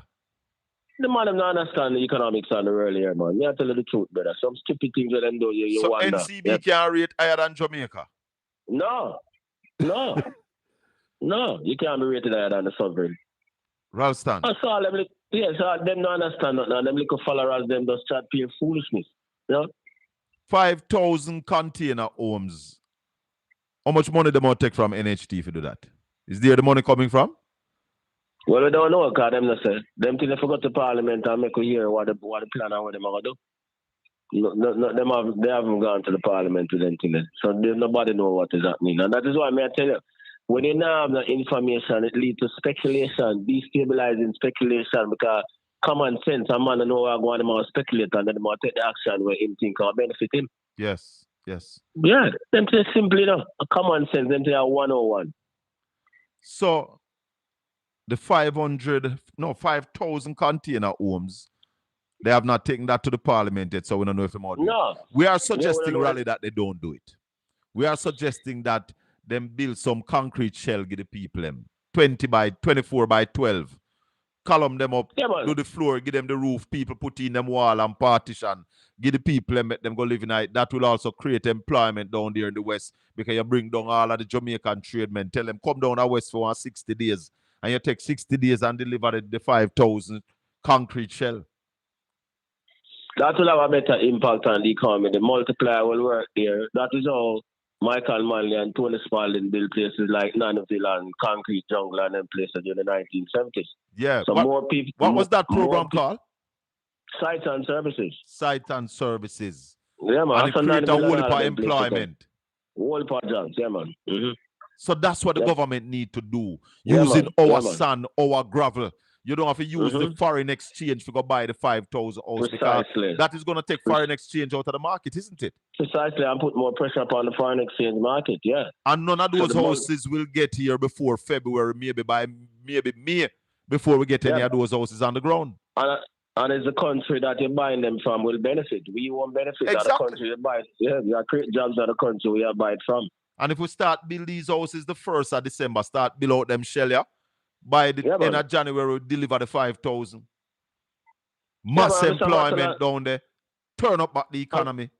Speaker 10: The man them not understand the economics on the world here, man. Me I tell you the truth, brother. Some stupid things that them do, you
Speaker 4: so
Speaker 10: wonder.
Speaker 4: NCB can rate higher than Jamaica?
Speaker 10: No. No. No. You can't be rated higher than the sovereign.
Speaker 4: Ralston.
Speaker 10: So all them, so them don't understand nothing. Them little followers, them just start paying foolishness. You know?
Speaker 4: 5,000 container homes. How much money they might take from NHT if you do that? Is there the money coming from?
Speaker 10: Well, we don't know, because them not say. Them till they forgot to Parliament and make we hear what the plan and what them are going to do. They haven't gone to the Parliament with anything. So nobody know what is happening. And that is why I tell you, when you don't have the information, it leads to speculation, destabilizing speculation, because common sense, a man know what going to speculate and then they take the action where him think will benefit him.
Speaker 4: Yes, yes.
Speaker 10: Yeah, them say simply enough. A common sense, them say a 101.
Speaker 4: So the 5,000 container homes, they have not taken that to the Parliament yet, so we don't know if they might do it. We are suggesting, Raleigh, that they don't do it. We are suggesting that them build some concrete shell, give the people them 24 by 12. Column them up, do the floor, give them the roof, people put in them wall and partition, give the people them, let them go live in it. That will also create employment down there in the West, because you bring down all of the Jamaican tradesmen, tell them come down the West for 60 days, and you take 60 days and deliver the 5,000 concrete shell.
Speaker 10: That will have a better impact on the economy. The multiplier will work there. That is how Michael Manley and Tony Spalding built places like Nanville and Concrete Jungle and them places in the 1970s.
Speaker 4: Yeah.
Speaker 10: So more people.
Speaker 4: What was that program called?
Speaker 10: Sites and Services.
Speaker 4: Sites and Services.
Speaker 10: Yeah, man.
Speaker 4: And it create a whole heap of employment.
Speaker 10: Whole heap of jobs, yeah, man. Mm-hmm.
Speaker 4: So that's what the government need to do. Using our sand, our gravel. You don't have to use the foreign exchange to go buy the 5,000 house, because that is going to take foreign exchange out of the market, isn't it?
Speaker 10: Precisely, and put more pressure upon the foreign exchange market, yeah.
Speaker 4: And none of those houses will get here before February, maybe by May, before we get any of those houses on the ground.
Speaker 10: And it's the country that you're buying them from will benefit. We won't benefit out of the country you buy. Yeah, we are create jobs out of the country we are buying from.
Speaker 4: And if we start build these houses the 1st of December, start build out them shell, yeah? By the end of January, we deliver the 5,000. Mass employment down there. Turn up back the economy.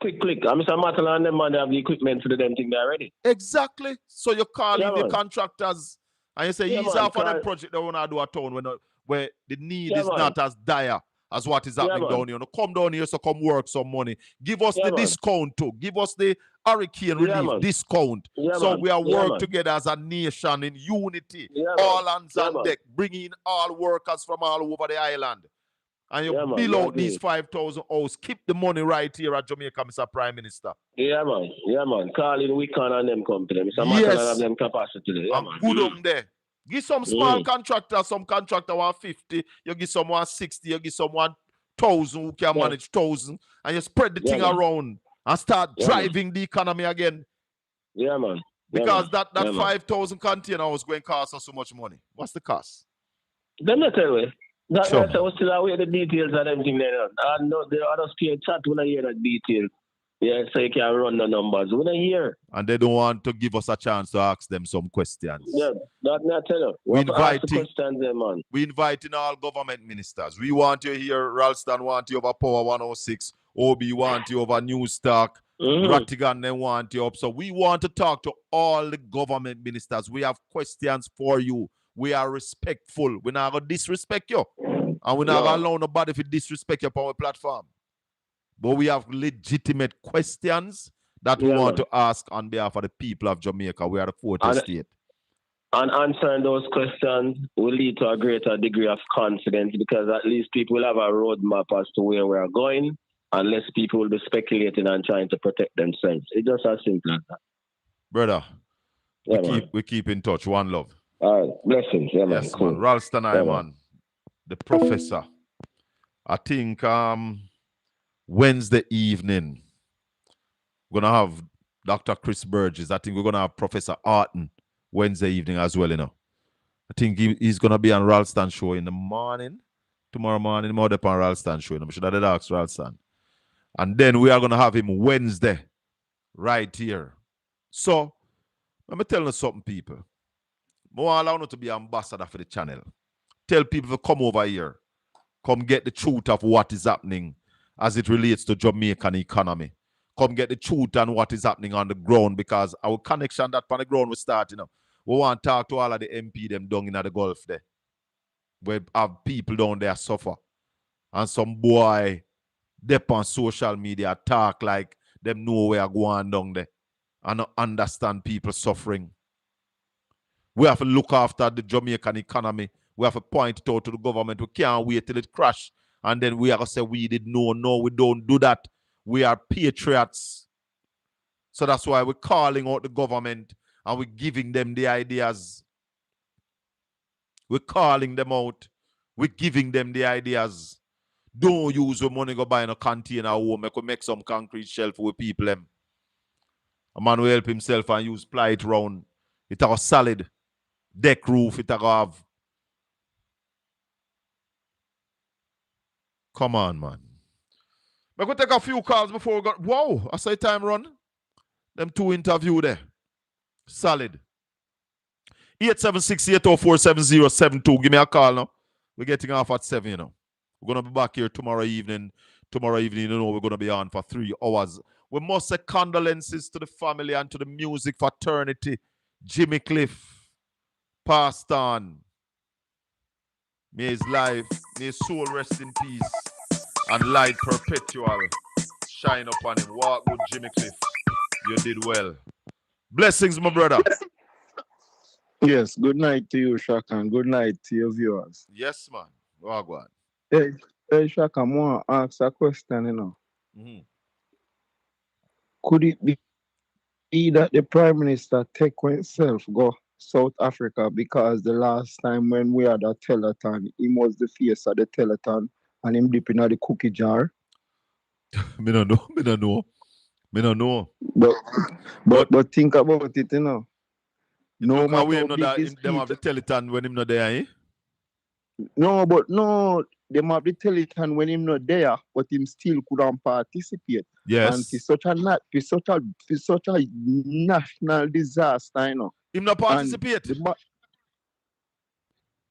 Speaker 10: Quick. I'm Mr. Matala and them man, they have the equipment for the damn thing there already.
Speaker 4: Exactly. So you call in the contractors and you say, ease off of that project they want to do a town where the need is not as dire as what is happening down here. No, come down here, so come work some money. Give us the discount too. Give us the hurricane relief discount. So we are work together as a nation in unity. All hands on deck, bringing all workers from all over the island. And you bill out these 5,000 hours. Keep the money right here at Jamaica, Mr. Prime Minister.
Speaker 10: Yeah, man. Colin, we can and them company. Mr. Matala have them capacity. Yeah, man.
Speaker 4: Good on there. Give some small contractor, some contractor 150, you give some 160, you give some 1,000 who can manage 1,000, and you spread the thing around and start driving the economy again.
Speaker 10: Yeah, man.
Speaker 4: Because that 5,000 container was going to cost us so much money. What's the cost?
Speaker 10: Let me tell you. That's why I was still aware the details of them thing there. And no, the other state chat when I hear the detail. Yeah, so you can run the numbers. When I hear.
Speaker 4: And they don't want to give us a chance to ask them some questions.
Speaker 10: Yeah, that's not tell you. We ask the questions there, man.
Speaker 4: We inviting all government ministers. We want you here. Ralston want you over Power 106. Obi want you over News Talk. Rattigan they want you up. So we want to talk to all the government ministers. We have questions for you. We are respectful. We're not going to disrespect you. And we're not going to allow nobody to disrespect your power platform. But we have legitimate questions that we want to ask on behalf of the people of Jamaica. We are the fourth estate.
Speaker 10: And answering those questions will lead to a greater degree of confidence because at least people will have a roadmap as to where we are going, and less people will be speculating and trying to protect themselves. It's just as simple as that.
Speaker 4: Brother, we keep in touch. One love.
Speaker 10: All right. Blessings. Yeah, man.
Speaker 4: Yes,
Speaker 10: cool.
Speaker 4: man. Ralston, man. The professor. I think Wednesday evening, we're going to have Dr. Chris Burgess. I think we're going to have Professor Arton Wednesday evening as well, you know. I think he's going to be on Ralston show in the morning. Tomorrow morning, more up on Ralston show. You know, I should have asked Ralston. And then we are going to have him Wednesday right here. So, let me tell you something, people. I want you to be ambassador for the channel. Tell people to come over here. Come get the truth of what is happening as it relates to Jamaican economy. Come get the truth on what is happening on the ground because our connection that on the ground we start, you know. We want to talk to all of the MP them down in the Gulf there. Where have people down there suffer. And some boy dep on social media talk like them know where going down there. And not understand people suffering. We have to look after the Jamaican economy. We have to point it out to the government. We can't wait till it crash. And then we are going to say we did no. No, we don't do that. We are patriots. So that's why we're calling out the government and we're giving them the ideas. We're calling them out. We're giving them the ideas. Don't use your money go buy in a container home. Make some concrete shelf with people. A man will help himself and use ply it round. It have a solid deck roof. It have. Come on, man. We're going to take a few calls before we go. Wow, I say time run. Them two interview there. Solid. 876-804-7072. Give me a call now. We're getting off at 7, you know. We're going to be back here tomorrow evening. Tomorrow evening, you know, we're going to be on for 3 hours. We must say condolences to the family and to the music fraternity. Jimmy Cliff passed on. May his life, may his soul rest in peace. And light perpetual shine upon him. Walk with Jimmy Cliff. You did well. Blessings, my brother.
Speaker 12: Yes, good night to you, Shaka, and good night to your viewers.
Speaker 4: Yes, man. Go on.
Speaker 12: Hey, Shaka, I want to ask a question, you know. Could it be that the Prime Minister take himself go South Africa because the last time when we had a telethon, he was the face of the telethon and him dipping out the cookie jar?
Speaker 4: Me don't know.
Speaker 12: But think about it, you know. No matter
Speaker 4: we
Speaker 12: how
Speaker 4: know
Speaker 12: big
Speaker 4: that
Speaker 12: this
Speaker 4: them have the telethon when him not there, eh?
Speaker 12: No, they have the telethon when him not there, but him still couldn't participate.
Speaker 4: Yes.
Speaker 12: And it's such a national disaster, you know.
Speaker 4: Him not participate.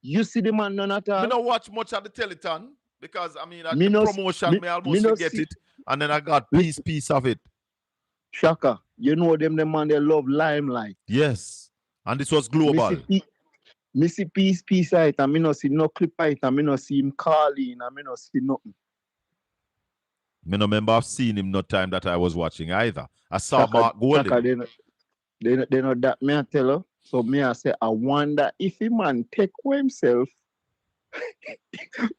Speaker 12: You see the man none at all.
Speaker 4: Me not watch much of the telethon because I mean the promotion me almost forget it, and then I got piece of it.
Speaker 12: Shaka, you know them man they love limelight.
Speaker 4: Yes, and this was global.
Speaker 12: Me see piece of it, and me not see no clip of it, and me not see him calling, and me not see nothing.
Speaker 4: Me no remember I've seen him no time that I was watching either. I saw Mark Golding.
Speaker 12: Shaka, they know that me I tell her. So me I say I wonder if he man take himself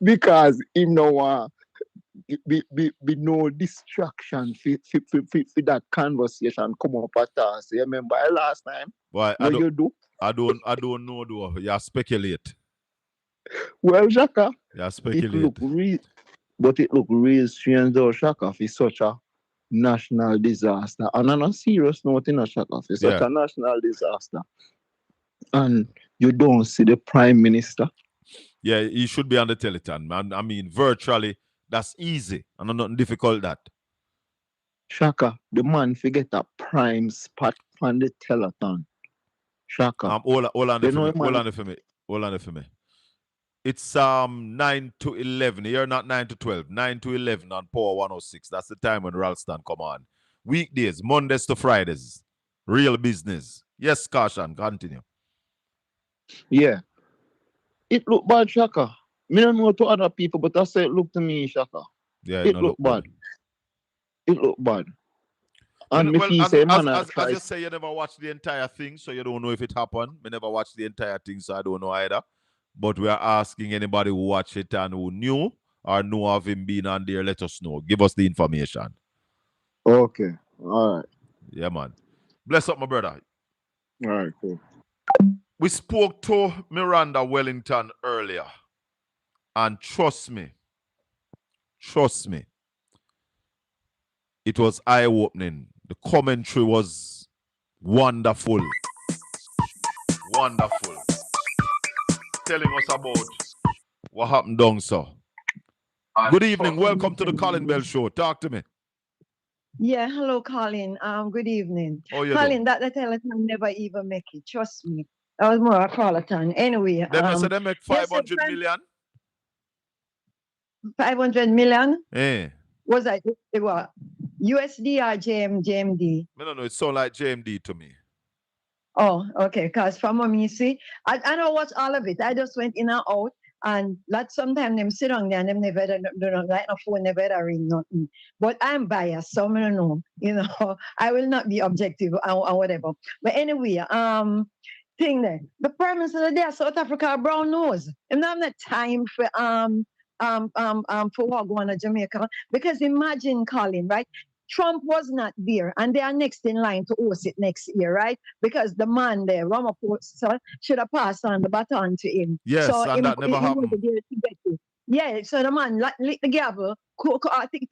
Speaker 12: because him no want be no distraction for that conversation come up at us. You remember last time?
Speaker 4: Why?
Speaker 12: I don't
Speaker 4: know though. You speculate.
Speaker 12: Well, Shaka,
Speaker 4: speculate.
Speaker 12: It look real strange though, Shaka, for such a national disaster. And on a serious note, in a Shaka, for such a national disaster. And you don't see the Prime Minister.
Speaker 4: Yeah, he should be on the Teleton. I mean, virtually, that's easy. And nothing difficult that.
Speaker 12: Shaka, the man forget a prime spot on the telethon. Shaka.
Speaker 4: Hold on
Speaker 12: You
Speaker 4: for
Speaker 12: know,
Speaker 4: me.
Speaker 12: man,
Speaker 4: Hold on for me. It's 9 to 11. You're not 9 to 12. 9 to 11 on Power 106. That's the time when Ralston come on. Weekdays, Mondays to Fridays. Real business. Yes, Caution, continue.
Speaker 12: yeah. It look bad, Shaka. Me don't know to other people, but I say it look to me, Shaka.
Speaker 4: Yeah,
Speaker 12: It
Speaker 4: no
Speaker 12: look
Speaker 4: look
Speaker 12: bad. It look bad. And
Speaker 4: Well,
Speaker 12: me feel say, man, I
Speaker 4: as
Speaker 12: try.
Speaker 4: you say, you never watched the entire thing, so you don't know if it happened. Me never watched the entire thing, so I don't know either. But we are asking anybody who watched it and who knew or know of him being on there, let us know. Give us the information.
Speaker 12: Okay. All right.
Speaker 4: Yeah, man. Bless up, my brother.
Speaker 12: All right, cool.
Speaker 4: We spoke to Miranda Wellington earlier. And trust me, it was eye-opening. The commentary was wonderful. Wonderful. Telling us about what happened down so. Good evening. Welcome to the Colin Bell Show. Talk to me.
Speaker 13: Yeah, hello, Colin. Good evening.
Speaker 4: How you
Speaker 13: Colin,
Speaker 4: doing?
Speaker 13: that telethon never even make it. Trust me. That was more a charlatan. Anyway,
Speaker 4: They make
Speaker 13: yes,
Speaker 4: 500 million.
Speaker 13: 500 million?
Speaker 4: Eh.
Speaker 13: Was that it was USD or JMD?
Speaker 4: I don't know. It sounds like JMD to me.
Speaker 13: Oh, okay. Because from what you see, I don't watch all of it. I just went in and out. And sometimes them sit down there and them never do not like no phone, never ring nothing. But I'm biased, so I don't know. I will not be objective or whatever. But anyway, thing there. The Prime Minister there, South Africa, brown nose. And not have the time for what going on to Jamaica. Because imagine, Colin, right? Trump was not there, and they are next in line to host it next year, right? Because the man there, Ramaphosa, should have passed on the baton to him.
Speaker 4: Yes,
Speaker 13: so
Speaker 4: and that never happened.
Speaker 13: Yeah, so the man lit the gavel, I think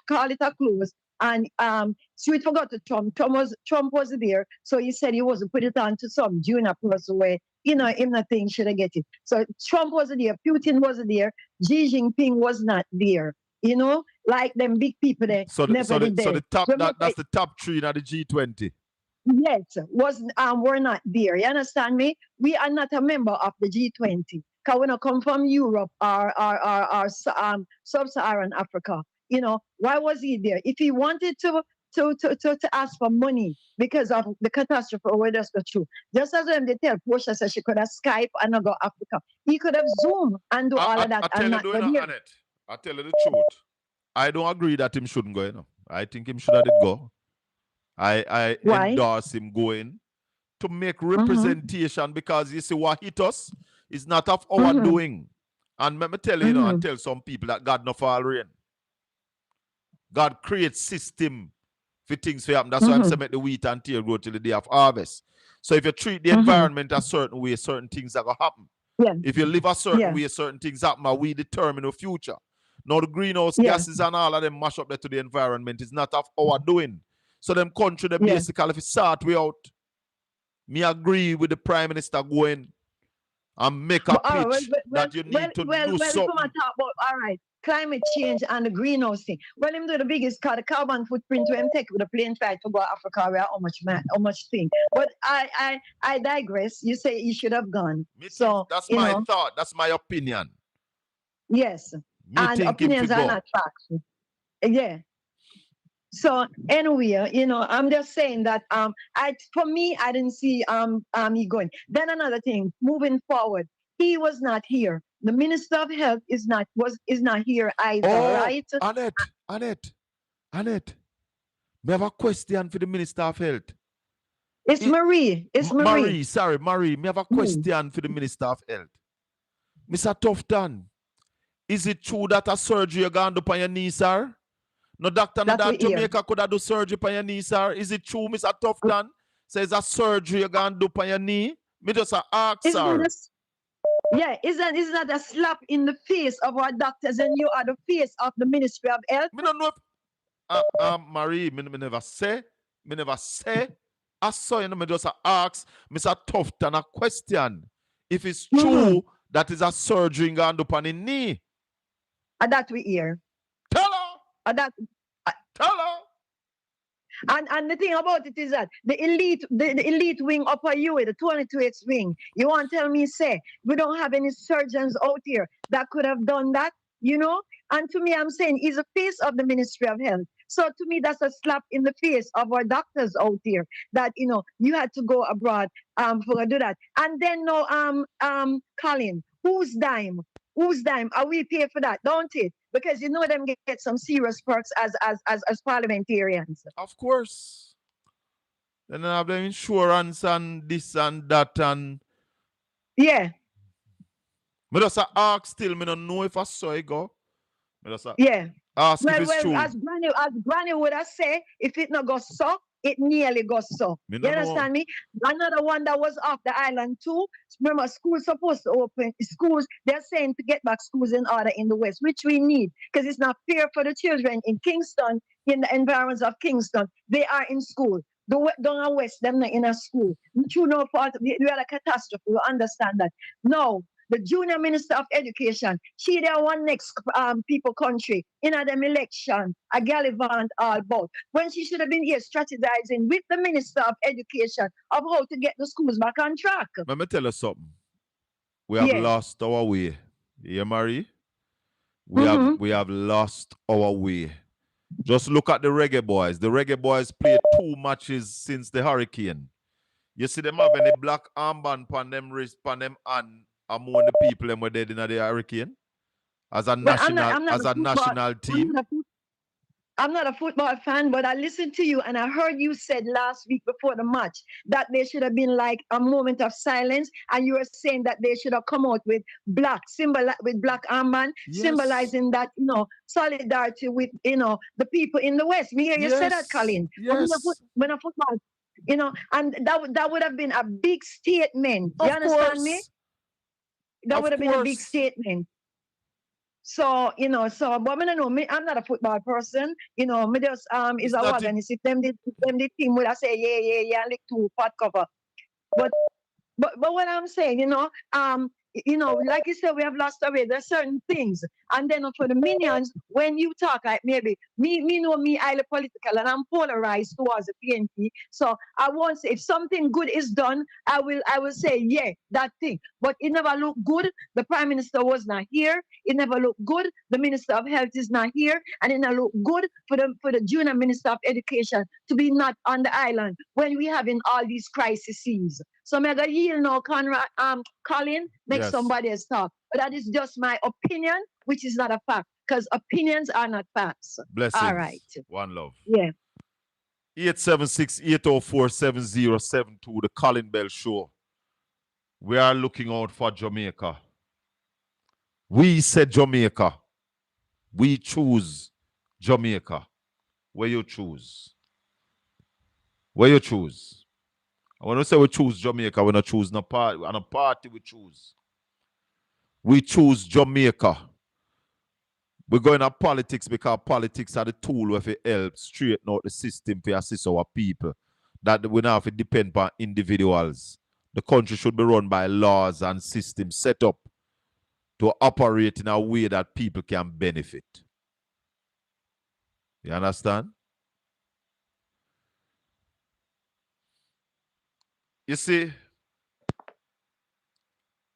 Speaker 13: call it a close, and so he forgot to Trump. Trump was there, so he said he wasn't put it on to some junior person where him nothing should have get it. So Trump wasn't there, Putin wasn't there, Xi Jinping was not there. Like them big people there.
Speaker 4: So the top that's the top three in the G20.
Speaker 13: Yes, we're not there. You understand me? We are not a member of the G20 because we don't come from Europe or sub-Saharan Africa. Why was he there? If he wanted to ask for money because of the catastrophe where that's the truth. Just as when they tell Portia said she could have Skype and not go Africa, he could have Zoom and do all of that.
Speaker 4: I tell you the truth. I don't agree that him shouldn't go. I think him should have go. I endorse him going to make representation because you see what hit us is not of our doing. And let me tell you, and tell some people that God no fall rain. God creates system for things to happen. That's why I'm saying make the wheat and tear grow till the day of harvest. So if you treat the environment a certain way, certain things are going to happen.
Speaker 13: Yeah.
Speaker 4: If you live a certain way, certain things happen, and we determine the future. Now the greenhouse gases and all of them mash up there to the environment is not of our doing. So them country, they basically, if it sort way out, me agree with the Prime Minister going and make a pitch that you need to do something.
Speaker 13: Talk about, all right, climate change and the greenhouse thing. Well, him do the biggest the carbon footprint when him take with the plane flight to go to Africa where how much thing. But I digress. You say he should have gone.
Speaker 4: That's my thought. That's my opinion.
Speaker 13: Yes. And opinions are not facts. Yeah. So anyway, I'm just saying that for me, I didn't see he going. Then another thing, moving forward, he was not here. The Minister of Health is not here either, right?
Speaker 4: Annette, we have a question for the Minister of Health.
Speaker 13: It's Marie. It's Marie.
Speaker 4: Marie. Me have a question for the Minister of Health. Mr. Tufton, is it true that a surgery you gone do on your knee, sir? No doctor in Jamaica could have do surgery on your knee, sir. Is it true, Mr. Tufton? Says a surgery you gone do on your knee? Me just ask, sir.
Speaker 13: Isn't that a slap in the face of our doctors and you are the face of the Ministry of Health?
Speaker 4: Me don't know if Marie, me never say. I saw you, me just ask Mr. Tufton a question. If it's true that is a surgery going upon the knee.
Speaker 13: And that we hear.
Speaker 4: Tell her.
Speaker 13: And that.
Speaker 4: Tell her.
Speaker 13: And the thing about it is that the elite wing upper UA, the 22X wing, you want to tell me, say, we don't have any surgeons out here that could have done that, you know? And to me, I'm saying he's the face of the Ministry of Health. So to me, that's a slap in the face of our doctors out here that, you know, you had to go abroad for to do that. And then no, Colin, whose dime? Whose dime? Are we pay for that, don't it? Because you know them get some serious perks as parliamentarians.
Speaker 4: Of course. Then I have the insurance and this and that and
Speaker 13: yeah.
Speaker 4: Me just ask still, me don't know if I saw it go. Me just
Speaker 13: yeah.
Speaker 4: Ask if it's true.
Speaker 13: As Granny would have said, if it not go so, it nearly goes so.
Speaker 4: Me
Speaker 13: You understand me? Another one that was off the island too. Remember, schools supposed to open. Schools, they're saying to get back schools in order in the West, which we need because it's not fair for the children in Kingston, in the environs of Kingston. They are in school. The down the West, them not in a school. True, no fault. We had a catastrophe. You understand that? No. The junior minister of education, she there one next people country in a them election, a gallivant all about. When she should have been here strategizing with the minister of education of how to get the schools back on track.
Speaker 4: Let me tell you something. We have lost our way. You Marie? We have lost our way. Just look at the Reggae Boys. The Reggae Boys played 2 matches since the hurricane. You see them having a black armband on them wrist, on them hand. Among the people that were dead in the hurricane as a national team.
Speaker 13: I'm not a football fan, but I listened to you and I heard you said last week before the match that there should have been like a moment of silence, and you were saying that they should have come out with black armband, symbolizing that, you know, solidarity with, you know, the people in the West. Me hear you say that, Colin.
Speaker 4: Yes.
Speaker 13: When a football, you know, and that would have been a big statement. You understand me? That would have been a big statement. So, you know, but I don't know, I'm not a football person. You know, me just is a wagon. If them the team would have say, yeah, like 2 pot cover. But what I'm saying, you know, like you said, we have lost our way. There's certain things. And then for the minions, when you talk, like maybe me know me highly political and I'm polarized towards the PNP. So I won't say if something good is done, I will say, yeah, that thing. But it never looked good. The Prime Minister was not here. It never looked good. The Minister of Health is not here. And it never looked good for the Junior Minister of Education to be not on the island when we having all these crises. So I'm going to yield now, Colin, make somebody else talk. But that is just my opinion, which is not a fact, because opinions are not facts.
Speaker 4: Blessings.
Speaker 13: All right.
Speaker 4: One love.
Speaker 13: Yeah.
Speaker 4: 876-804-7072, the Colin Bell Show. We are looking out for Jamaica. We said Jamaica. We choose Jamaica. Where you choose? Where you choose? When we say we choose Jamaica, we not choose no party. On a party we choose. We choose Jamaica. We're going to politics because politics are the tool where it helps straighten out the system to assist our people. That we now have to depend on individuals. The country should be run by laws and systems set up to operate in a way that people can benefit. You understand? You see,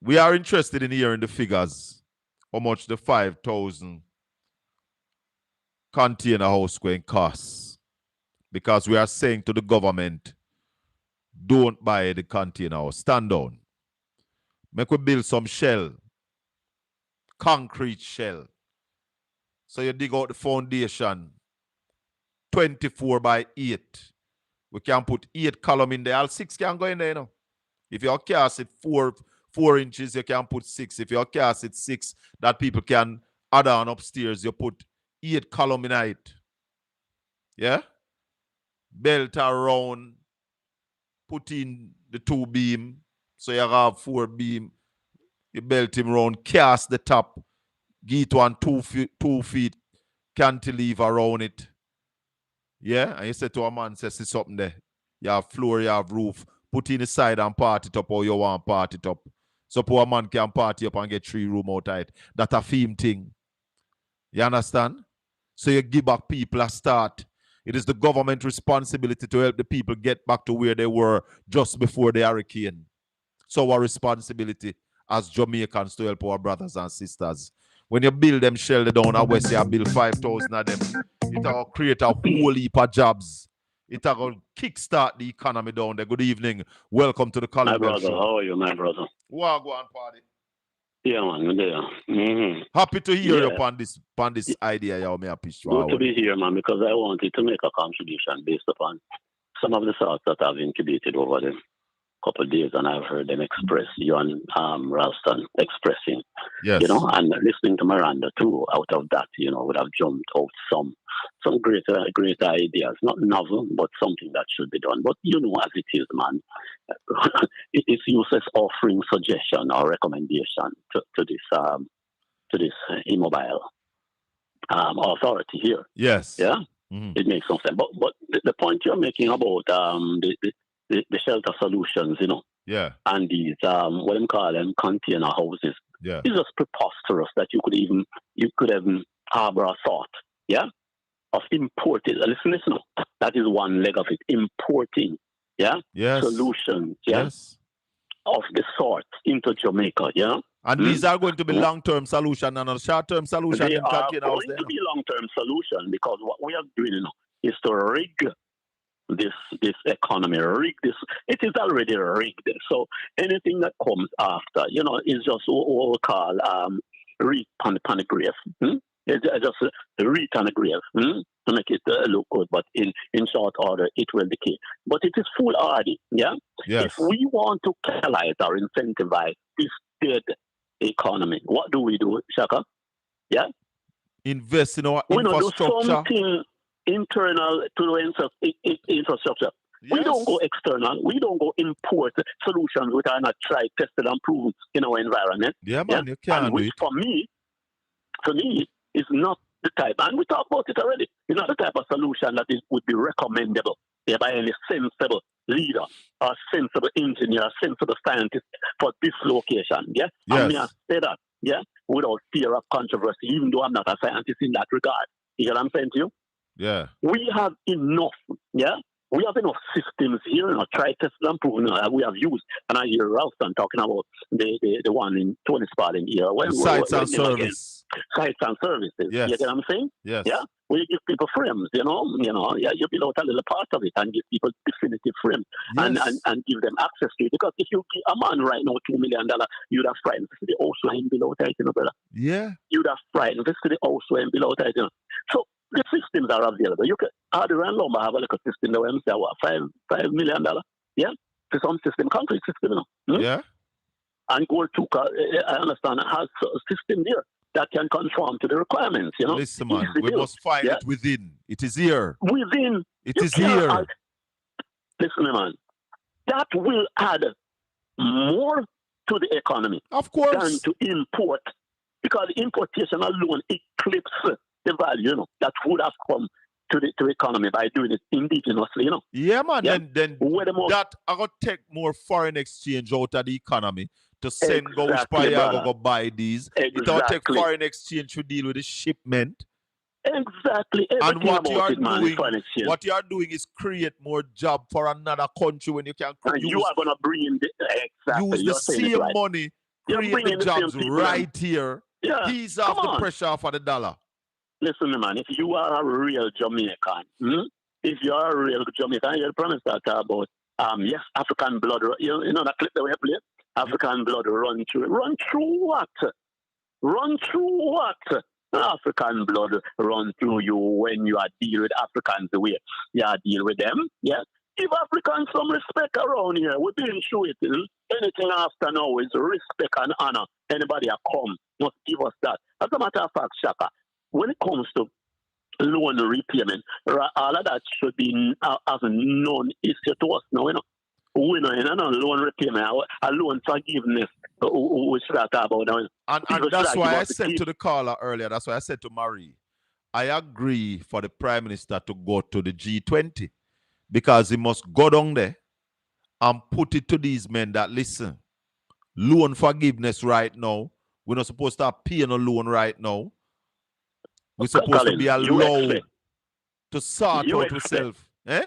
Speaker 4: we are interested in hearing the figures, how much the 5,000 container house going cost. Because we are saying to the government, don't buy the container house. Stand down. Make we build some shell, concrete shell. So you dig out the foundation, 24 by 8. We can put 8 column in there. All 6 can go in there, you know. If your cast it 4 inches, you can put 6. If your cast it 6, that people can add on upstairs, you put 8 column in it. Yeah? Belt around, put in the 2 beam, so you have 4 beam. You belt him around, cast the top, give it 2 feet cantilever around it. Yeah, and you say to a man, say, see something there. You have floor, you have roof. Put in the side and part it up how you want part it up. So poor man can party up and get 3 rooms outside. That's a theme thing. You understand? So you give back people a start. It is the government responsibility to help the people get back to where they were just before the hurricane. So our responsibility as Jamaicans to help our brothers and sisters. When you build them shelter down at West, you build 5,000 of them. It will create a whole heap of jobs. It will kickstart the economy down there. Good evening. Welcome to the Colin
Speaker 14: My
Speaker 4: Bell
Speaker 14: brother,
Speaker 4: Show.
Speaker 14: how are you, my brother?
Speaker 4: Wagwan party.
Speaker 14: Yeah, man, good day. Mm-hmm.
Speaker 4: Happy to hear you upon this idea you may have pitched forward.
Speaker 14: Good to be here, man, because I wanted to make a contribution based upon some of the thoughts that I've incubated over the couple of days, and I've heard them express, you and Ralston expressing,
Speaker 4: yes.
Speaker 14: You know, and listening to Miranda too. Out of that, you know, would have jumped out some great ideas, not novel, but something that should be done. But you know, as it is, man, it is useless offering suggestion or recommendation to this immobile authority here.
Speaker 4: Yes.
Speaker 14: Yeah.
Speaker 4: Mm-hmm.
Speaker 14: It makes no sense. But the point you're making about the shelter solutions, you know,
Speaker 4: yeah,
Speaker 14: and these what them call them container houses,
Speaker 4: yeah,
Speaker 14: it's just preposterous that you could even harbor a thought, yeah, of importing. Listen, that is one leg of it. Importing, yeah,
Speaker 4: yes,
Speaker 14: solutions, yeah,
Speaker 4: yes,
Speaker 14: of the sort into Jamaica, yeah.
Speaker 4: And these are going to be long-term solution and a short-term solution.
Speaker 14: They are going to be long-term solution because what we are doing, you know, is to rig this economy, rig this. It is already rigged. So anything that comes after, you know, is just what we call reap on the grave. It's just reap on the grave to make it look good. But in short order, it will decay. But it is foolhardy, yeah?
Speaker 4: Yes.
Speaker 14: If we want to catalyze or incentivize this dead economy, what do we do, Shaka? Yeah?
Speaker 4: Invest in our
Speaker 14: We
Speaker 4: infrastructure.
Speaker 14: do something internal to the infrastructure. Yes. We don't go external. We don't go import solutions which are not tried, tested, and proven in our environment.
Speaker 4: Yeah, man, you can't
Speaker 14: and which
Speaker 4: do it.
Speaker 14: For me, is not the type, and we talked about it already, it's not the type of solution that would be recommendable by any sensible leader or sensible engineer or sensible scientist for this location. Yeah?
Speaker 4: Yes.
Speaker 14: And me I say that, yeah, without fear of controversy, even though I'm not a scientist in that regard. You know what I'm saying to you?
Speaker 4: Yeah.
Speaker 14: We have enough, yeah? We have enough systems here, you know, try, test, and proven we have used. And I hear Ralston talking about the one in Tony Spalding here.
Speaker 4: Sites and service.
Speaker 14: Sites and services.
Speaker 4: Yes.
Speaker 14: You get what I'm saying?
Speaker 4: Yes.
Speaker 14: Yeah? We give people frames, you know, yeah, you build out a little part of it and give people definitive frames and give them access to it. Because if you give a man right now $2 million, you'd have frightened to the house and below that, you know, brother.
Speaker 4: Yeah.
Speaker 14: You'd have frightened to the house and below that, you know. So the systems are available. You can Harder and Lumber have a little system that we say what $5 million. Yeah, for some system, concrete system, you know.
Speaker 4: Yeah.
Speaker 14: And Gold Tuka, I understand, has a system there that can conform to the requirements. You know.
Speaker 4: Listen, man, we must find it within. It is here.
Speaker 14: Within.
Speaker 4: It is here.
Speaker 14: Listen, man, that will add more to the economy,
Speaker 4: of course,
Speaker 14: than to import, because importation alone eclipses the value, you know, that would have come to the economy by doing it indigenously, you know.
Speaker 4: Yeah, man. Yeah? Then that I got take more foreign exchange out of the economy to send go buy these. It will take foreign exchange to deal with the shipment.
Speaker 14: Exactly.
Speaker 4: And what you are doing is create more job for another country when you can
Speaker 14: and you are gonna bring in
Speaker 4: use the same money, create the jobs right here.
Speaker 14: Yeah.
Speaker 4: He's off the pressure for the dollar.
Speaker 14: Listen, man, if you are a real Jamaican, if you are a real Jamaican, you promise that about yes, African blood, you know that clip that we play? African blood run through. Run through what? Run through what? African blood run through you when you are dealing with Africans the way you are dealing with them. Yeah. Give Africans some respect around here. We've been through it. Anything after now is respect and honor. Anybody that come must give us that. As a matter of fact, Shaka, when it comes to loan repayment, all of that should be as a non-issue to us now, you know. We know, loan repayment, a loan forgiveness, we should talk about now.
Speaker 4: And that's why I said to the caller earlier, that's why I said to Marie, I agree for the Prime Minister to go to the G20 because he must go down there and put it to these men that, listen, loan forgiveness right now. We're not supposed to pay no loan right now. We're supposed to
Speaker 14: Colin,
Speaker 4: be
Speaker 14: you
Speaker 4: allowed
Speaker 14: expect,
Speaker 4: to sort
Speaker 14: you
Speaker 4: out
Speaker 14: expect,
Speaker 4: ourselves. Eh?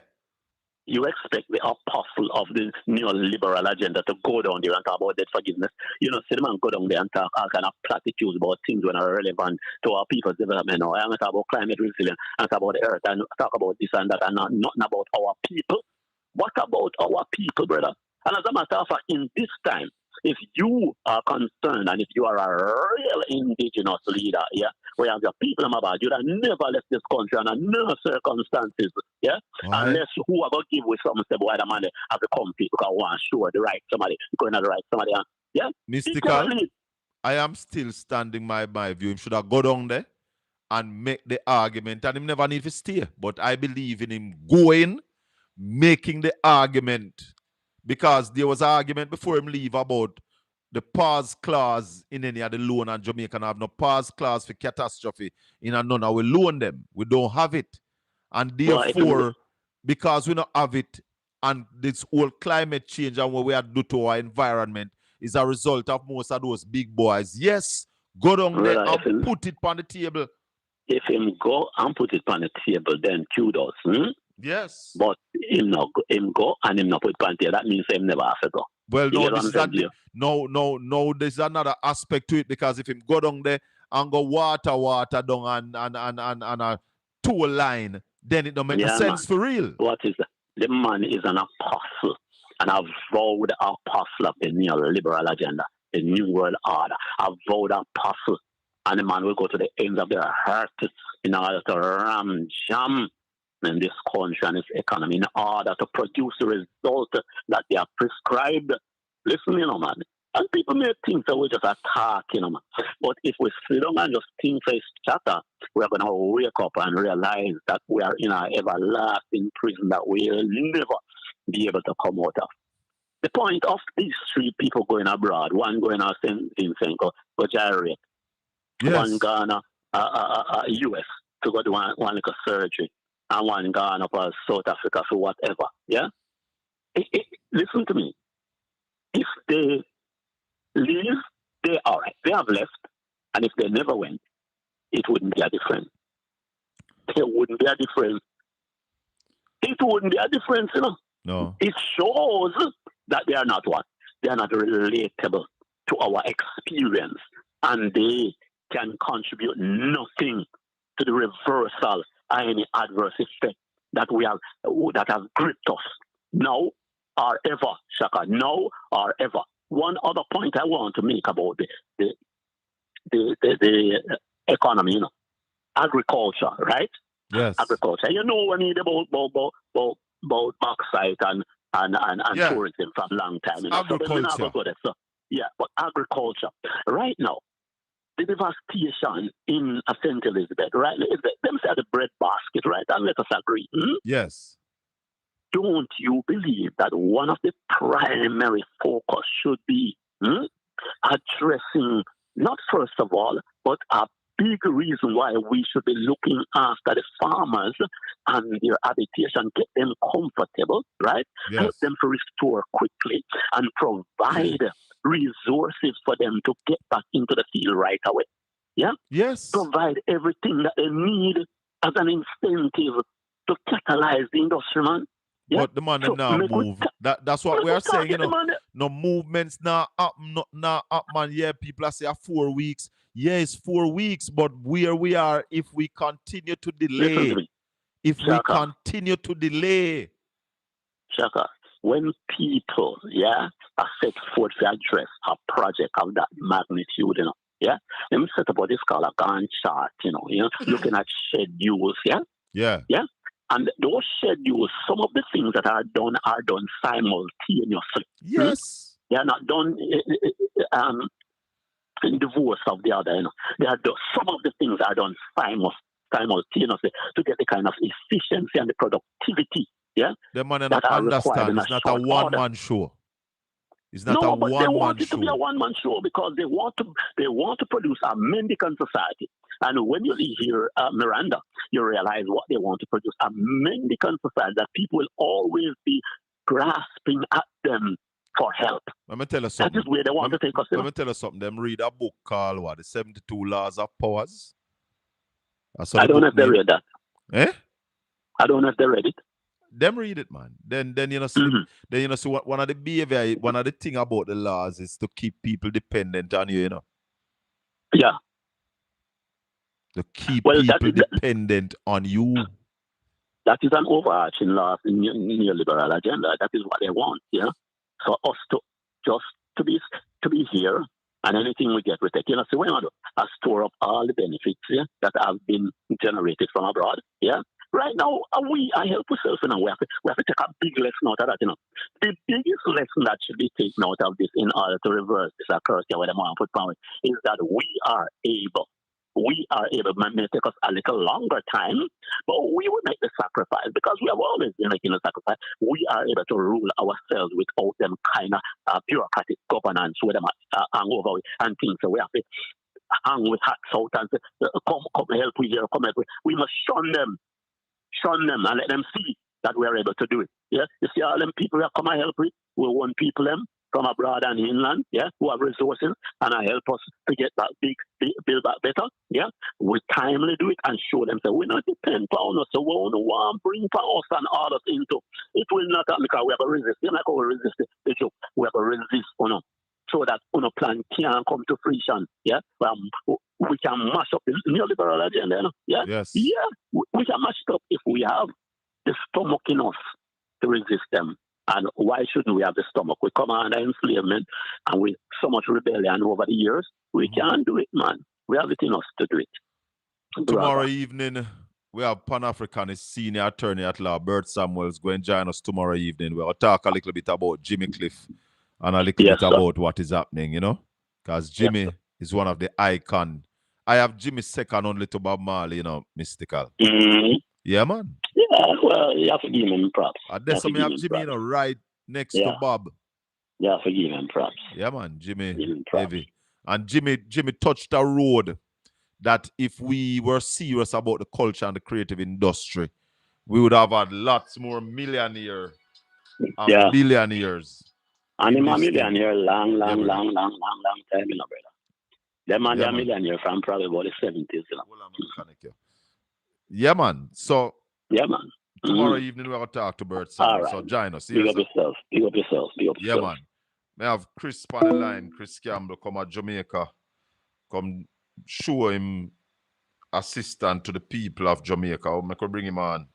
Speaker 14: you expect the apostle of the neoliberal agenda to go down there and talk about debt forgiveness. You know, see the man go down there and talk all kind of platitudes about things when are relevant to our people's development. Now, I'm going to talk about climate resilience and talk about the earth and talk about this and that and not nothing about our people. What about our people, brother? And as a matter of fact, in this time, if you are concerned and if you are a real indigenous leader, yeah, where you have your people about, you'd have never left this country under no circumstances, yeah,
Speaker 4: Right.
Speaker 14: unless who are going to give with something, say, boy, the man have to come people because want to show the right somebody, going to the right somebody, yeah.
Speaker 4: Mystical, I am still standing my view. Him should have go down there and make the argument, and him never need to stay. But I believe in him going, making the argument, because there was an argument before him leave about the pause clause in any of the loan, and Jamaica have no pause clause for catastrophe in a none. We loan them. We don't have it. And therefore, because we don't have it, and this whole climate change and what we are do to our environment is a result of most of those big boys. Yes, go down there and put it on the table.
Speaker 14: If him go and put it on the table, then kudos.
Speaker 4: Yes.
Speaker 14: But him go and him not put it on the table. That means him never have to go.
Speaker 4: Well, no, there's another aspect to it, because if him go down there and go water down and a tool line, then it don't make no sense for real.
Speaker 14: What is that? The man is an apostle, an avowed apostle of the neoliberal agenda, the New World Order, avowed apostle. And the man will go to the ends of their heart in order to ram jam in this country and its economy in order to produce the result that they are prescribed. Listen, man. And people may think that we just attack, man. But if we sit down and just think face chatter, we're going to wake up and realize that we are in an everlasting prison that we'll never be able to come out of. The point of these three people going abroad, one going to St. Vincent, go gyrate, one going to US to go do one little surgery, and one going up to South Africa for whatever, yeah? Listen to me. If they leave, they all right. They have left, and if they never went, it wouldn't be a difference. There wouldn't be a difference. It wouldn't be a difference,
Speaker 4: No.
Speaker 14: It shows that they are not what? They are not relatable to our experience, and they can contribute nothing to the reversal of any adverse effect that have gripped us now or ever, Shaka, now or ever. One other point I want to make about the economy, agriculture, right?
Speaker 4: Yes.
Speaker 14: Agriculture. You know we need about bauxite and tourism from a long time.
Speaker 4: Agriculture.
Speaker 14: But agriculture. Right now, the devastation in St. Elizabeth, right? Them say the bread basket, right? And let us agree.
Speaker 4: Yes.
Speaker 14: Don't you believe that one of the primary focus should be addressing, not first of all, but a big reason why we should be looking after the farmers and their habitation, get them comfortable, right?
Speaker 4: Yes.
Speaker 14: Help them to restore quickly and provide resources for them to get back into the field right away. Yeah?
Speaker 4: Yes.
Speaker 14: Provide everything that they need as an incentive to catalyze the industry, man. Yeah?
Speaker 4: But the man now move. That's what we are saying, No movements now up, man. Yeah, people are saying 4 weeks. Yeah, it's 4 weeks, but where we are, if we continue to delay,
Speaker 14: Shaka, when people, are set forth to address a project of that magnitude, let me set up what is called a Gantt chart, looking at schedules,
Speaker 4: Yeah.
Speaker 14: And those schedules, some of the things that are done simultaneously.
Speaker 4: Yes.
Speaker 14: They are not done in divorce of the other. They are done, some of the things are done simultaneously to get the kind of efficiency and the productivity.
Speaker 4: The man not understand. It's not a one-man show. It's not a one-man show.
Speaker 14: They want it to be a one-man show because they want to produce a mendicant society. And when you hear Miranda, you realize what they want to produce, a mendicant society that people will always be grasping at them for help.
Speaker 4: Let me tell you something.
Speaker 14: That is where they want to take us.
Speaker 4: Let me tell you something. Them read a book called what? The 72 Laws of Powers.
Speaker 14: I don't know if they read that.
Speaker 4: Eh?
Speaker 14: I don't know if they read it.
Speaker 4: Them read it, man. Then you know see then you know see what one of the behavior, one of the thing about the laws is to keep people dependent on you, you know.
Speaker 14: Yeah.
Speaker 4: To keep people dependent on you.
Speaker 14: That is an overarching law in the neoliberal agenda. That is what they want, yeah. For us to just to be here, and anything we get, we take. You know, so we want to store up all the benefits, yeah, that have been generated from abroad, yeah. Right now, I help ourselves, you know, we have to take a big lesson out of that, you know. The biggest lesson that should be taken out of this in order to reverse this occurrence, where they want to put power, is that we are able, it may take us a little longer time, but we will make the sacrifice because we have always been making the sacrifice. We are able to rule ourselves without them kind of bureaucratic governance with them hang over and things. So we have to hang with hats out and say, come help we here, come help we. We must shun them and let them see that we are able to do it. Yeah, you see all them people that come and help we want people them from abroad and inland, yeah, who have resources and help us to get that build back better, yeah. We timely do it and show them that we not depend on us, so we don't want to bring us and others into. It will not happen because we have to resist. You know, like we resist the joke. We have to resist, so that plan can come to fruition, yeah. We can mash up the neoliberal agenda, you know? Yeah.
Speaker 4: Yes.
Speaker 14: Yeah, we can mash it up if we have the stomach in us to resist them. And why shouldn't we have the stomach? We come under enslavement and with so much rebellion over the years, we can't do it, man. We have it in us to do it.
Speaker 4: Tomorrow evening, we have Pan-Africanist senior attorney at law, Bert Samuels, going to join us tomorrow evening. We'll talk a little bit about Jimmy Cliff and a little bit about what is happening, you know? Because Jimmy is one of the icon. I have Jimmy second only to Bob Marley, you know, mystical. Yeah, man.
Speaker 14: Yeah, well, you have to give him props.
Speaker 4: That's something I have Jimmy, you know, right next to Bob.
Speaker 14: Yeah, for give him props.
Speaker 4: Yeah, man. Jimmy, heavy. And Jimmy touched a road that if we were serious about the culture and the creative industry, we would have had lots more millionaire and billionaires.
Speaker 14: And him a millionaire long time, you know, brother. Them man, they're millionaire from probably about the 70s, you know.
Speaker 4: Yeah, man. So,
Speaker 14: yeah, man.
Speaker 4: Tomorrow evening, we're going to talk to Bert Sam. Right. So, join us.
Speaker 14: Big up yourself.
Speaker 4: Yeah, man. May have Chris on the line, Chris Campbell, come at Jamaica. Come show him assistant to the people of Jamaica. I'll make bring him on.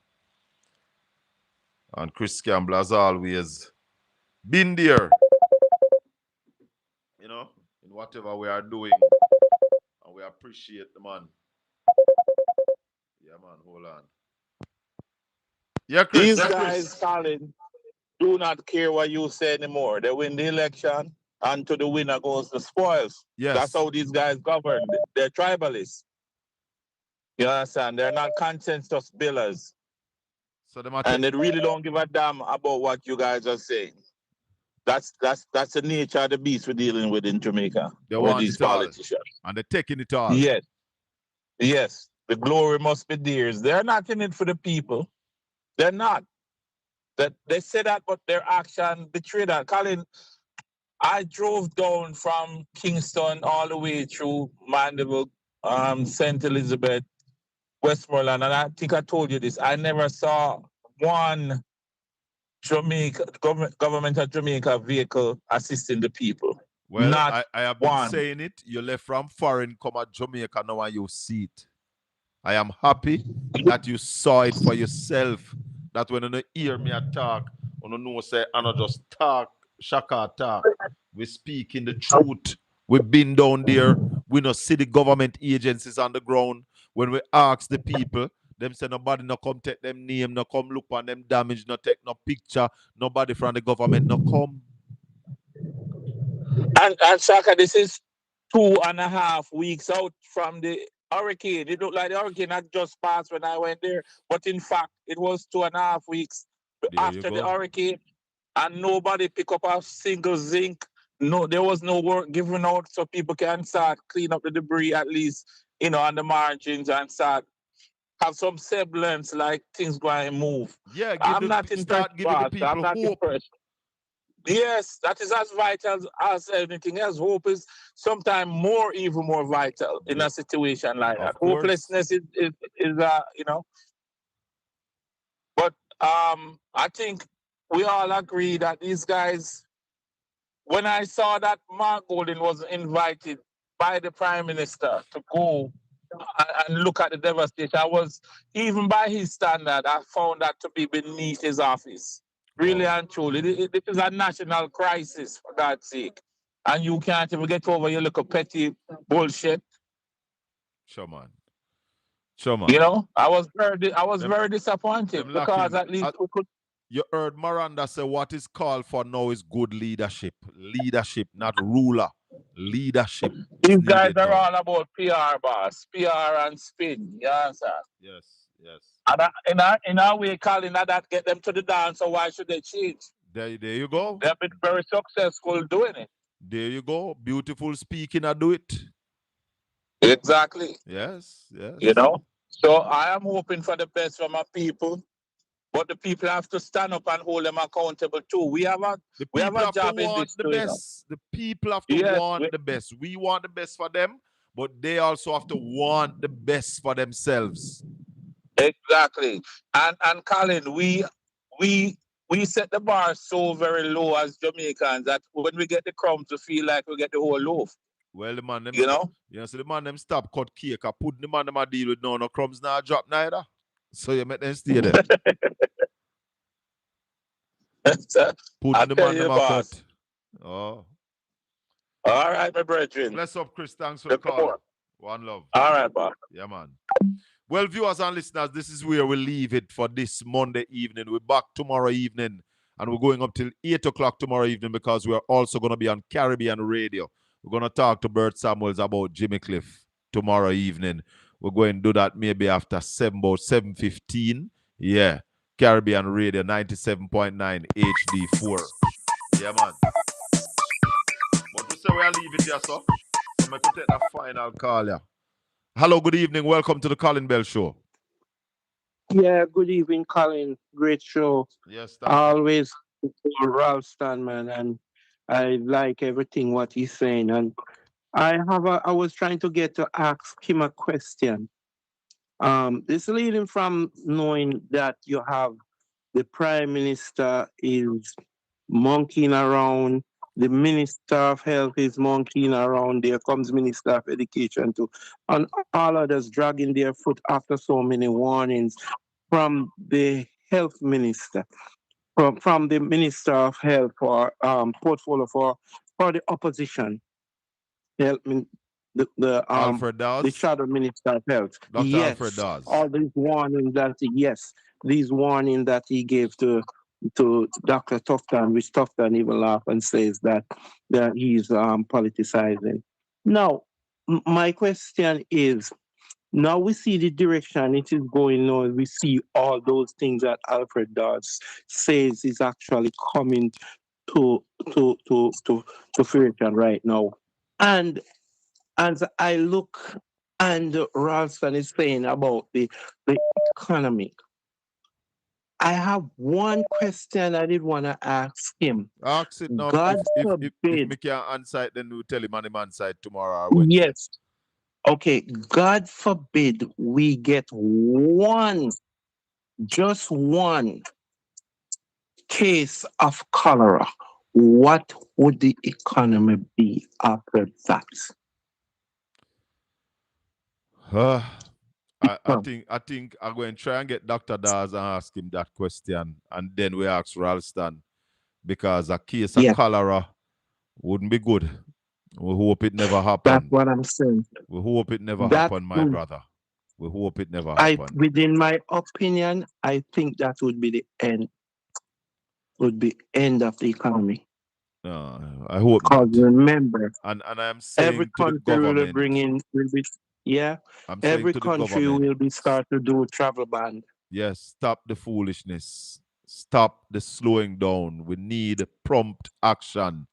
Speaker 4: And Chris Campbell, as always, been there. You know, in whatever we are doing. And we appreciate the man. Yeah, man, hold on. Yeah, Chris.
Speaker 15: These guys, Colin, do not care what you say anymore. They win the election, and to the winner goes the spoils.
Speaker 4: Yes.
Speaker 15: That's how these guys govern. They're tribalists. You understand? They're not consensus builders.
Speaker 4: So
Speaker 15: and they really don't give a damn about what you guys are saying. That's the nature of the beast we're dealing with in Jamaica.
Speaker 4: They
Speaker 15: with
Speaker 4: want
Speaker 15: these
Speaker 4: it all.
Speaker 15: politicians.
Speaker 4: And they're taking it all.
Speaker 15: Yes. Yes. The glory must be theirs. They're not in it for the people. They're not. That they say that, but their action betray that. Colin, I drove down from Kingston all the way through Mandeville, St. Elizabeth, Westmoreland, and I think I told you this. I never saw one government of Jamaica vehicle assisting the people.
Speaker 4: Well,
Speaker 15: Not
Speaker 4: I have been
Speaker 15: one.
Speaker 4: saying it. You left from foreign, come at Jamaica now and you see it. I am happy that you saw it for yourself. That when you hear me talk, you know say, I not just talk, shaka talk. We speak in the truth. We've been down there. We not see the government agencies on the ground. When we ask the people, them say nobody no come take them name, no come look on them damage, no take no picture. Nobody from the government no come.
Speaker 15: And Shaka, this is 2.5 weeks out from the hurricane. It looked like the hurricane had just passed when I went there, but in fact, it was 2.5 weeks after the hurricane, and nobody pick up a single zinc. No, there was no work given out so people can start clean up the debris at least, you know, on the margins and start have some semblance like things going to move.
Speaker 4: Yeah,
Speaker 15: I'm not impressed, boss. I'm not impressed. Yes, that is as vital as anything else. Hope is sometimes even more vital in a situation like that. Hopelessness is you know. But I think we all agree that these guys. When I saw that Mark Golden was invited by the Prime Minister to go and look at the devastation, I was, even by his standard, I found that to be beneath his office. Really and truly. This is a national crisis, for God's sake. And you can't even get over your little petty bullshit.
Speaker 4: Sure, man. Sure, man.
Speaker 15: You know, I was very disappointed because at least we could.
Speaker 4: You heard Miranda say what is called for now is good leadership. Leadership, not ruler. Leadership.
Speaker 15: These guys are all about PR, boss. PR and spin. You understand?
Speaker 4: Yes, yes.
Speaker 15: And in our way, Colin, that get them to the dance, so why should they change?
Speaker 4: There you go.
Speaker 15: They have been very successful doing it.
Speaker 4: There you go. Beautiful speaking, I do it.
Speaker 15: Exactly.
Speaker 4: Yes, yes.
Speaker 15: You know? So I am hoping for the best for my people. But the people have to stand up and hold them accountable too. We have a job in this too.
Speaker 4: The people have to want the best. We want the best for them, but they also have to want the best for themselves.
Speaker 15: Exactly. And Colin, we set the bar so very low as Jamaicans that when we get the crumbs, we feel like we get the whole loaf.
Speaker 4: Well, the man them,
Speaker 15: so
Speaker 4: the man them stop cut cake. I put the man them a deal with no crumbs now drop neither. So you make them stay there. Put the man them a cut. Oh.
Speaker 15: All right, my brethren.
Speaker 4: Bless up, Chris. Thanks for the call. One love.
Speaker 15: All right, boss.
Speaker 4: Yeah, man. Well, viewers and listeners, this is where we leave it for this Monday evening. We're back tomorrow evening, and we're going up till 8 o'clock tomorrow evening because we're also going to be on Caribbean Radio. We're going to talk to Bert Samuels about Jimmy Cliff tomorrow evening. We're going to do that maybe after about 7:15. Yeah. Caribbean Radio 97.9 HD4. Yeah, man. But we say we'll leave it here, so I'm going to take that final call here. Hello, good evening. Welcome to the Colin Bell Show.
Speaker 16: Yeah, good evening, Colin. Great show.
Speaker 4: Yes,
Speaker 16: always Ralph Stanman, and I like everything what he's saying. And I was trying to get to ask him a question. This leading from knowing that you have the Prime Minister is monkeying around, the Minister of Health is monkeying around, there comes Minister of Education too, and all others dragging their foot after so many warnings from the Health Minister, from the Minister of Health for portfolio for the opposition. Help me.
Speaker 4: Alfred Dawes?
Speaker 16: The Shadow Minister of Health.
Speaker 4: Dr.
Speaker 16: Yes,
Speaker 4: Alfred Dawes.
Speaker 16: all these warnings that these warnings that he gave to Dr. Tufton, which Tufton even laugh and says that he's politicizing. Now, my question is, now we see the direction it is going on. We see all those things that Alfred Dawes says is actually coming to fruition right now. And as I look, and Ralston is saying about the economy, I have one question I did want to ask him.
Speaker 4: Ask it now.
Speaker 16: God
Speaker 4: if
Speaker 16: forbid.
Speaker 4: we can't answer it, then we'll tell him on the man side tomorrow or Wednesday.
Speaker 16: Yes. Okay. God forbid we get just one case of cholera. What would the economy be after that?
Speaker 4: I think I'm going to try and get Dr. Dawes and ask him that question, and then we ask Ralston, because a case of cholera wouldn't be good. We hope it never happens.
Speaker 16: That's what I'm saying.
Speaker 4: We hope it never happens, my brother. We hope it never happens.
Speaker 16: Within my opinion, I think that would be the end. Would be end of the economy.
Speaker 4: I hope
Speaker 16: not. Because remember,
Speaker 4: and I'm saying
Speaker 16: every
Speaker 4: to
Speaker 16: country
Speaker 4: the government,
Speaker 16: will bring in. Every country will be start to do travel ban.
Speaker 4: Yes, stop the foolishness. Stop the slowing down. We need prompt action.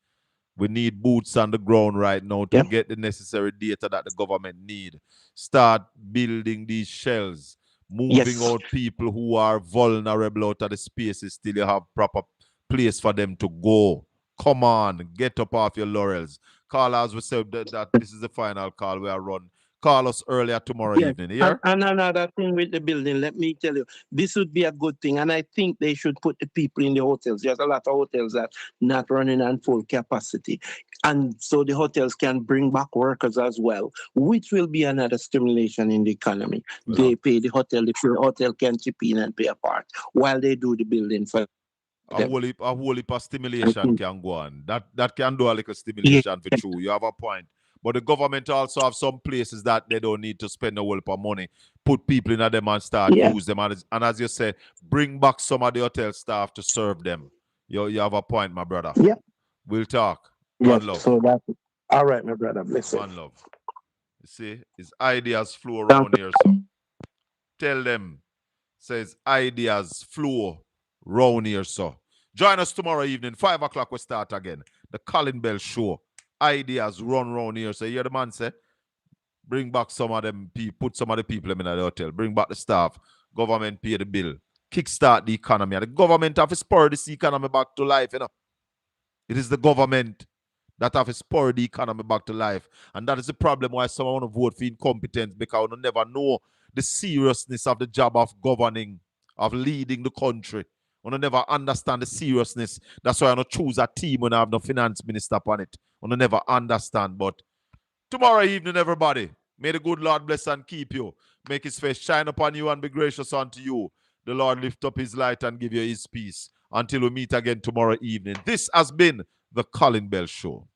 Speaker 4: We need boots on the ground right now to get the necessary data that the government need. Start building these shells, moving out people who are vulnerable out of the spaces till you have proper place for them to go. Come on, get up off your laurels. Call as we said that this is the final call we are run. Call us earlier tomorrow
Speaker 16: Yes.
Speaker 4: evening. Here?
Speaker 16: And another thing with the building, let me tell you, this would be a good thing. And I think they should put the people in the hotels. There's a lot of hotels that not running on full capacity. And so the hotels can bring back workers as well, which will be another stimulation in the economy. They pay the hotel, the hotel can chip in and pay a part while they do the building for
Speaker 4: A whole heap of stimulation can go on. That can do a little stimulation for true. You have a point. But the government also have some places that they don't need to spend a whole heap of money. Put people in them and start use them. And as you say, bring back some of the hotel staff to serve them. You have a point, my brother.
Speaker 16: Yeah.
Speaker 4: We'll talk.
Speaker 16: Yes,
Speaker 4: One love.
Speaker 16: so that's it. All right, my brother. Bless you.
Speaker 4: One love. You see, his ideas flow around here, so. Tell them. Says ideas flow round here, so. Join us tomorrow evening, 5 o'clock we start again. The Colin Bell Show. Ideas run round here. So you hear the man say, bring back some of them people, put some of the people in the hotel, bring back the staff, government pay the bill, kickstart the economy. And the government have to spur this economy back to life, you know. It is the government that have to spur the economy back to life. And that is the problem why someone want to vote for incompetence, because we never know the seriousness of the job of governing, of leading the country. We never understand the seriousness. That's why I don't choose a team when I have no finance minister upon it. We never understand. But tomorrow evening, everybody, may the good Lord bless and keep you. Make his face shine upon you and be gracious unto you. The Lord lift up his light and give you his peace. Until we meet again tomorrow evening. This has been the Colin Bell Show.